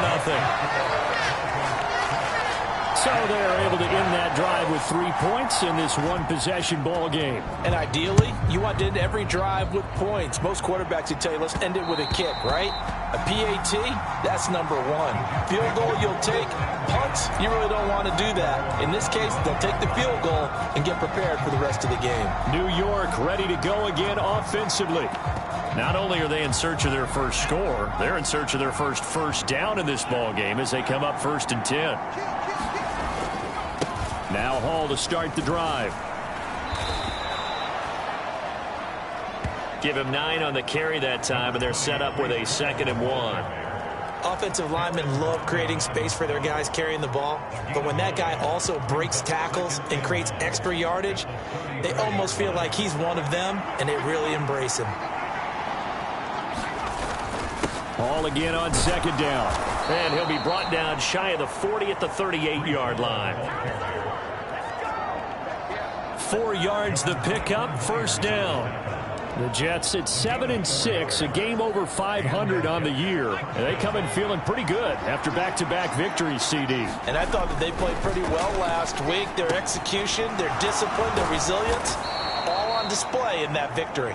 So they're able to end that drive with 3 points in this one-possession ball game. And ideally, you want to end every drive with points. Most quarterbacks would tell you, let's end it with a kick, right? A PAT, that's number one. Field goal you'll take. Punts, you really don't want to do that. In this case, they'll take the field goal and get prepared for the rest of the game. New York ready to go again offensively. Not only are they in search of their first score, they're in search of their first down in this ball game as they come up 1st and 10. Now Hall to start the drive. Give him 9 on the carry that time, and they're set up with a 2nd and 1. Offensive linemen love creating space for their guys carrying the ball, but when that guy also breaks tackles and creates extra yardage, they almost feel like he's one of them, and they really embrace him. Hall again on 2nd down. And he'll be brought down shy of the 40 at the 38-yard line. 4 yards the pickup, 1st down. The Jets at 7-6, a game over 500 on the year. And they come in feeling pretty good after back-to-back victories, CD. And I thought that they played pretty well last week. Their execution, their discipline, their resilience, all on display in that victory.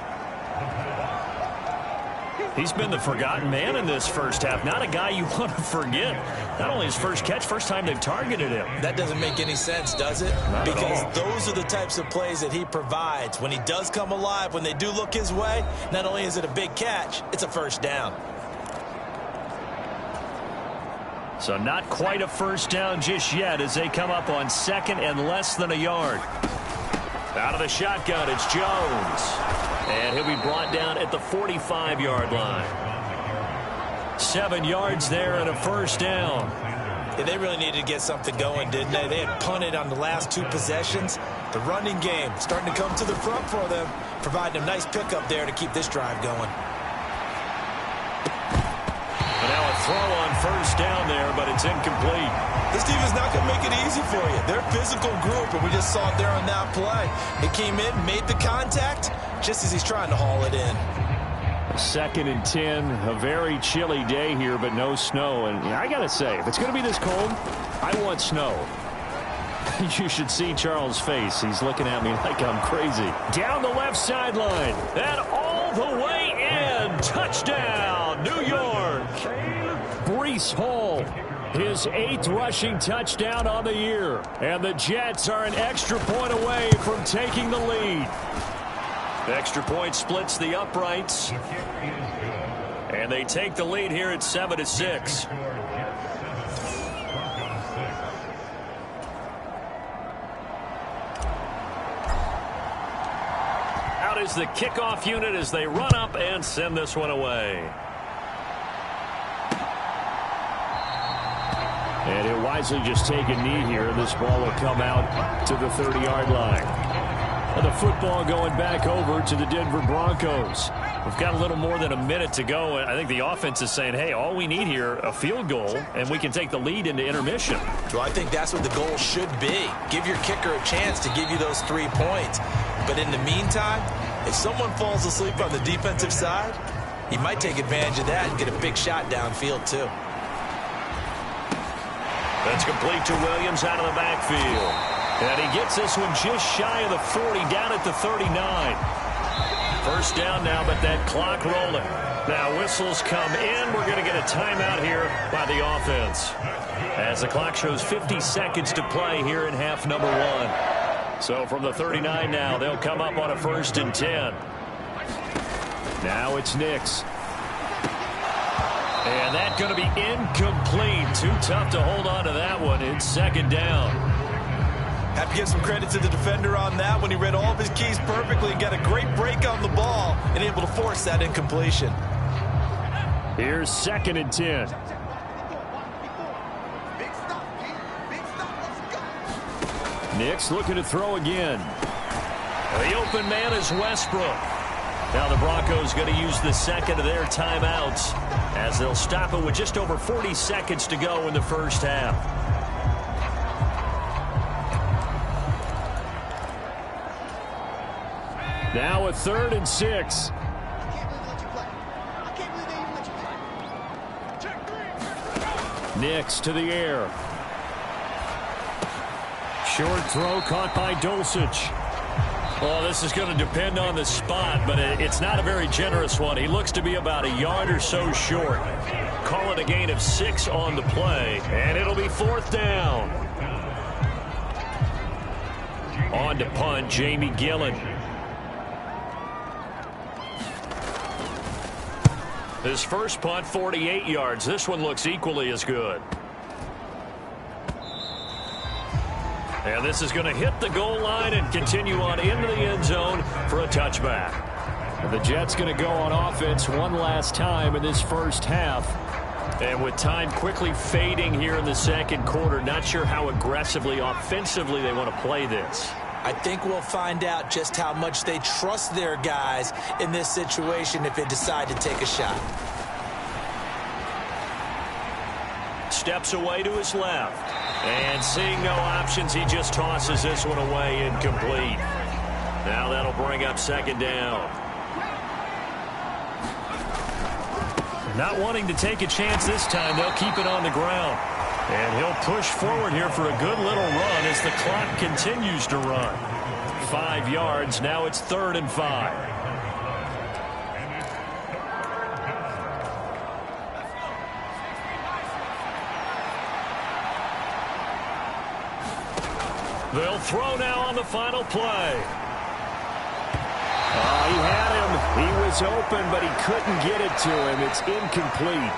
He's been the forgotten man in this first half. Not a guy you want to forget. Not only his first catch, first time they've targeted him. That doesn't make any sense, does it? Not because at all. Those are the types of plays that he provides. When he does come alive, when they do look his way, not only is it a big catch, it's a first down. So not quite a first down just yet as they come up on 2nd and less than a yard. Out of the shotgun, it's Jones. And he'll be brought down at the 45-yard line. 7 yards there and a first down. Yeah, they really needed to get something going, didn't they? They had punted on the last 2 possessions. The running game starting to come to the front for them, providing a nice pickup there to keep this drive going. And now a throw on 1st down there, but it's incomplete. This team is not going to make it easy for you. They're a physical group, and we just saw it there on that play. He came in, made the contact, just as he's trying to haul it in. 2nd and 10, a very chilly day here, but no snow. And I got to say, if it's going to be this cold, I want snow. You should see Charles' face. He's looking at me like I'm crazy. Down the left sideline, and all the way in. Touchdown, New York. Breece Hall, his 8th rushing touchdown on the year. And the Jets are an extra point away from taking the lead. The extra point splits the uprights. And they take the lead here at 7-6. Out is the kickoff unit as they run up and send this one away. And he'll wisely just take a knee here. This ball will come out to the 30-yard line. And the football going back over to the Denver Broncos. We've got a little more than a minute to go. I think the offense is saying, hey, all we need here, a field goal, and we can take the lead into intermission. Well, I think that's what the goal should be. Give your kicker a chance to give you those 3 points. But in the meantime, if someone falls asleep on the defensive side, he might take advantage of that and get a big shot downfield, too. That's complete to Williams out of the backfield. And he gets this one just shy of the 40, down at the 39. First down now, but that clock rolling. Now whistles come in. We're going to get a timeout here by the offense, as the clock shows 50 seconds to play here in half number 1. So from the 39 now, they'll come up on a 1st and 10. Now it's Nix. And that's going to be incomplete. Too tough to hold on to that one. It's 2nd down. Have to give some credit to the defender on that when he read all of his keys perfectly and got a great break on the ball and able to force that incompletion. Here's 2nd and 10. Nix looking to throw again. The open man is Westbrook. Now the Broncos going to use the 2nd of their timeouts as they'll stop it with just over 40 seconds to go in the first half. Now a 3rd and 6. Nix to the air. Short throw caught by Dulcich. Well, this is going to depend on the spot, but it's not a very generous one. He looks to be about a yard or so short. Call it a gain of 6 on the play, and it'll be 4th down. On to punt, Jamie Gillen. His first punt, 48 yards. This one looks equally as good. And this is going to hit the goal line and continue on into the end zone for a touchback. The Jets going to go on offense one last time in this first half. And with time quickly fading here in the 2nd quarter, not sure how aggressively, offensively they want to play this. I think we'll find out just how much they trust their guys in this situation if they decide to take a shot. Steps away to his left. And seeing no options, he just tosses this one away, incomplete. Now that'll bring up 2nd down. Not wanting to take a chance this time, they'll keep it on the ground. And he'll push forward here for a good little run as the clock continues to run. 5 yards. Now it's 3rd and 5. They'll throw now on the final play. Oh, he had him. He was open, but he couldn't get it to him. It's incomplete.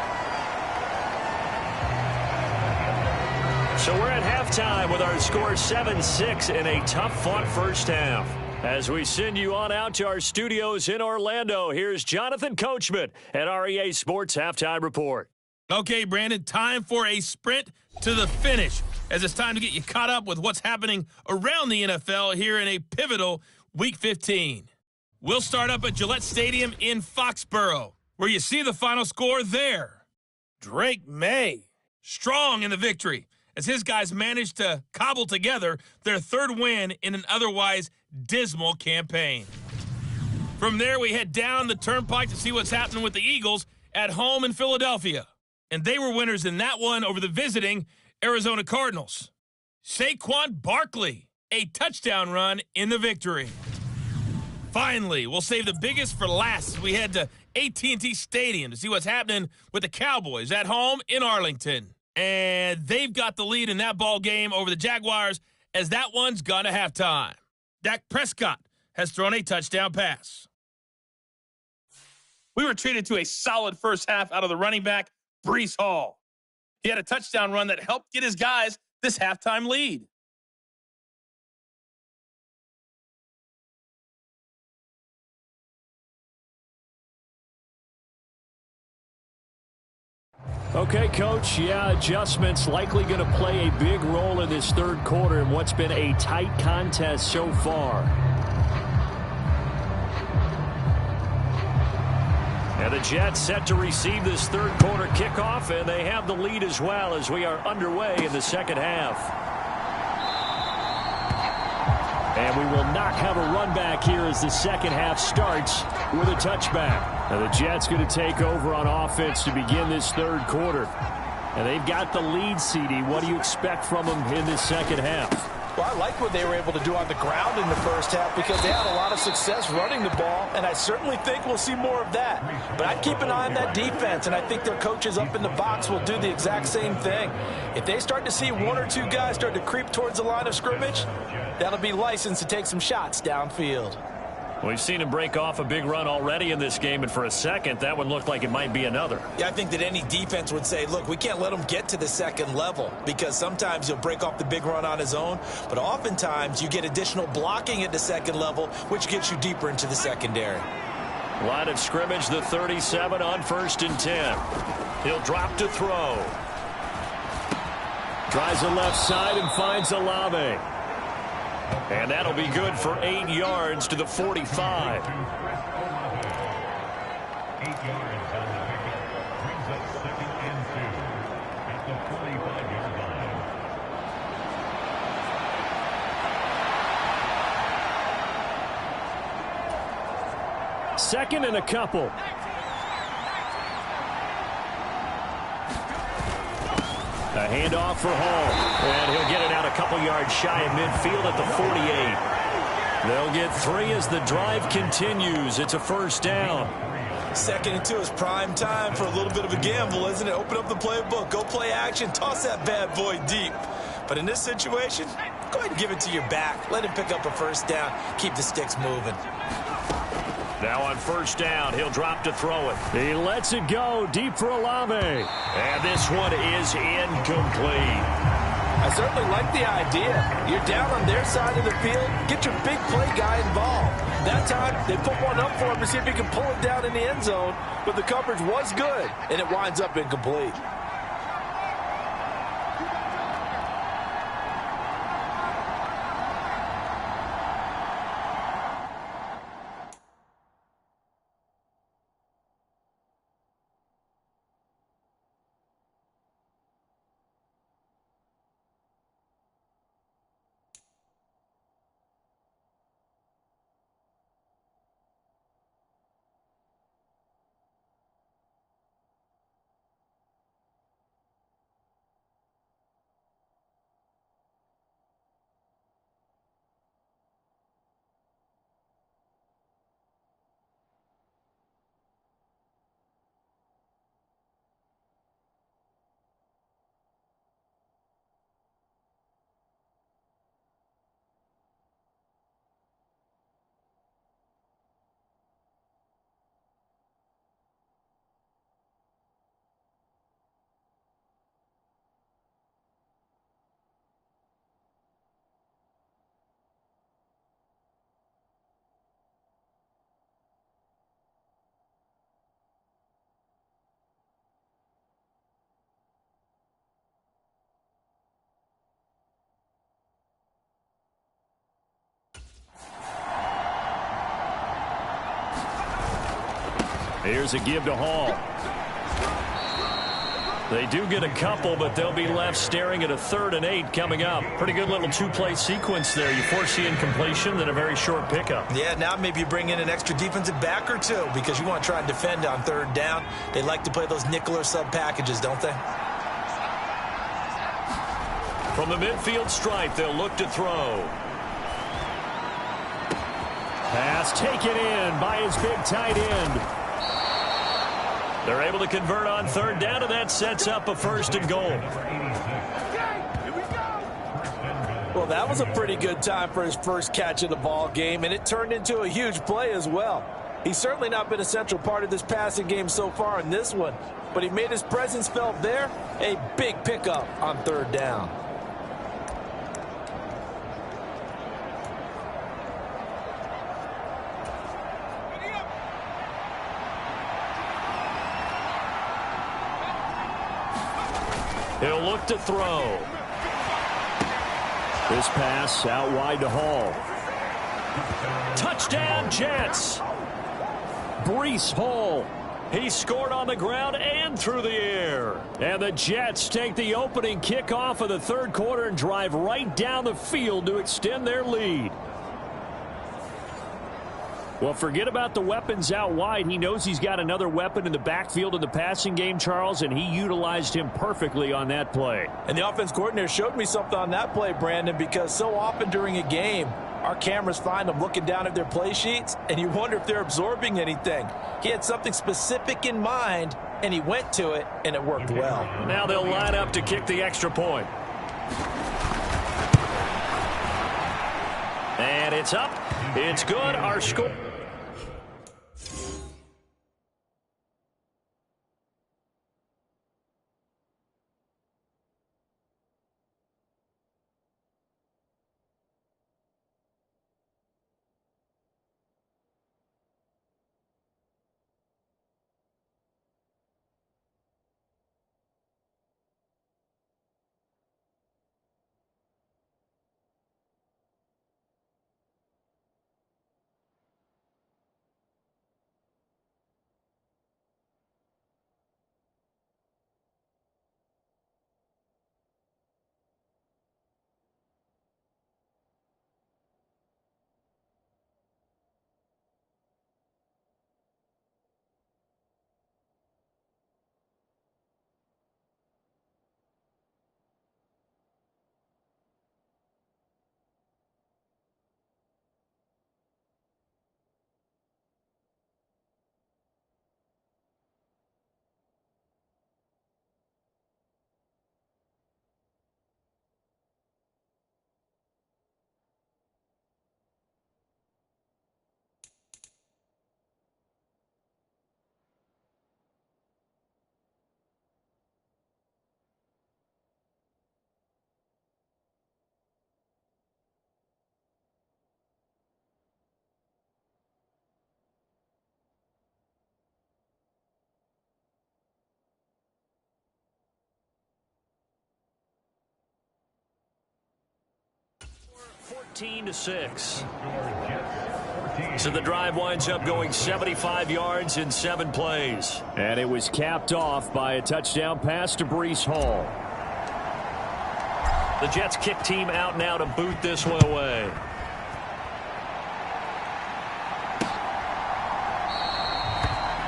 So we're at halftime with our score 7-6 in a tough-fought first half. As we send you on out to our studios in Orlando, here's Jonathan Coachman at REA Sports Halftime Report. Okay, Brandon, time for a sprint to the finish, as it's time to get you caught up with what's happening around the NFL here in a pivotal Week 15. We'll start up at Gillette Stadium in Foxborough, where you see the final score there. Drake May, strong in the victory, as his guys managed to cobble together their third win in an otherwise dismal campaign. From there, we head down the turnpike to see what's happening with the Eagles at home in Philadelphia. And they were winners in that one over the visiting Arizona Cardinals. Saquon Barkley, a touchdown run in the victory. Finally, we'll save the biggest for last as we head to AT&T Stadium to see what's happening with the Cowboys at home in Arlington. And they've got the lead in that ball game over the Jaguars as that one's gone to halftime. Dak Prescott has thrown a touchdown pass. We were treated to a solid first half out of the running back, Breece Hall. He had a touchdown run that helped get his guys this halftime lead. Okay, Coach, adjustments likely going to play a big role in this third quarter in what's been a tight contest so far. And the Jets set to receive this third quarter kickoff, and they have the lead as well as we are underway in the second half. And we will not have a run back here as the second half starts with a touchback. Now the Jets going to take over on offense to begin this third quarter. And they've got the lead, CD. What do you expect from them in this second half? Well, I like what they were able to do on the ground in the first half because they had a lot of success running the ball, and I certainly think we'll see more of that. But I'd keep an eye on that defense, and I think their coaches up in the box will do the exact same thing. If they start to see one or two guys start to creep towards the line of scrimmage, that'll be licensed to take some shots downfield. We've seen him break off a big run already in this game, and for a second, that one looked like it might be another. Yeah, I think that any defense would say, look, we can't let him get to the second level because sometimes he'll break off the big run on his own, but oftentimes you get additional blocking at the second level, which gets you deeper into the secondary. Line of scrimmage, the 37 on 1st and 10. He'll drop to throw. Tries the left side and finds Olave. And that'll be good for 8 yards to the 45. 8 yards on the pickup. Brings up 2nd and 2 at the 45-yard line. Second and a couple. A handoff for Hall. And he'll get it out a couple yards shy of midfield at the 48. They'll get 3 as the drive continues. It's a first down. 2nd and 2 is prime time for a little bit of a gamble, isn't it? Open up the playbook, go play action, toss that bad boy deep. But in this situation, go ahead and give it to your back. Let him pick up a first down. Keep the sticks moving. Now on first down, he'll drop to throw it. He lets it go deep for Olave. And this one is incomplete. I certainly like the idea. You're down on their side of the field. Get your big play guy involved. That time, they put one up for him to see if he can pull it down in the end zone. But the coverage was good, and it winds up incomplete. Here's a give to Hall. They do get a couple, but they'll be left staring at a 3rd and 8 coming up. Pretty good little two-play sequence there. You force the incompletion, then a very short pickup. Yeah, now maybe you bring in an extra defensive back or two because you want to try and defend on 3rd down. They like to play those nickel or sub packages, don't they? From the midfield stripe, they'll look to throw. Pass taken in by his big tight end. They're able to convert on 3rd down, and that sets up a 1st and goal. Well, that was a pretty good time for his first catch of the ball game, and it turned into a huge play as well. He's certainly not been a central part of this passing game so far in this one, but he made his presence felt there. A big pickup on 3rd down. He'll look to throw. This pass out wide to Hall. Touchdown, Jets. Breece Hall. He scored on the ground and through the air. And the Jets take the opening kickoff of the 3rd quarter and drive right down the field to extend their lead. Well, forget about the weapons out wide. He knows he's got another weapon in the backfield in the passing game, Charles, and he utilized him perfectly on that play. And the offense coordinator showed me something on that play, Brandon, because so often during a game, our cameras find them looking down at their play sheets, and you wonder if they're absorbing anything. He had something specific in mind, and he went to it, and it worked well. Now they'll line up to kick the extra point. And it's up. It's good. Our score. To 6. So the drive winds up going 75 yards in 7 plays. And it was capped off by a touchdown pass to Breece Hall. The Jets kick team out now to boot this one away.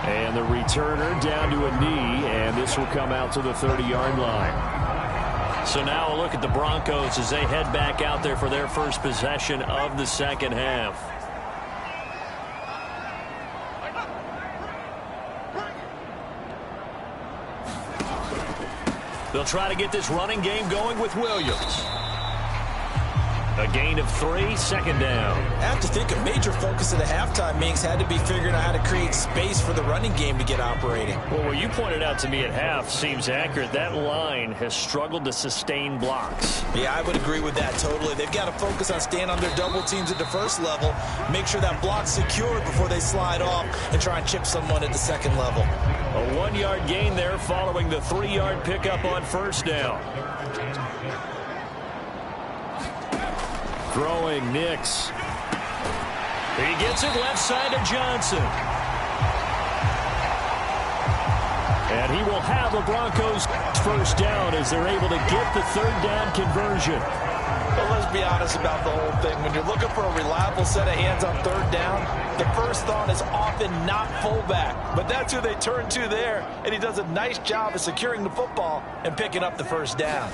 And the returner down to a knee, and this will come out to the 30-yard line. So now a look at the Broncos as they head back out there for their first possession of the second half. They'll try to get this running game going with Williams. A gain of 3, 2nd down. I have to think a major focus of the halftime meetings had to be figuring out how to create space for the running game to get operating. Well, what you pointed out to me at half seems accurate. That line has struggled to sustain blocks. Yeah, I would agree with that totally. They've got to focus on staying on their double teams at the first level, make sure that block's secured before they slide off and try and chip someone at the second level. A 1-yard gain there following the 3-yard pickup on 1st down. Throwing Nix. He gets it left side to Johnson. And he will have a Broncos first down as they're able to get the third down conversion. Well, let's be honest about the whole thing. When you're looking for a reliable set of hands on third down, the first thought is often not fullback. But that's who they turn to there, and he does a nice job of securing the football and picking up the first down.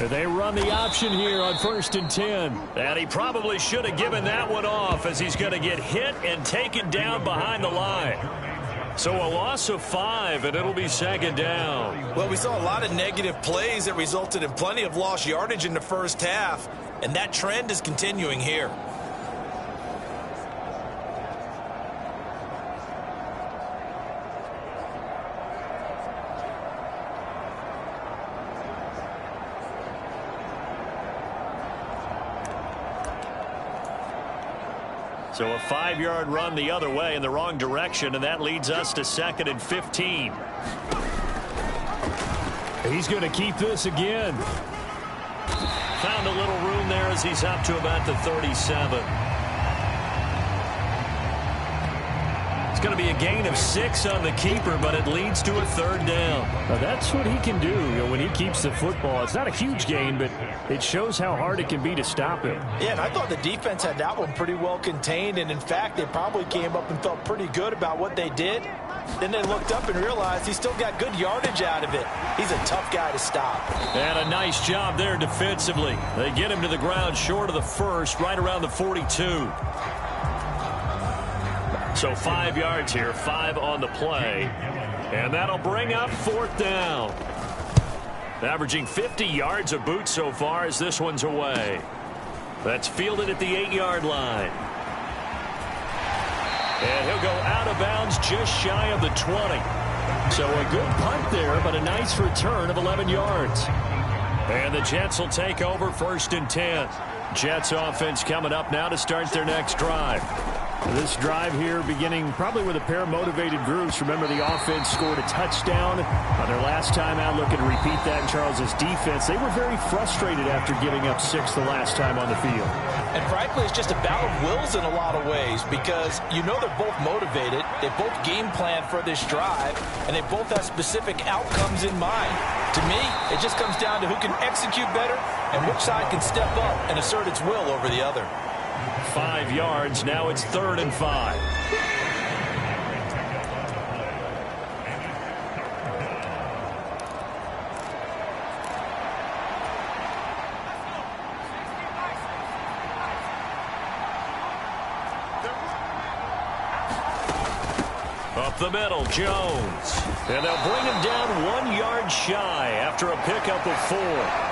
They run the option here on 1st and 10. And he probably should have given that one off as he's going to get hit and taken down behind the line. So a loss of 5, and it'll be 2nd down. Well, we saw a lot of negative plays that resulted in plenty of lost yardage in the first half, and that trend is continuing here. So a 5-yard run the other way in the wrong direction, and that leads us to 2nd and 15. He's going to keep this again. Found a little room there as he's up to about the 37. It's going to be a gain of 6 on the keeper, but it leads to a 3rd down. Now that's what he can do, when he keeps the football. It's not a huge gain, but it shows how hard it can be to stop him. Yeah, and I thought the defense had that one pretty well contained, and in fact, they probably came up and felt pretty good about what they did. Then they looked up and realized he still got good yardage out of it. He's a tough guy to stop. And a nice job there defensively. They get him to the ground short of the first, right around the 42. So 5 yards here, 5 on the play. And that'll bring up 4th down. Averaging 50 yards a boot so far as this one's away. That's fielded at the 8-yard line. And he'll go out of bounds just shy of the 20. So a good punt there, but a nice return of 11 yards. And the Jets will take over 1st and 10. Jets offense coming up now to start their next drive. This drive here beginning probably with a pair of motivated groups. Remember, the offense scored a touchdown on their last time out. Looking to repeat that in Charles's defense. They were very frustrated after giving up 6 the last time on the field. And frankly, it's just a battle of wills in a lot of ways because you know they're both motivated. They both game plan for this drive, and they both have specific outcomes in mind. To me, it just comes down to who can execute better and which side can step up and assert its will over the other. 5 yards. Now it's 3rd and 5. Up the middle, Jones. And they'll bring him down 1 yard shy after a pickup of 4.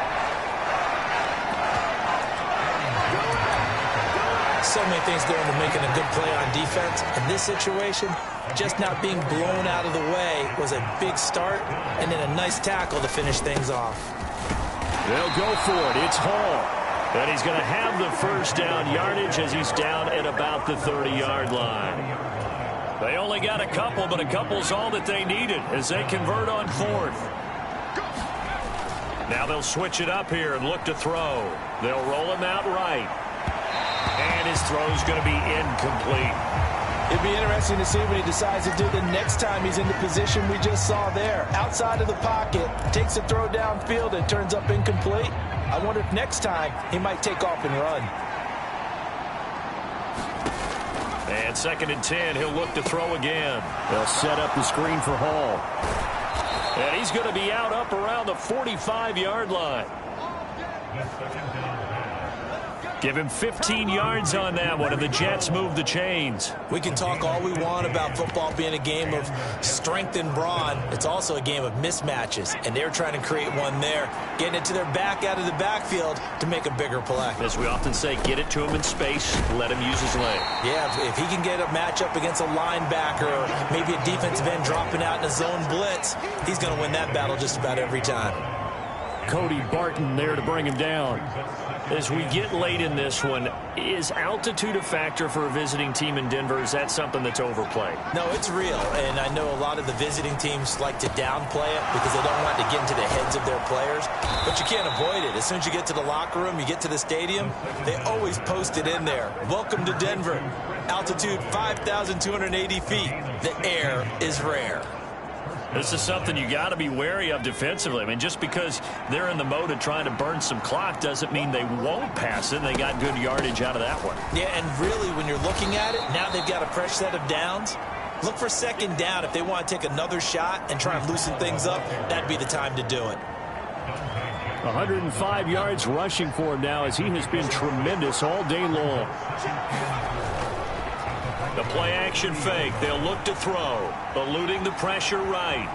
So many things going to making a good play on defense. In this situation, just not being blown out of the way was a big start, and then a nice tackle to finish things off. They'll go for it. It's Hall. And he's going to have the first down yardage as he's down at about the 30-yard line. They only got a couple, but a couple's all that they needed as they convert on 4th. Now they'll switch it up here and look to throw. They'll roll him out right. And his throw's going to be incomplete. It'd be interesting to see what he decides to do the next time he's in the position we just saw there. Outside of the pocket, takes a throw downfield and turns up incomplete. I wonder if next time he might take off and run. And 2nd and 10, he'll look to throw again. They'll set up the screen for Hall. And he's going to be out up around the 45-yard line. Give him 15 yards on that one, and the Jets move the chains. We can talk all we want about football being a game of strength and brawn. It's also a game of mismatches, and they're trying to create one there, getting it to their back out of the backfield to make a bigger play. As we often say, get it to him in space, let him use his leg. Yeah, if he can get a matchup against a linebacker or maybe a defensive end dropping out in a zone blitz, he's going to win that battle just about every time. Cody Barton there to bring him down. As we get late in this one, is altitude a factor for a visiting team in Denver? Is that something that's overplayed? No, it's real, and I know a lot of the visiting teams like to downplay it because they don't want to get into the heads of their players, but you can't avoid it. As soon as you get to the locker room, you get to the stadium, they always post it in there. Welcome to Denver. Altitude 5,280 feet. The air is rare. This is something you got to be wary of defensively. I mean, just because they're in the mode of trying to burn some clock doesn't mean they won't pass it. They got good yardage out of that one. Yeah, and really, when you're looking at it, now they've got a fresh set of downs. Look for second down. If they want to take another shot and try and loosen things up, that'd be the time to do it. 105 yards rushing for him now as he has been tremendous all day long. The play-action fake. They'll look to throw. Eluding the pressure right.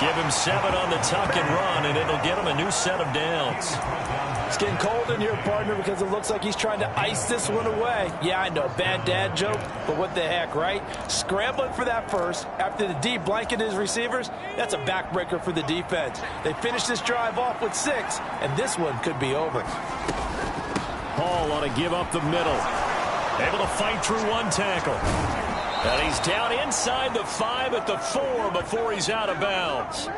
Give him 7 on the tuck and run, and it'll get him a new set of downs. It's getting cold in here, partner, because it looks like he's trying to ice this one away. Yeah, I know, bad dad joke, but what the heck, right? Scrambling for that first after the D blanketed his receivers, that's a backbreaker for the defense. They finished this drive off with 6, and this one could be over. Hall ought to give up the middle. Able to fight through one tackle. And he's down inside the 5 at the 4 before he's out of bounds.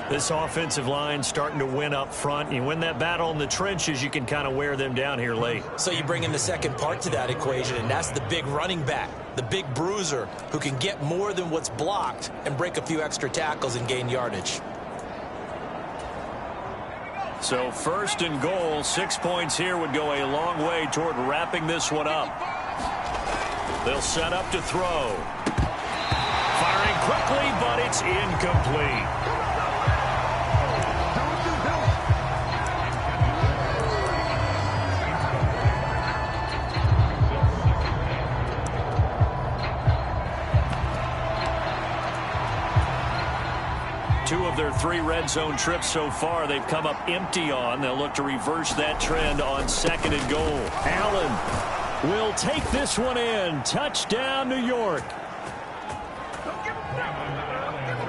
This offensive line starting to win up front. You win that battle in the trenches, you can kind of wear them down here late. So you bring in the second part to that equation, and that's the big running back, the big bruiser, who can get more than what's blocked and break a few extra tackles and gain yardage. So 1st and goal, 6 points here would go a long way toward wrapping this one up. They'll set up to throw. Firing quickly, but it's incomplete. Two of their 3 red zone trips so far, they've come up empty on. They'll look to reverse that trend on 2nd and goal. Allen will take this one in. Touchdown, New York.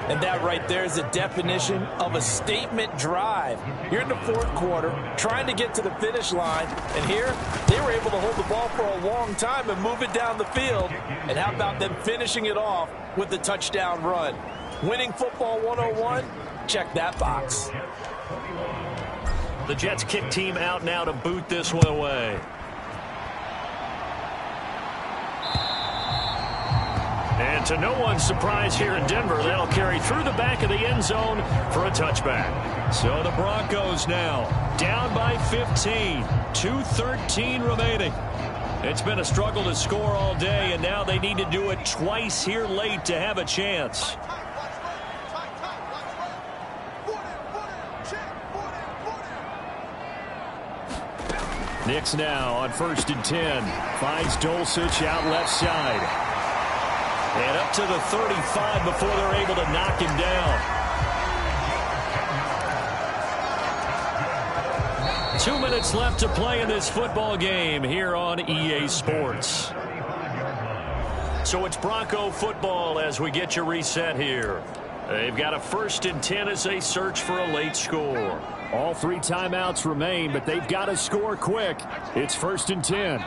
And that right there is a definition of a statement drive. You're in the 4th quarter, trying to get to the finish line, and here they were able to hold the ball for a long time and move it down the field. And how about them finishing it off with the touchdown run? Winning football 101, check that box. The Jets kick team out now to boot this one away. And to no one's surprise here in Denver, they'll carry through the back of the end zone for a touchback. So the Broncos now down by 15, 2:13 remaining. It's been a struggle to score all day, and now they need to do it twice here late to have a chance. Nix now on 1st and 10. Finds Dulcich out left side. And up to the 35 before they're able to knock him down. 2 minutes left to play in this football game here on EA Sports. So it's Bronco football as we get you reset here. They've got a 1st and 10 as they search for a late score. All 3 timeouts remain, but they've got to score quick. It's 1st and 10.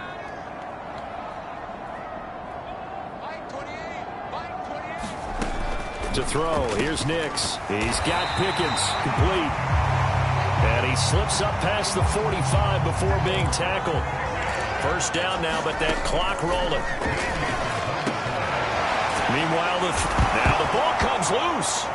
To throw, here's Nix. He's got Pickens, complete. And he slips up past the 45 before being tackled. 1st down now, but that clock rolling. Meanwhile, now the ball comes loose.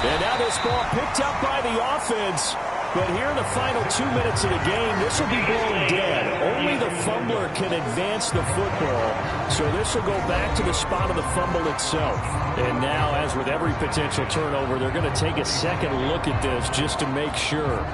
And now this ball picked up by the offense. But here in the final 2 minutes of the game, this will be blown dead. Only the fumbler can advance the football. So this will go back to the spot of the fumble itself. And now, as with every potential turnover, they're going to take a second look at this just to make sure.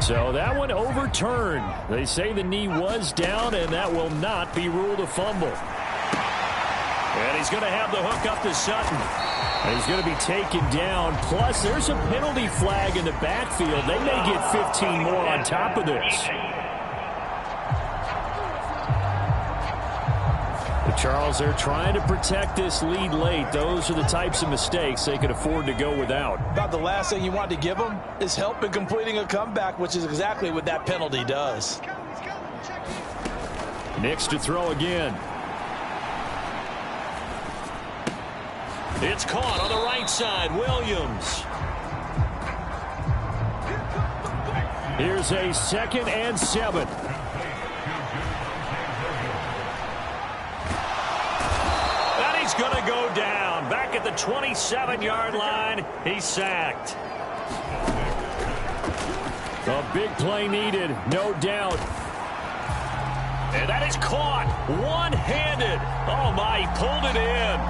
So that one overturned. They say the knee was down, and that will not be ruled a fumble. And he's going to have the hook up to Sutton. And he's going to be taken down. Plus, there's a penalty flag in the backfield. They may get 15 more on top of this. But Charles, they're trying to protect this lead late. Those are the types of mistakes they could afford to go without. About the last thing you want to give them is help in completing a comeback, which is exactly what that penalty does. Nix to throw again. It's caught on the right side. Williams. Here's a 2nd and 7. And he's going to go down. Back at the 27-yard line. He's sacked. A big play needed, no doubt. And that is caught one-handed. Oh, my, he pulled it in.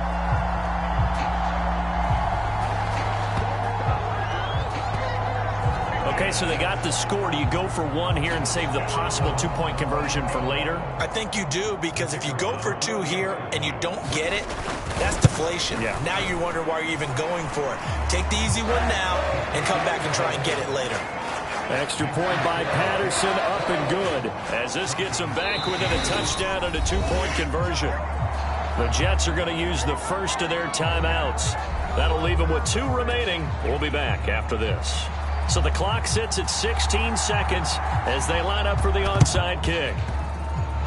Okay, so they got the score. Do you go for one here and save the possible two-point conversion for later? I think you do, because if you go for two here and you don't get it, that's deflation. Yeah. Now you wonder why you're even going for it. Take the easy one now and come back and try and get it later. Extra point by Patterson, up and good. As this gets them back within a touchdown and a two-point conversion. The Jets are going to use the first of their timeouts. That'll leave them with 2 remaining. We'll be back after this. So the clock sits at 16 seconds as they line up for the onside kick.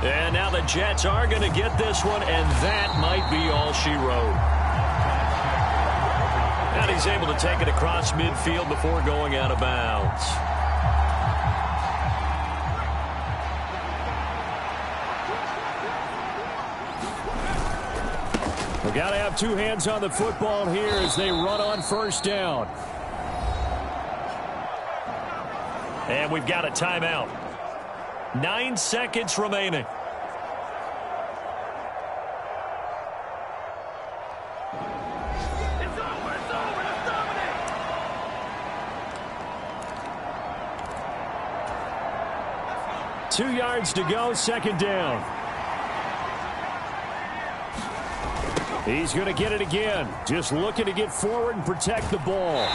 And now the Jets are going to get this one, and that might be all she wrote. And he's able to take it across midfield before going out of bounds. We've got to have 2 hands on the football here as they run on first down. And we've got a timeout. 9 seconds remaining. It's over. 2 yards to go, 2nd down. He's going to get it again. Just looking to get forward and protect the ball.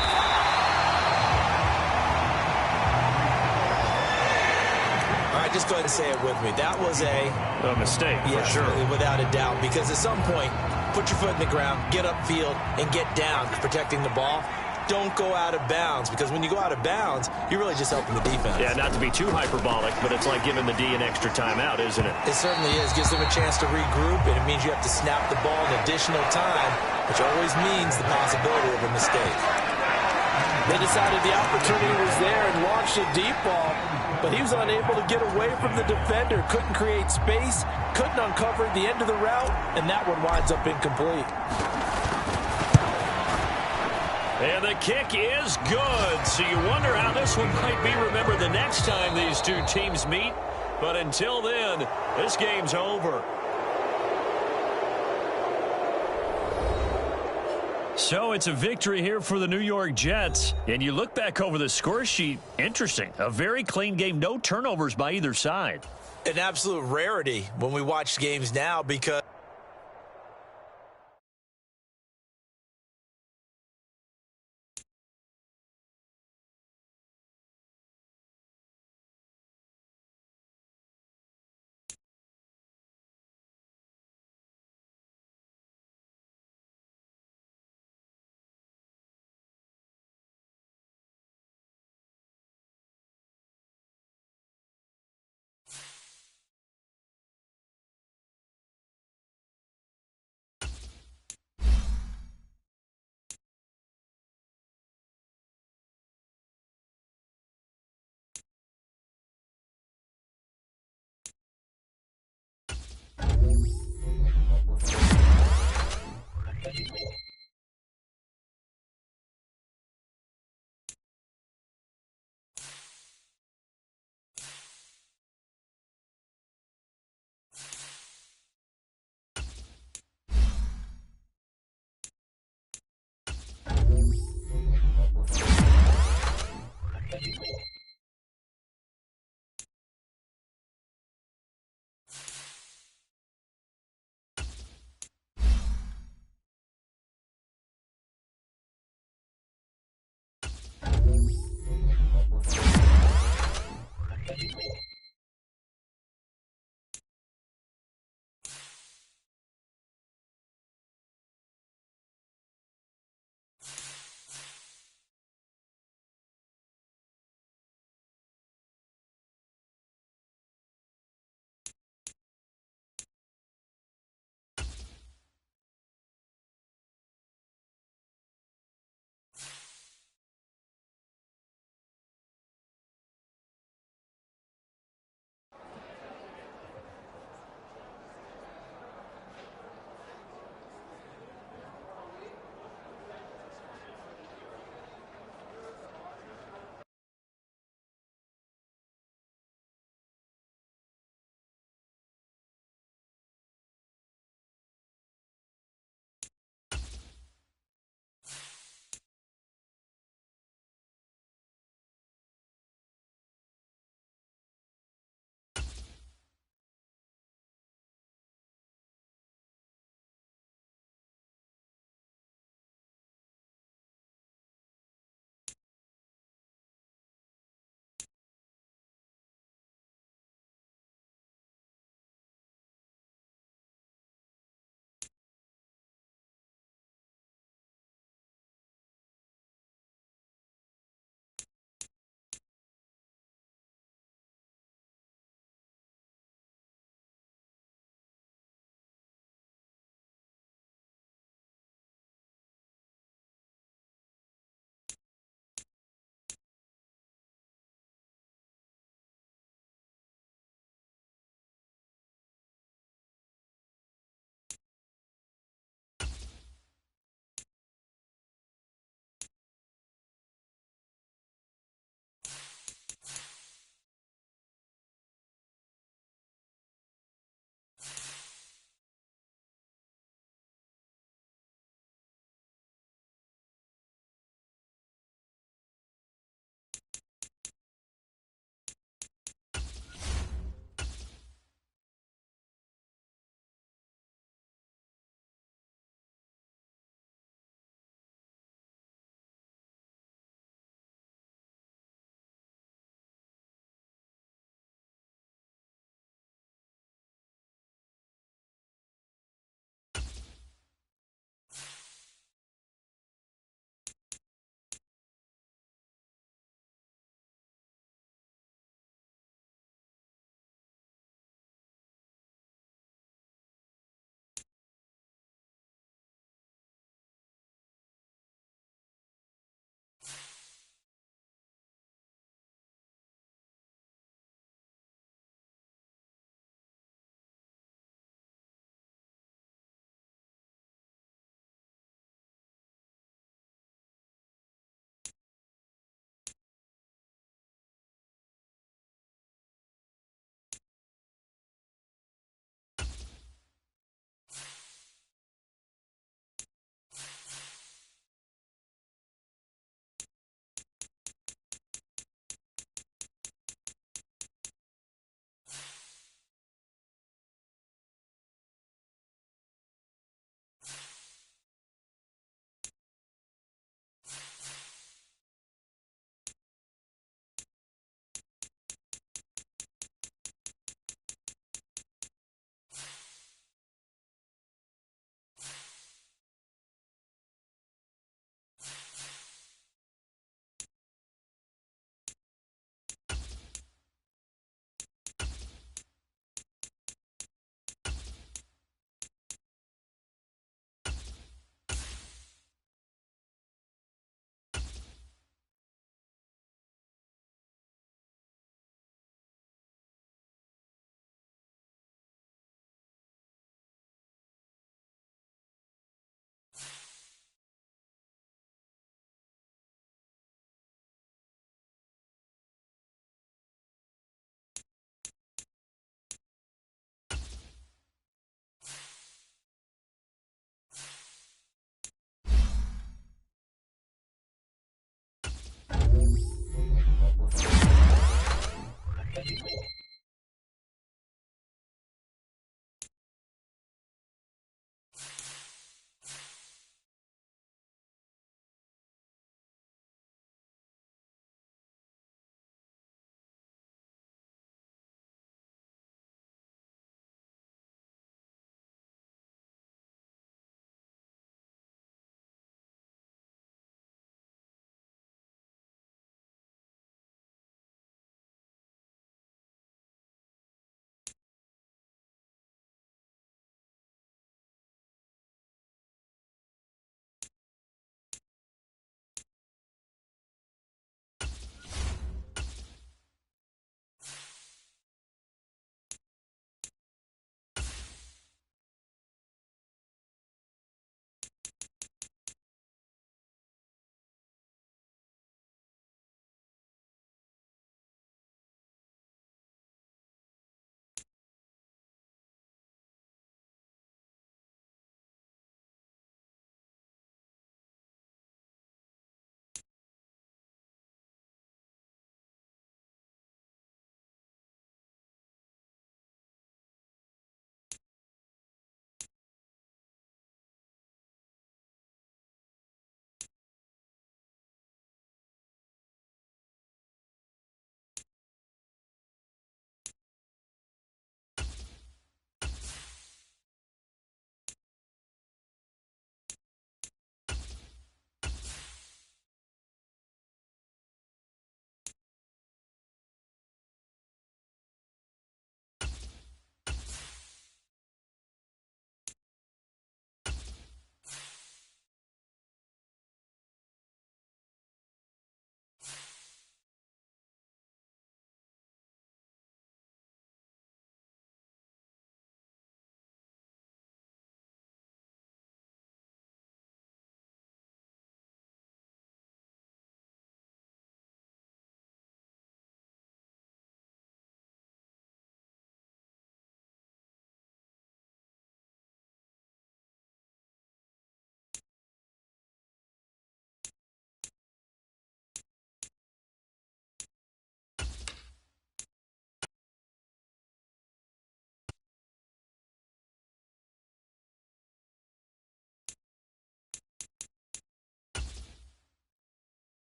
All right, just go ahead and say it with me. That was a mistake, yes, for sure. Without a doubt, because at some point, put your foot in the ground, get upfield, and get down protecting the ball. Don't go out of bounds, because when you go out of bounds, you're really just helping the defense. Yeah, not to be too hyperbolic, but it's like giving the D an extra timeout, isn't it? It certainly is. Gives them a chance to regroup, and it means you have to snap the ball an additional time, which always means the possibility of a mistake. They decided the opportunity was there and launched a deep ball, but he was unable to get away from the defender, couldn't create space, couldn't uncover the end of the route, and that one winds up incomplete. And the kick is good. So you wonder how this one might be remembered the next time these two teams meet. But until then, this game's over. So it's a victory here for the New York Jets. And you look back over the score sheet, interesting. A very clean game, no turnovers by either side. An absolute rarity when we watch games now, because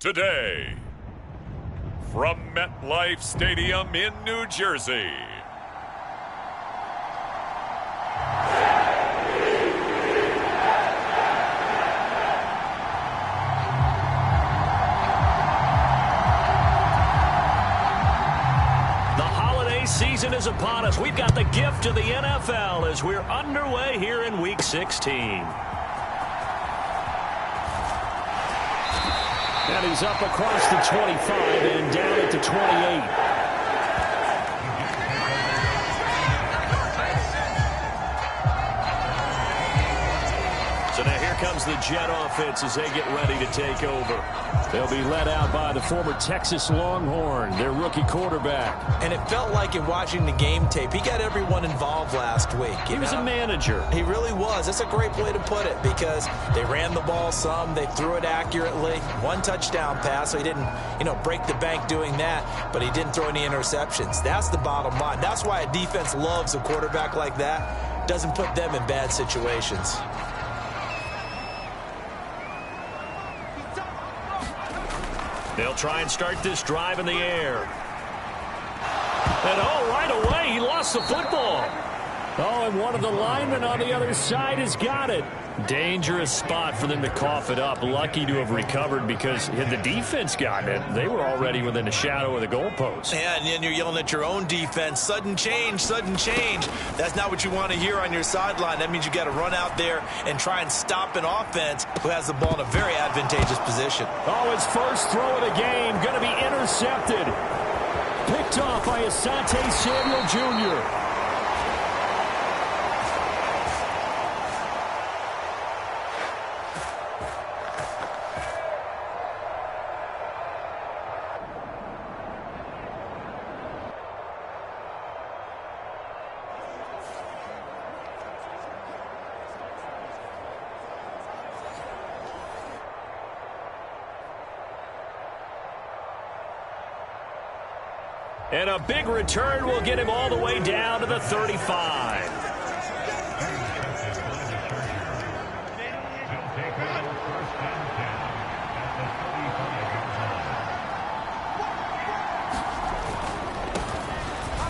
today. From MetLife Stadium in New Jersey. Season is upon us. We've got the gift of the NFL as we're underway here in Week 16. And he's up across the 25 and down at the 28. So now here comes the Jet offense as they get ready to take over. They'll be led out by the former Texas Longhorn, their rookie quarterback. And it felt like in watching the game tape, he got everyone involved last week. He was a manager. He really was. That's a great way to put it because they ran the ball some, they threw it accurately. One touchdown pass, so he didn't, break the bank doing that, but he didn't throw any interceptions. That's the bottom line. That's why a defense loves a quarterback like that. Doesn't put them in bad situations. They'll try and start this drive in the air. And right away, he lost the football. And one of the linemen on the other side has got it. Dangerous spot for them to cough it up. Lucky to have recovered because had the defense gotten it, they were already within the shadow of the goalpost. Yeah, and then you're yelling at your own defense. Sudden change, sudden change. That's not what you want to hear on your sideline. That means you got to run out there and try and stop an offense who has the ball in a very advantageous position. His first throw of the game going to be intercepted. Picked off by Asante Samuel Jr. And a big return will get him all the way down to the 35.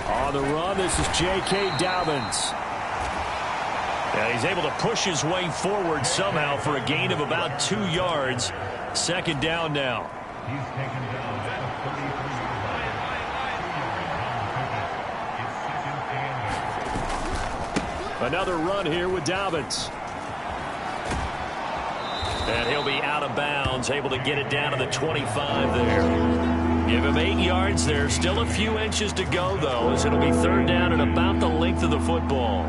On the run, this is J.K. Dobbins. And he's able to push his way forward somehow for a gain of about 2 yards. Second down now. He's taken down at the 33. Another run here with Dobbins. And he'll be out of bounds, able to get it down to the 25 there. Give him 8 yards there. Still a few inches to go, though, as it'll be third down and about the length of the football.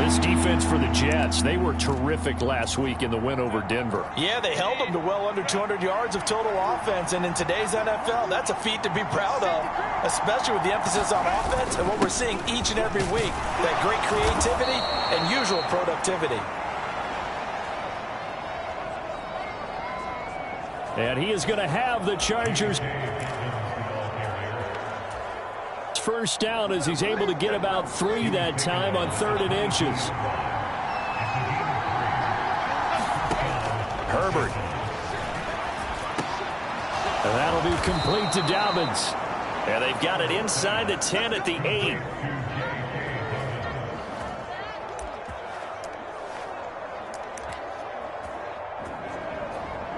This defense for the Jets, they were terrific last week in the win over Denver. Yeah, they held them to well under 200 yards of total offense, and in today's NFL, that's a feat to be proud of, especially with the emphasis on offense and what we're seeing each and every week, that great creativity and usual productivity. And he is going to have the Chargers first down as he's able to get about 3 that time on 3rd and inches. Herbert. And that'll be complete to Dobbins. And they've got it inside the 10 at the 8.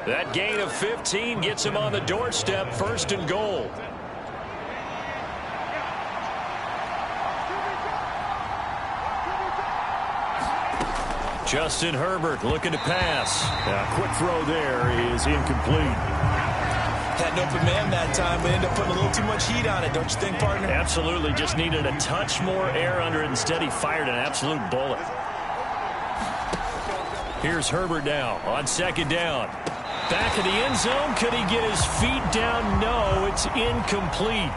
That gain of 15 gets him on the doorstep, 1st and goal. Justin Herbert looking to pass. A quick throw there is incomplete. Had an open man that time, but ended up putting a little too much heat on it, don't you think, partner? Absolutely. Just needed a touch more air under it. Instead, he fired an absolute bullet. Here's Herbert now on 2nd down. Back in the end zone. Could he get his feet down? No, it's incomplete.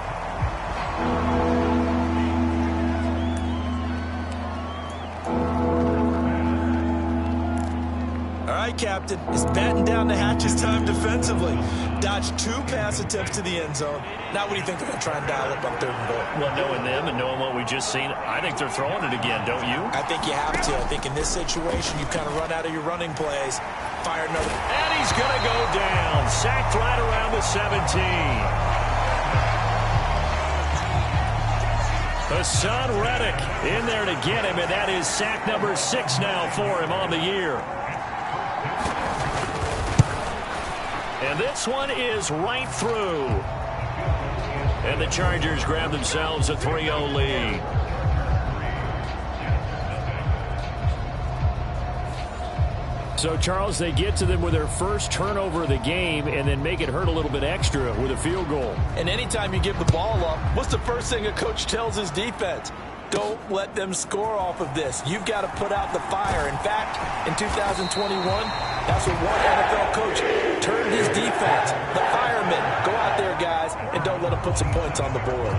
Captain is batting down the hatches time defensively. Dodged 2 pass attempts to the end zone. Now what do you think they're going to try and dial up on 3rd and goal? Well, knowing them and knowing what we just seen, I think they're throwing it again, don't you? I think you have to. I think in this situation, you kind of run out of your running plays. fire another. And he's going to go down. Sacked right around the 17. Hassan Reddick in there to get him, and that is sack number 6 now for him on the year. And this one is right through. And the Chargers grab themselves a 3-0 lead. So, Charles, they get to them with their first turnover of the game and then make it hurt a little bit extra with a field goal. And anytime you give the ball up, what's the first thing a coach tells his defense? Don't let them score off of this. You've got to put out the fire. In fact, in 2021, that's what one NFL coach turned his defense. The firemen. Go out there, guys, and don't let them put some points on the board.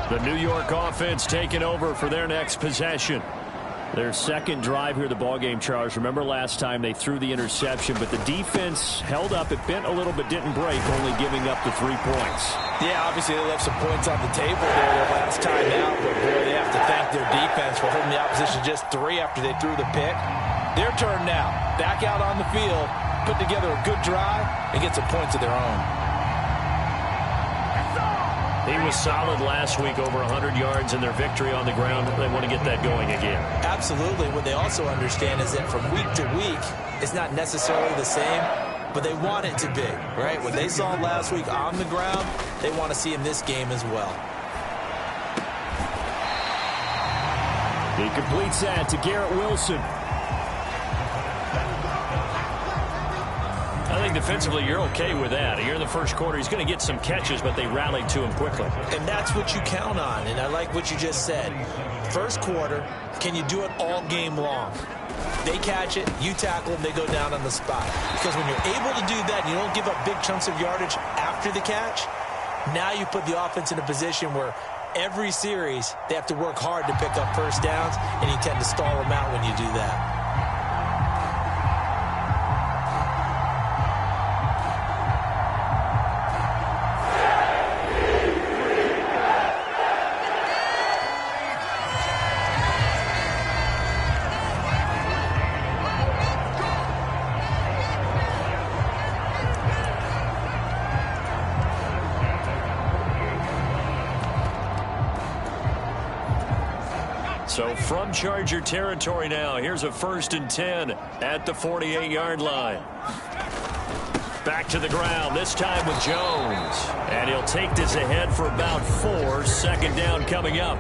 The New York offense taking over for their next possession. Their second drive here of the ballgame, Charles. Remember last time they threw the interception, but the defense held up. It bent a little but didn't break, only giving up the 3 points. Yeah, obviously they left some points on the table there their last time out, but boy, they have to thank their defense for holding the opposition just 3 after they threw the pick. Their turn now. Back out on the field, put together a good drive, and get some points of their own. He was solid last week, over 100 yards in their victory on the ground. They want to get that going again. Absolutely. What they also understand is that from week to week, it's not necessarily the same, but they want it to be, right? What they saw last week on the ground, they want to see in this game as well. He completes that to Garrett Wilson. I think defensively you're okay with that. Here in the first quarter, he's going to get some catches, but they rallied to him quickly. And that's what you count on, and I like what you just said. First quarter, can you do it all game long? They catch it, you tackle them, they go down on the spot. Because when you're able to do that, you don't give up big chunks of yardage after the catch, now you put the offense in a position where every series they have to work hard to pick up first downs, and you tend to stall them out when you do that. So from Charger territory now, here's a 1st and 10 at the 48-yard line. Back to the ground, this time with Jones. And he'll take this ahead for about 4. Second down coming up.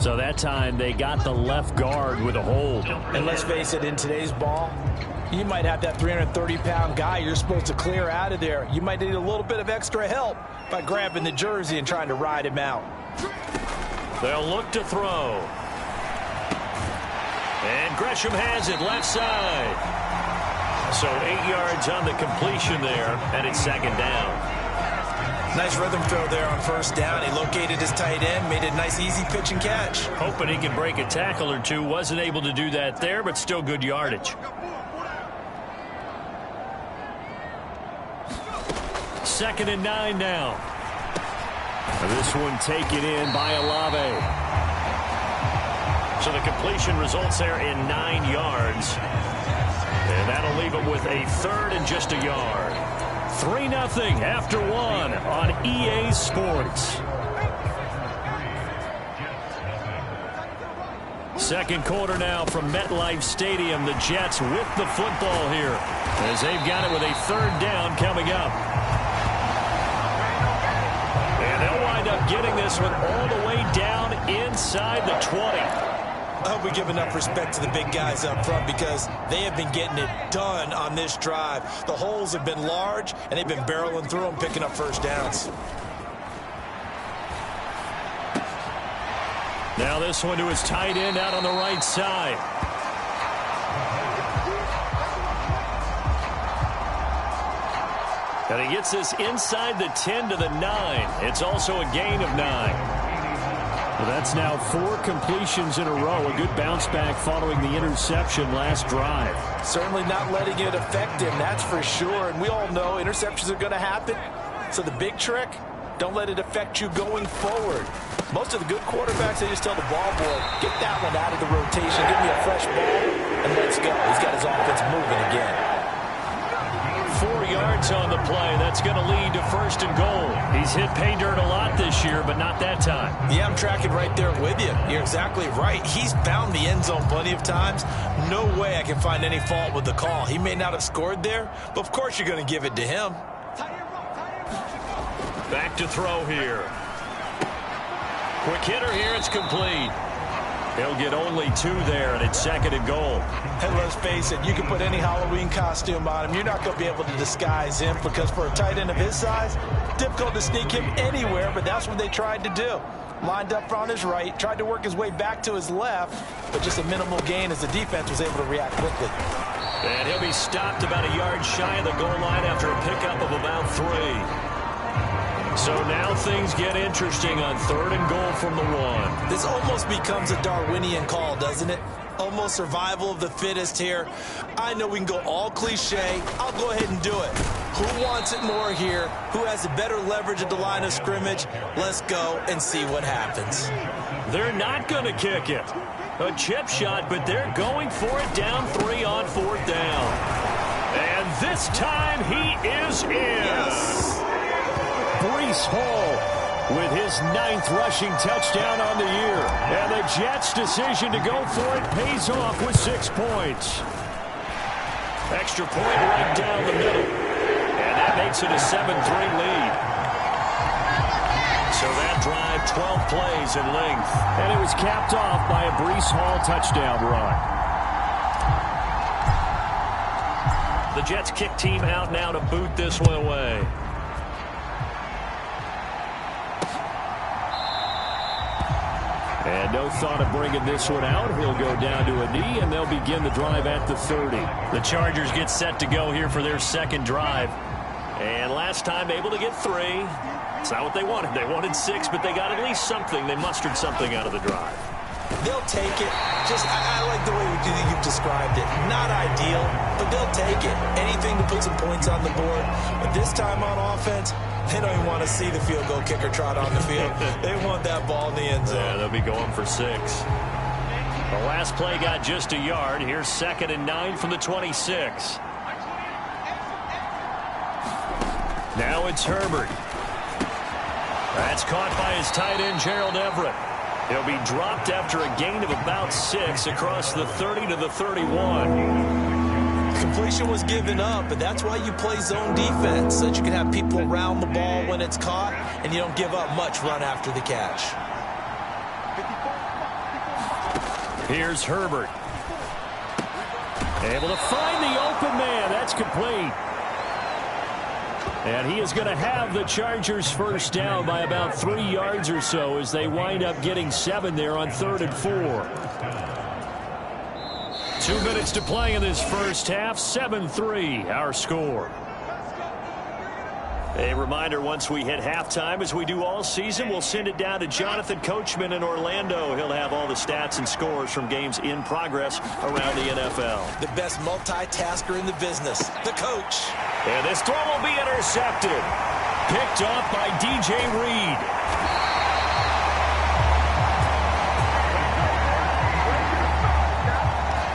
So that time they got the left guard with a hold. And let's face it, in today's ball, you might have that 330-pound guy you're supposed to clear out of there. You might need a little bit of extra help by grabbing the jersey and trying to ride him out. They'll look to throw. And Gresham has it left side. So 8 yards on the completion there, and it's second down. Nice rhythm throw there on first down. He located his tight end, made a nice easy pitch and catch. Hoping he can break a tackle or two. Wasn't able to do that there, but still good yardage. 2nd and 9 now. This one taken in by Olave. So the completion results there in 9 yards. And that'll leave him with a 3rd and just a yard. 3-0 after 1 on EA Sports. Second quarter now from MetLife Stadium. The Jets with the football here as they've got it with a 3rd down coming up. And they'll wind up getting this one all the way down inside the 20. I hope we give enough respect to the big guys up front because they have been getting it done on this drive. The holes have been large, and they've been barreling through them, picking up first downs. Now this one to his tight end out on the right side. And he gets this inside the 10 to the 9. It's also a gain of 9. Well, that's now 4 completions in a row. A good bounce back following the interception last drive. Certainly not letting it affect him, that's for sure. And we all know interceptions are going to happen. So the big trick, Don't let it affect you going forward. Most of the good quarterbacks, they just tell the ball boy, get that one out of the rotation, give me a fresh ball, and let's go. He's got his offense moving again. 4 yards on the play. That's going to lead to first and goal. He's hit pay dirt a lot this year, but not that time. Yeah, I'm tracking right there with you. You're exactly right. He's found the end zone plenty of times. No way I can find any fault with the call. He may not have scored there, but of course you're going to give it to him. Back to throw here. Quick hitter here. It's complete. He'll get only 2 there, and it's second and goal. And let's face it, you can put any Halloween costume on him. You're not going to be able to disguise him because for a tight end of his size, difficult to sneak him anywhere, but that's what they tried to do. Lined up on his right, tried to work his way back to his left, but just a minimal gain as the defense was able to react quickly. And he'll be stopped about a yard shy of the goal line after a pickup of about 3. So now things get interesting on third and goal from the 1. This almost becomes a Darwinian call, doesn't it? Almost survival of the fittest here. I know we can go all cliche. I'll go ahead and do it. Who wants it more here? Who has the better leverage at the line of scrimmage? Let's go and see what happens. They're not going to kick it. A chip shot, but they're going for it down 3 on 4th down. And this time he is in. Yes. Breece Hall with his 9th rushing touchdown on the year. And the Jets' decision to go for it pays off with 6 points. Extra point right down the middle. And that makes it a 7-3 lead. So that drive, 12 plays in length. And it was capped off by a Breece Hall touchdown run. The Jets kick team out now to boot this one away. And no thought of bringing this one out. He'll go down to a knee, and they'll begin the drive at the 30. The Chargers get set to go here for their second drive. And last time able to get 3. It's not what they wanted. They wanted 6, but they got at least something. They mustered something out of the drive. They'll take it. I like the way you've described it. Not ideal, but they'll take it. Anything to put some points on the board. But this time on offense, they don't even want to see the field goal kicker trot on the field. They want that ball in the end zone. Yeah, they'll be going for 6. The last play got just a yard. Here's 2nd and 9 from the 26. Now it's Herbert. That's caught by his tight end, Gerald Everett. He'll be dropped after a gain of about 6 across the 30 to the 31. Completion was given up, but that's why you play zone defense, so that you can have people around the ball when it's caught, and you don't give up much run after the catch. Here's Herbert. Able to find the open man. That's complete. And he is going to have the Chargers first down by about 3 yards or so as they wind up getting 7 there on 3rd and 4. 2 minutes to play in this first half. 7-3 our score. A reminder, once we hit halftime, as we do all season, we'll send it down to Jonathan Coachman in Orlando. He'll have all the stats and scores from games in progress around the NFL. The best multitasker in the business, the coach. And this throw will be intercepted. Picked off by DJ Reed.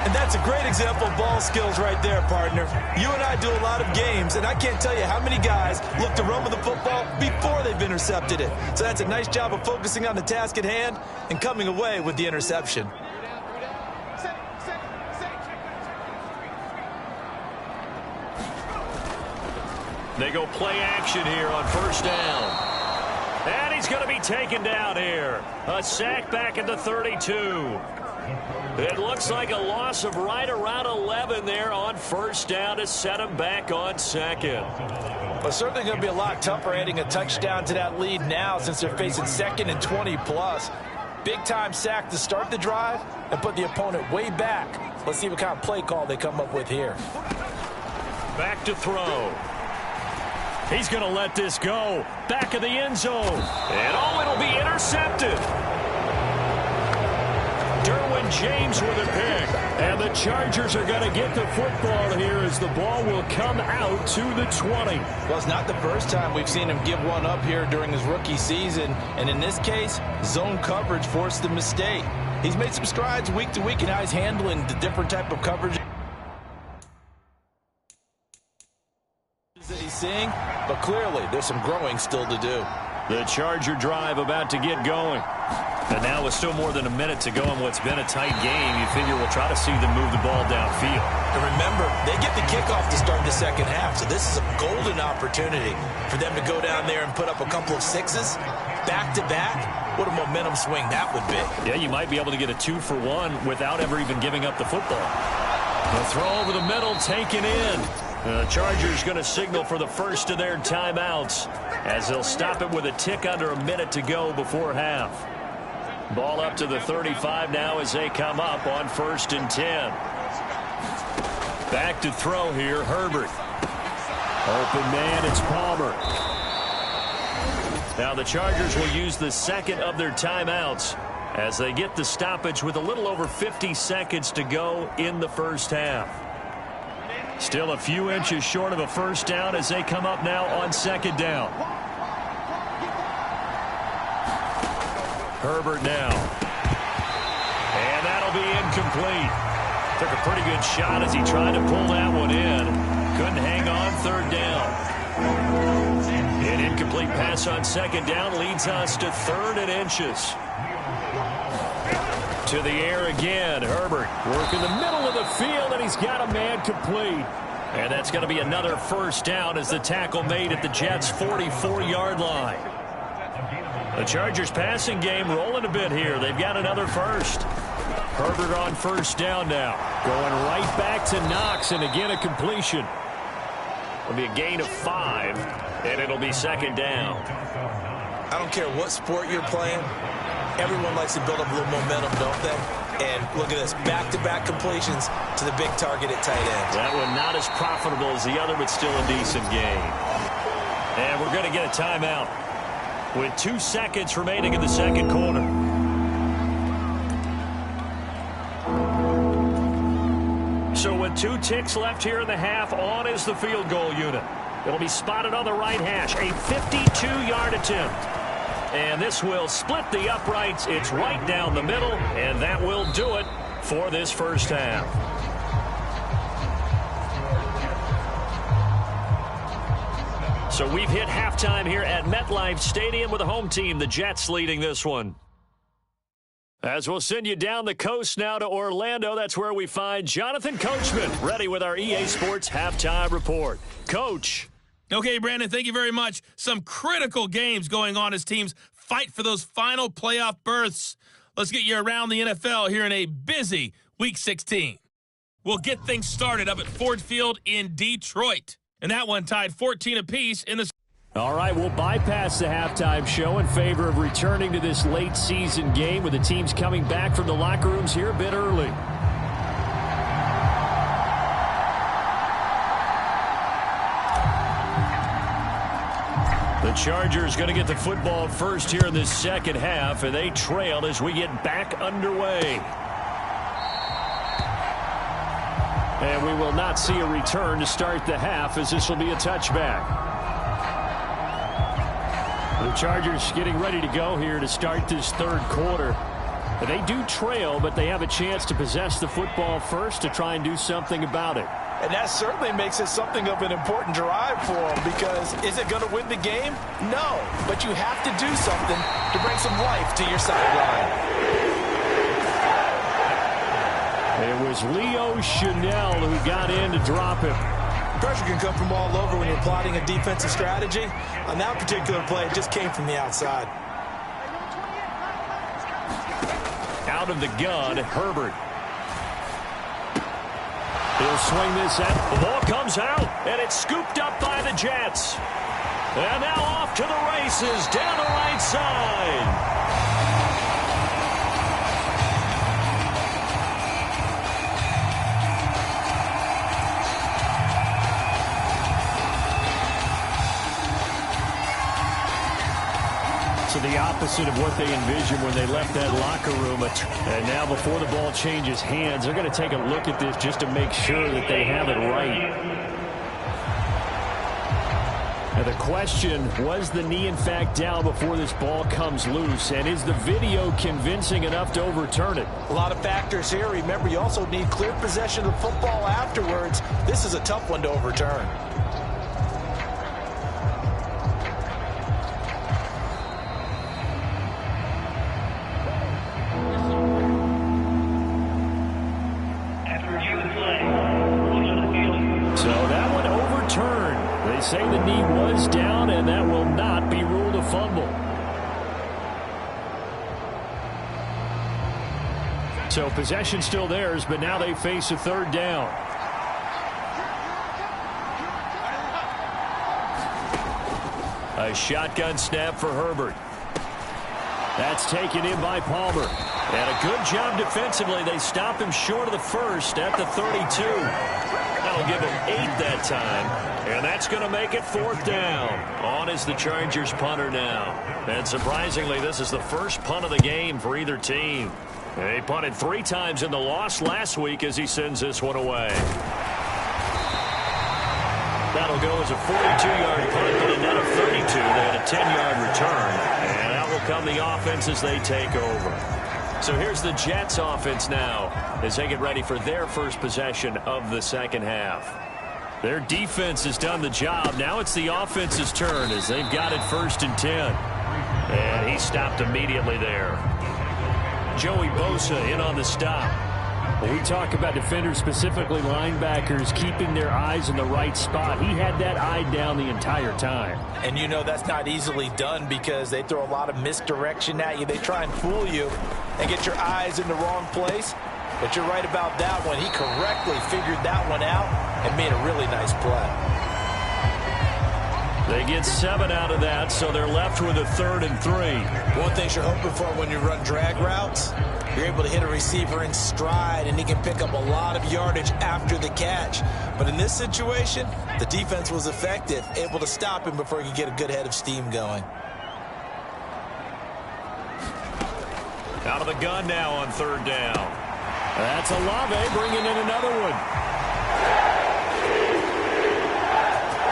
And that's a great example of ball skills right there, partner. You and I do a lot of games, and I can't tell you how many guys look to run with the football before they've intercepted it. So that's a nice job of focusing on the task at hand and coming away with the interception. They go play action here on first down. And he's going to be taken down here. A sack back at the 32. It looks like a loss of right around 11 there on first down to set him back on second. Well, certainly going to be a lot tougher adding a touchdown to that lead now since they're facing 2nd and 20+. Big-time sack to start the drive and put the opponent way back. Let's see what kind of play call they come up with here. Back to throw. He's going to let this go. Back of the end zone. And it'll be intercepted. Derwin James with a pick. And the Chargers are going to get the football here as the ball will come out to the 20. Well, it's not the first time we've seen him give one up here during his rookie season. And in this case, zone coverage forced the mistake. He's made some strides week to week in how he's handling the different type of coverage that he's seeing. But clearly, there's some growing still to do. The Charger drive about to get going. And now with still more than a minute to go in what's been a tight game, you figure we'll try to see them move the ball downfield. And remember, they get the kickoff to start the second half, so this is a golden opportunity for them to go down there and put up a couple of sixes back-to-back. What a momentum swing that would be. Yeah, you might be able to get a 2-for-1 without ever even giving up the football. The throw over the middle taken in. The Chargers going to signal for the first of their timeouts as they'll stop it with a tick under a minute to go before half. Ball up to the 35 now as they come up on 1st and 10. Back to throw here, Herbert. Open man, it's Palmer. Now the Chargers will use the second of their timeouts as they get the stoppage with a little over 50 seconds to go in the first half. Still a few inches short of a first down as they come up now on 2nd down. Herbert now. And that'll be incomplete. Took a pretty good shot as he tried to pull that one in. Couldn't hang on 3rd down. An incomplete pass on 2nd down leads us to 3rd and inches. To the air again. Herbert working the middle of the field, and he's got a man complete. And that's going to be another first down as the tackle made at the Jets' 44-yard line. The Chargers passing game rolling a bit here. They've got another first. Herbert on 1st down now. Going right back to Knox, and again a completion. It'll be a gain of 5, and it'll be 2nd down. I don't care what sport you're playing. Everyone likes to build up a little momentum, don't they? And look at this, back-to-back completions to the big target at tight end. That one not as profitable as the other, but still a decent game. And we're going to get a timeout with 2 seconds remaining in the 2nd quarter. So with 2 ticks left here in the half, on is the field goal unit. It'll be spotted on the right hash, a 52-yard attempt. And this will split the uprights. It's right down the middle, and that will do it for this first half. So we've hit halftime here at MetLife Stadium with the home team, the Jets, leading this one. As we'll send you down the coast now to Orlando, that's where we find Jonathan Coachman, ready with our EA Sports Halftime Report. Coach. Okay, Brandon, thank you very much. Some critical games going on as teams fight for those final playoff berths. Let's get you around the NFL here in a busy Week 16. We'll get things started up at Ford Field in Detroit. And that one tied 14 apiece in the... All right, we'll bypass the halftime show in favor of returning to this late season game with the teams coming back from the locker rooms here a bit early. The Chargers going to get the football first here in this second half, and they trail as we get back underway. And we will not see a return to start the half, as this will be a touchback. The Chargers getting ready to go here to start this 3rd quarter. They do trail, but they have a chance to possess the football first to try and do something about it. And that certainly makes it something of an important drive for them, because is it going to win the game? No, but you have to do something to bring some life to your sideline. It was Leo Chanel who got in to drop him. Pressure can come from all over when you're plotting a defensive strategy. On that particular play, it just came from the outside. Out of the gun, Herbert. He'll swing this out. The ball comes out, and it's scooped up by the Jets. And now off to the races down the right side. So the opposite of what they envisioned when they left that locker room. And now before the ball changes hands, they're going to take a look at this just to make sure that they have it right. Now the question, was the knee in fact down before this ball comes loose? And is the video convincing enough to overturn it? A lot of factors here. Remember, you also need clear possession of the football afterwards. This is a tough one to overturn. They say the knee was down, and that will not be ruled a fumble. So possession still theirs, but now they face a third down. A shotgun snap for Herbert. That's taken in by Palmer. And a good job defensively. They stop him short of the first at the 32. That'll give him 8 that time. And that's going to make it 4th down. On is the Chargers punter now. And surprisingly, this is the first punt of the game for either team. They punted 3 times in the loss last week as he sends this one away. That'll go as a 42-yard punt, but a net of 32. They had a 10-yard return. And out will come the offense as they take over. So here's the Jets offense now as they get ready for their first possession of the second half. Their defense has done the job. Now it's the offense's turn as they've got it 1st and 10. And he stopped immediately there. Joey Bosa in on the stop. When we talk about defenders, specifically linebackers, keeping their eyes in the right spot, he had that eye down the entire time. And you know that's not easily done because they throw a lot of misdirection at you. They try and fool you and get your eyes in the wrong place. But you're right about that one. He correctly figured that one out and made a really nice play. They get 7 out of that, so they're left with a 3rd and 3. One thing you're hoping for when you run drag routes, you're able to hit a receiver in stride, and he can pick up a lot of yardage after the catch. But in this situation, the defense was effective, able to stop him before he could get a good head of steam going. Out of the gun now on 3rd down. That's Olave bringing in another one.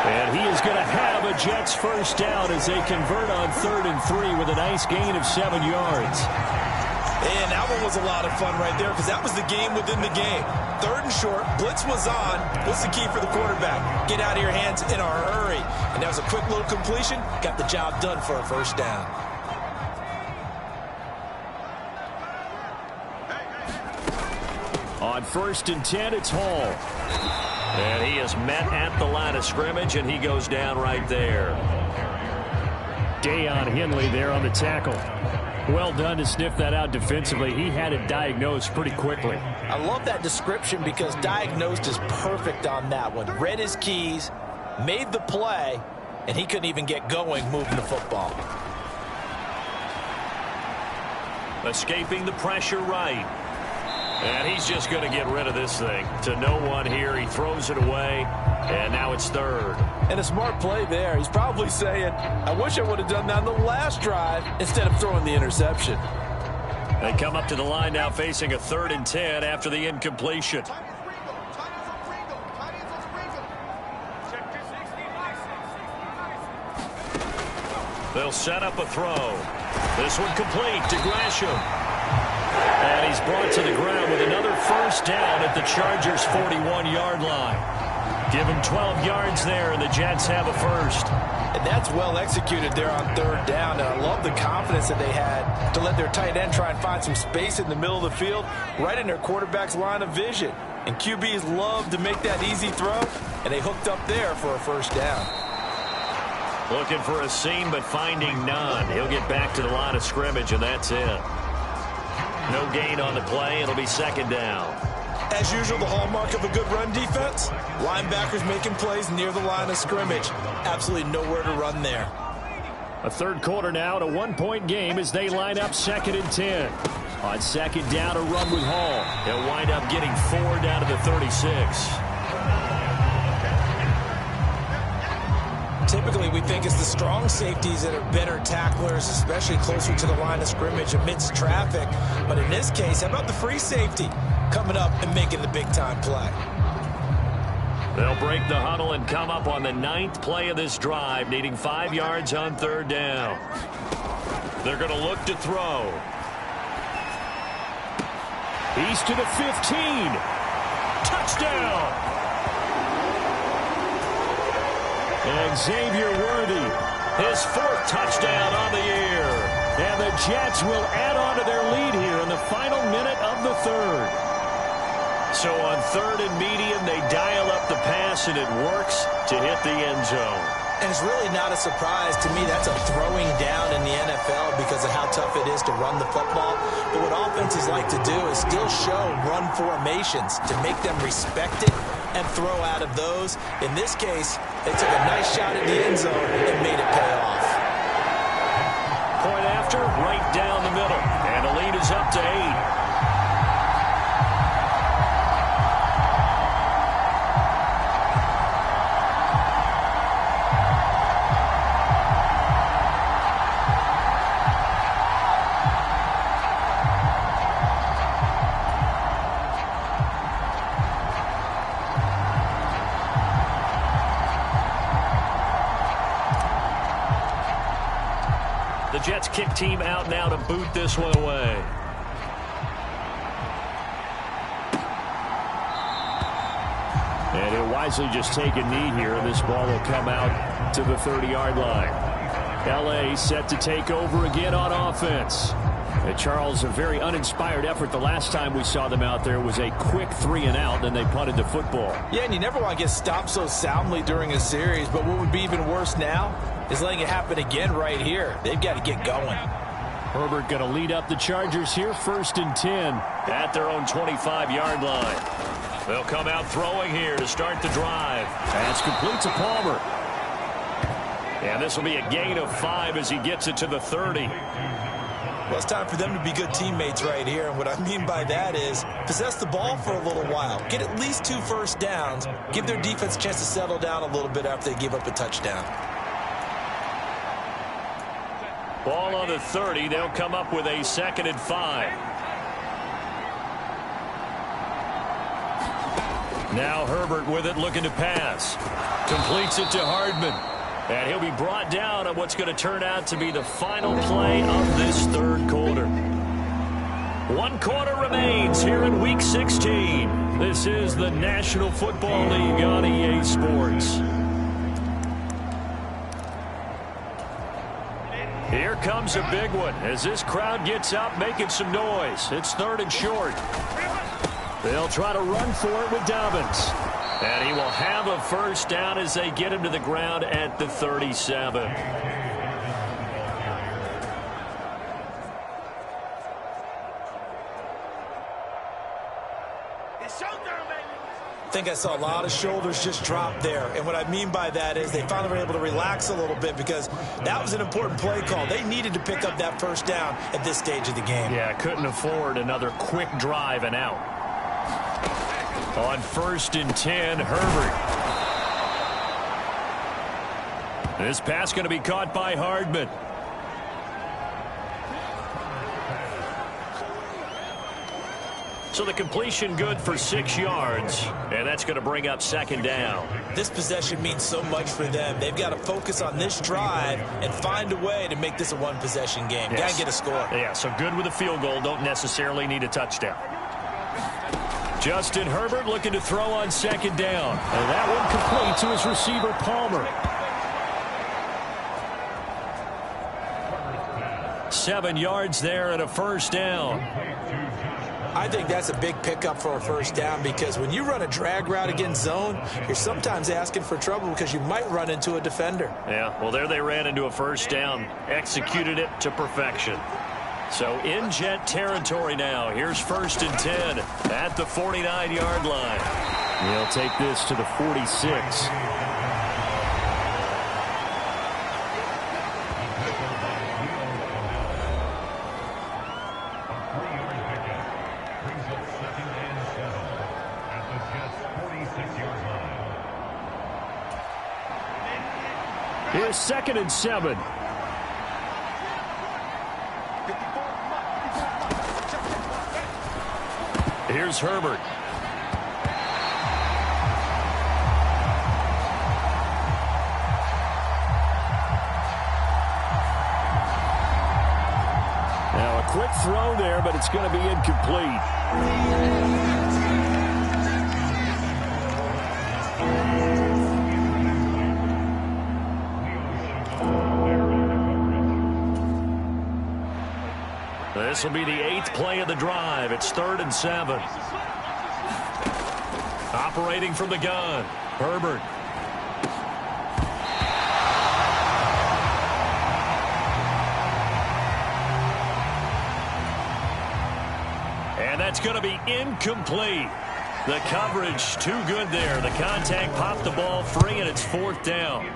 And he is going to have a Jets first down as they convert on 3rd and 3 with a nice gain of 7 yards. And that one was a lot of fun right there because that was the game within the game. 3rd and short, blitz was on. What's the key for the quarterback? Get out of your hands in a hurry. And that was a quick little completion. Got the job done for a first down. On 1st and 10, it's Hall. And he is met at the line of scrimmage, and he goes down right there. Deion Henley there on the tackle. Well done to sniff that out defensively. He had it diagnosed pretty quickly. I love that description because diagnosed is perfect on that one. Read his keys, made the play, and he couldn't even get going moving the football. Escaping the pressure right. And he's just going to get rid of this thing. To no one here. He throws it away. And now it's 3rd. And a smart play there. He's probably saying, I wish I would have done that on the last drive instead of throwing the interception. They come up to the line now facing a 3rd and 10 after the incompletion. They'll set up a throw. This one complete to Gresham. And he's brought to the ground with another first down at the Chargers' 41-yard line. Give him 12 yards there, and the Jets have a first. And that's well executed there on 3rd down. And I love the confidence that they had to let their tight end try and find some space in the middle of the field, right in their quarterback's line of vision. And QBs love to make that easy throw, and they hooked up there for a first down. Looking for a seam, but finding none. He'll get back to the line of scrimmage, and that's it. No gain on the play. It'll be 2nd down. As usual, the hallmark of a good run defense, linebackers making plays near the line of scrimmage. Absolutely nowhere to run there. A 3rd quarter now, and a 1-point game as they line up 2nd and 10. On 2nd down, a run with Hall. He'll wind up getting 4 down to the 36. Typically, we think it's the strong safeties that are better tacklers, especially closer to the line of scrimmage amidst traffic. But in this case, how about the free safety coming up and making the big-time play? They'll break the huddle and come up on the 9th play of this drive, needing 5 yards on 3rd down. They're going to look to throw. He's to the 15. Touchdown! And Xavier Worthy, his 4th touchdown on the year. And the Jets will add on to their lead here in the final minute of the 3rd. So on 3rd and medium, they dial up the pass, and it works to hit the end zone. And it's really not a surprise to me. That's a throwing down in the NFL because of how tough it is to run the football. But what offenses like to do is still show run formations to make them respect it and throw out of those. In this case, they took a nice shot at the end zone and made it pay off. Point after, right down the middle. And the lead is up to 8. The Jets kick team out now to boot this one away. And he'll wisely just take a knee here, and this ball will come out to the 30-yard line. L.A. set to take over again on offense. And Charles, a very uninspired effort. The last time we saw them out there was a quick 3-and-out, then they punted the football. Yeah, and you never want to get stopped so soundly during a series, but what would be even worse now is letting it happen again right here. They've got to get going. Herbert going to lead up the Chargers here, 1st and 10 at their own 25-yard line. They'll come out throwing here to start the drive. Pass complete to Palmer. And this will be a gain of 5 as he gets it to the 30. Well, it's time for them to be good teammates right here. And what I mean by that is possess the ball for a little while. Get at least 2 first downs. Give their defense a chance to settle down a little bit after they give up a touchdown. Ball on the 30. They'll come up with a 2nd and 5. Now Herbert with it, looking to pass. Completes it to Hardman. And he'll be brought down on what's going to turn out to be the final play of this 3rd quarter. 1 quarter remains here in Week 16. This is the National Football League on EA Sports. Here comes a big one as this crowd gets up making some noise. It's 3rd and short. They'll try to run for it with Dobbins. And he will have a first down as they get him to the ground at the 37. I think I saw a lot of shoulders just drop there. And what I mean by that is they finally were able to relax a little bit because that was an important play call. They needed to pick up that first down at this stage of the game. Yeah, couldn't afford another quick drive and out. On 1st and 10, Herbert. This pass going to be caught by Hardman. So the completion good for 6 yards, and that's going to bring up 2nd down. This possession means so much for them. They've got to focus on this drive and find a way to make this a one-possession game. Yes. Got to get a score. Yeah, so good with a field goal. Don't necessarily need a touchdown. Justin Herbert looking to throw on 2nd down. And that one complete to his receiver, Palmer. 7 yards there and a first down. I think that's a big pickup for a first down because when you run a drag route against zone, you're sometimes asking for trouble because you might run into a defender. Yeah, well, there they ran into a first down, executed it to perfection. So in Jet territory now. Here's 1st and 10 at the 49-yard line. He'll take this to the 46. Here's 2nd and 7. Here's Herbert. Now a quick throw there, but it's going to be incomplete. This will be the 8th play of the drive. It's 3rd and 7. Operating from the gun, Herbert. And that's going to be incomplete. The coverage too good there. The contact popped the ball free, and it's 4th down.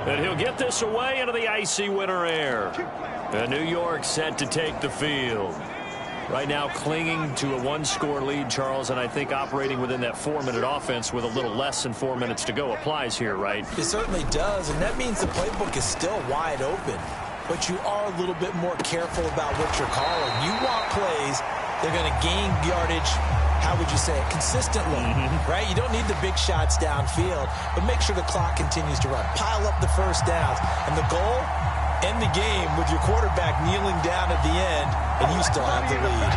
And he'll get this away into the icy winter air. And New York set to take the field. Right now clinging to a 1-score lead, Charles, and I think operating within that 4-minute offense with a little less than 4 minutes to go applies here, right? It certainly does, and that means the playbook is still wide open. But you are a little bit more careful about what you're calling. You want plays, they're going to gain yardage, how would you say it, consistently, right? You don't need the big shots downfield, but make sure the clock continues to run. Pile up the first downs. And the goal, end the game with your quarterback kneeling down at the end, and you still have the lead.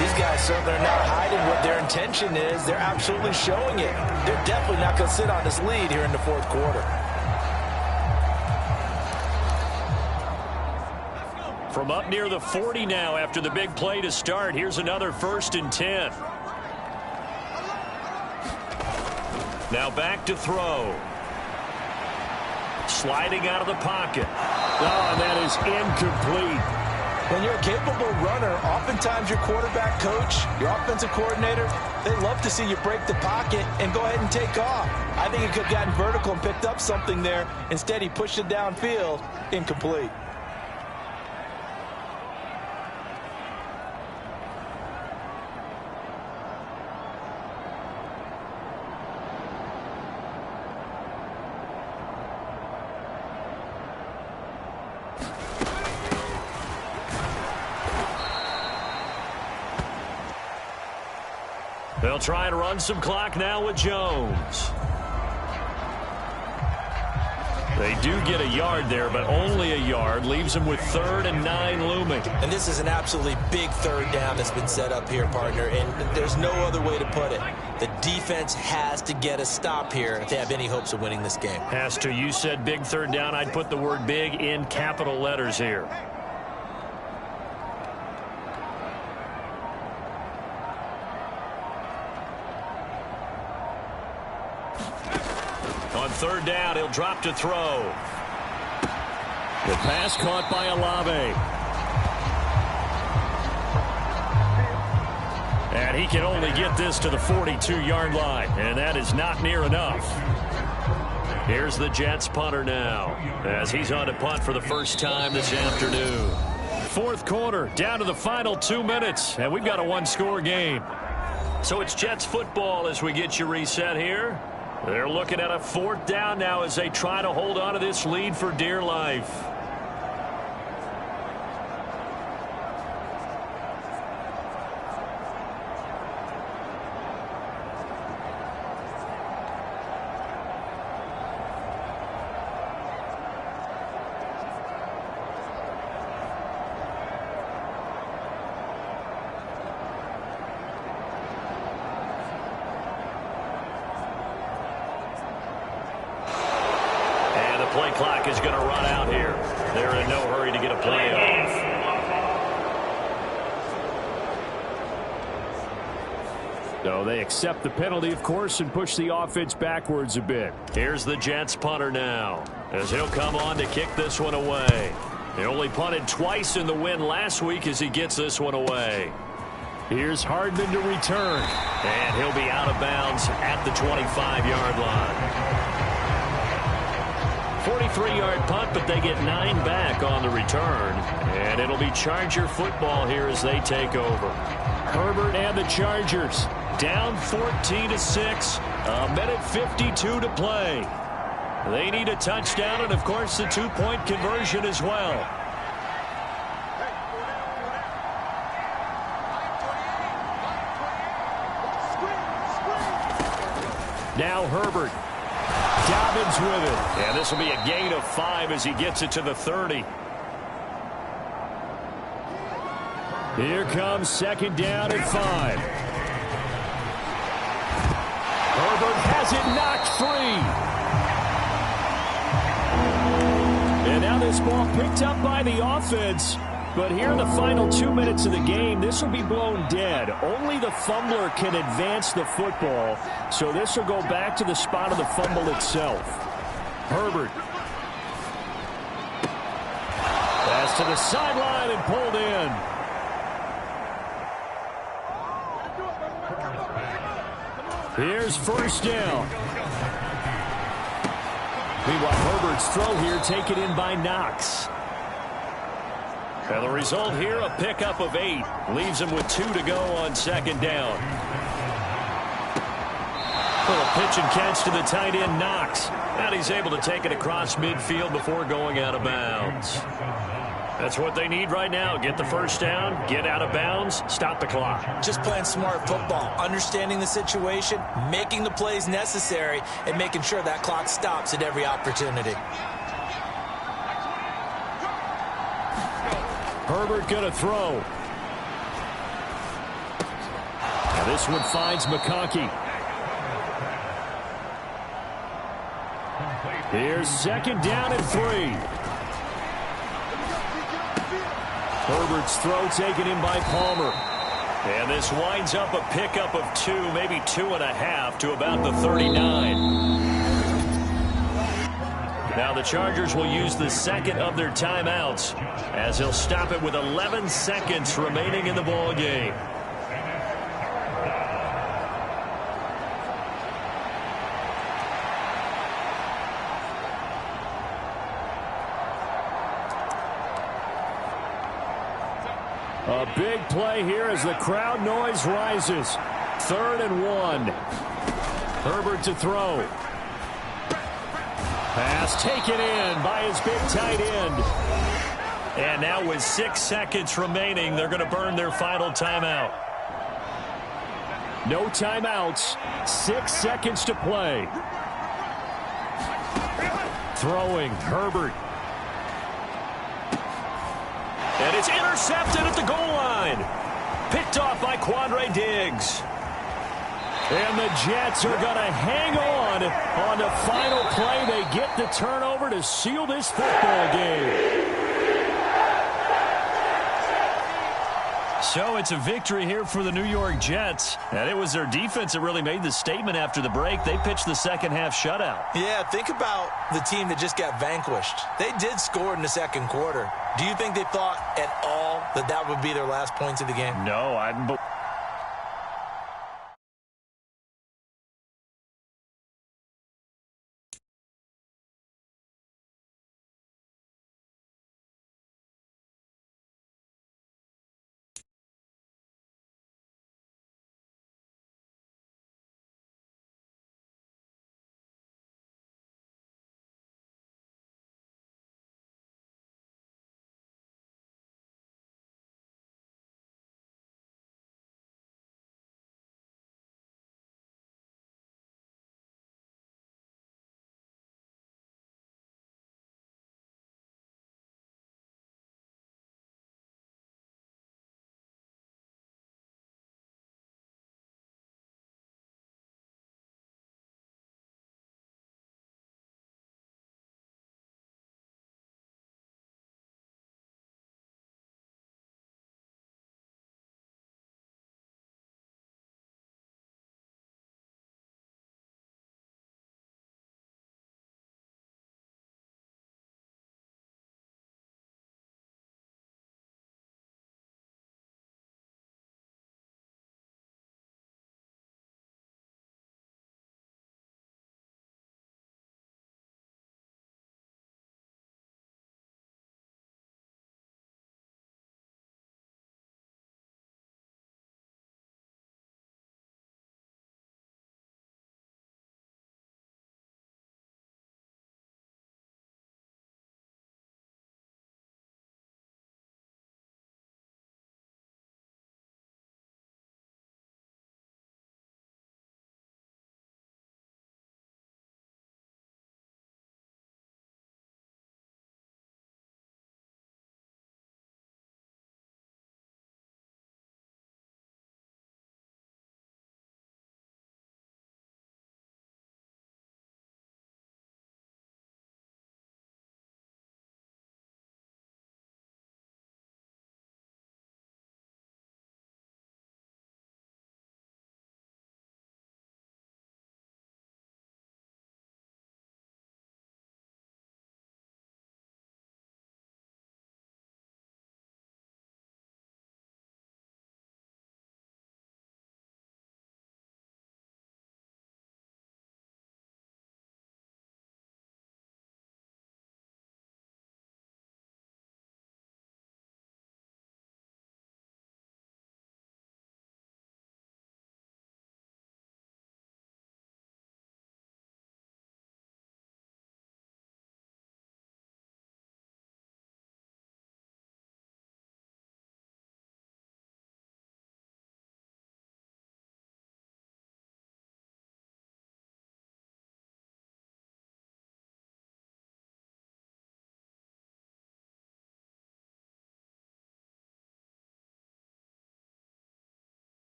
These guys certainly are not hiding what their intention is. They're absolutely showing it. They're definitely not going to sit on this lead here in the 4th quarter. From up near the 40 now after the big play to start. Here's another 1st and 10. Now back to throw. Sliding out of the pocket. Oh, and that is incomplete. When you're a capable runner, oftentimes your quarterback coach, your offensive coordinator, they love to see you break the pocket and go ahead and take off. I think he could have gotten vertical and picked up something there. Instead, he pushed it downfield. Incomplete. They'll try and run some clock now with Jones. They do get a yard there, but only a yard. Leaves them with 3rd and 9 looming. And this is an absolutely big 3rd down that's been set up here, partner, and there's no other way to put it. The defense has to get a stop here if they have any hopes of winning this game. Has to. You said big 3rd down. I'd put the word big in capital letters here. On 3rd down, he'll drop to throw. The pass caught by Olave. And he can only get this to the 42-yard line, and that is not near enough. Here's the Jets punter now, as he's on to punt for the first time this afternoon. 4th quarter, down to the final 2 minutes, and we've got a 1-score game. So it's Jets football as we get you reset here. They're looking at a 4th down now as they try to hold on to this lead for dear life. Play clock is going to run out here. They're in no hurry to get a play off. So they accept the penalty, of course, and push the offense backwards a bit. Here's the Jets punter now, as he'll come on to kick this one away. He only punted twice in the win last week as he gets this one away. Here's Hardman to return. And he'll be out of bounds at the 25-yard line. 43-yard punt, but they get 9 back on the return. And it'll be Charger football here as they take over. Herbert and the Chargers down 14-6. A minute 52 to play. They need a touchdown and, of course, the 2-point conversion as well. Now Herbert. Dobbins with it. And this will be a gain of 5 as he gets it to the 30. Here comes second down and 5. Herbert has it knocked free. And now this ball picked up by the offense. But here in the final 2 minutes of the game, this will be blown dead. Only the fumbler can advance the football. So this will go back to the spot of the fumble itself. Herbert. Pass to the sideline and pulled in. Here's first down. Meanwhile, Herbert's throw here taken in by Knox. And the result here, a pickup of 8. Leaves him with 2 to go on second down. Little pitch and catch to the tight end, Knox. And he's able to take it across midfield before going out of bounds. That's what they need right now. Get the first down, get out of bounds, stop the clock. Just playing smart football, understanding the situation, making the plays necessary, and making sure that clock stops at every opportunity. Herbert going to throw. Now this one finds McConkey. Here's second down and 3. Herbert's throw taken in by Palmer. And this winds up a pickup of 2, maybe 2.5 to about the 39. Now the Chargers will use the second of their timeouts as they'll stop it with 11 seconds remaining in the ball game. A big play here as the crowd noise rises. 3rd and 1. Herbert to throw. Pass taken in by his big tight end. And now with 6 seconds remaining, they're going to burn their final timeout. No timeouts. 6 seconds to play. Throwing, Herbert. And it's intercepted at the goal line. Picked off by Quandre Diggs. And the Jets are going to hang on the final play. They get the turnover to seal this football game. So it's a victory here for the New York Jets. And it was their defense that really made the statement after the break. They pitched the second half shutout. Yeah, think about the team that just got vanquished. They did score in the second quarter. Do you think they thought at all that would be their last points of the game? No,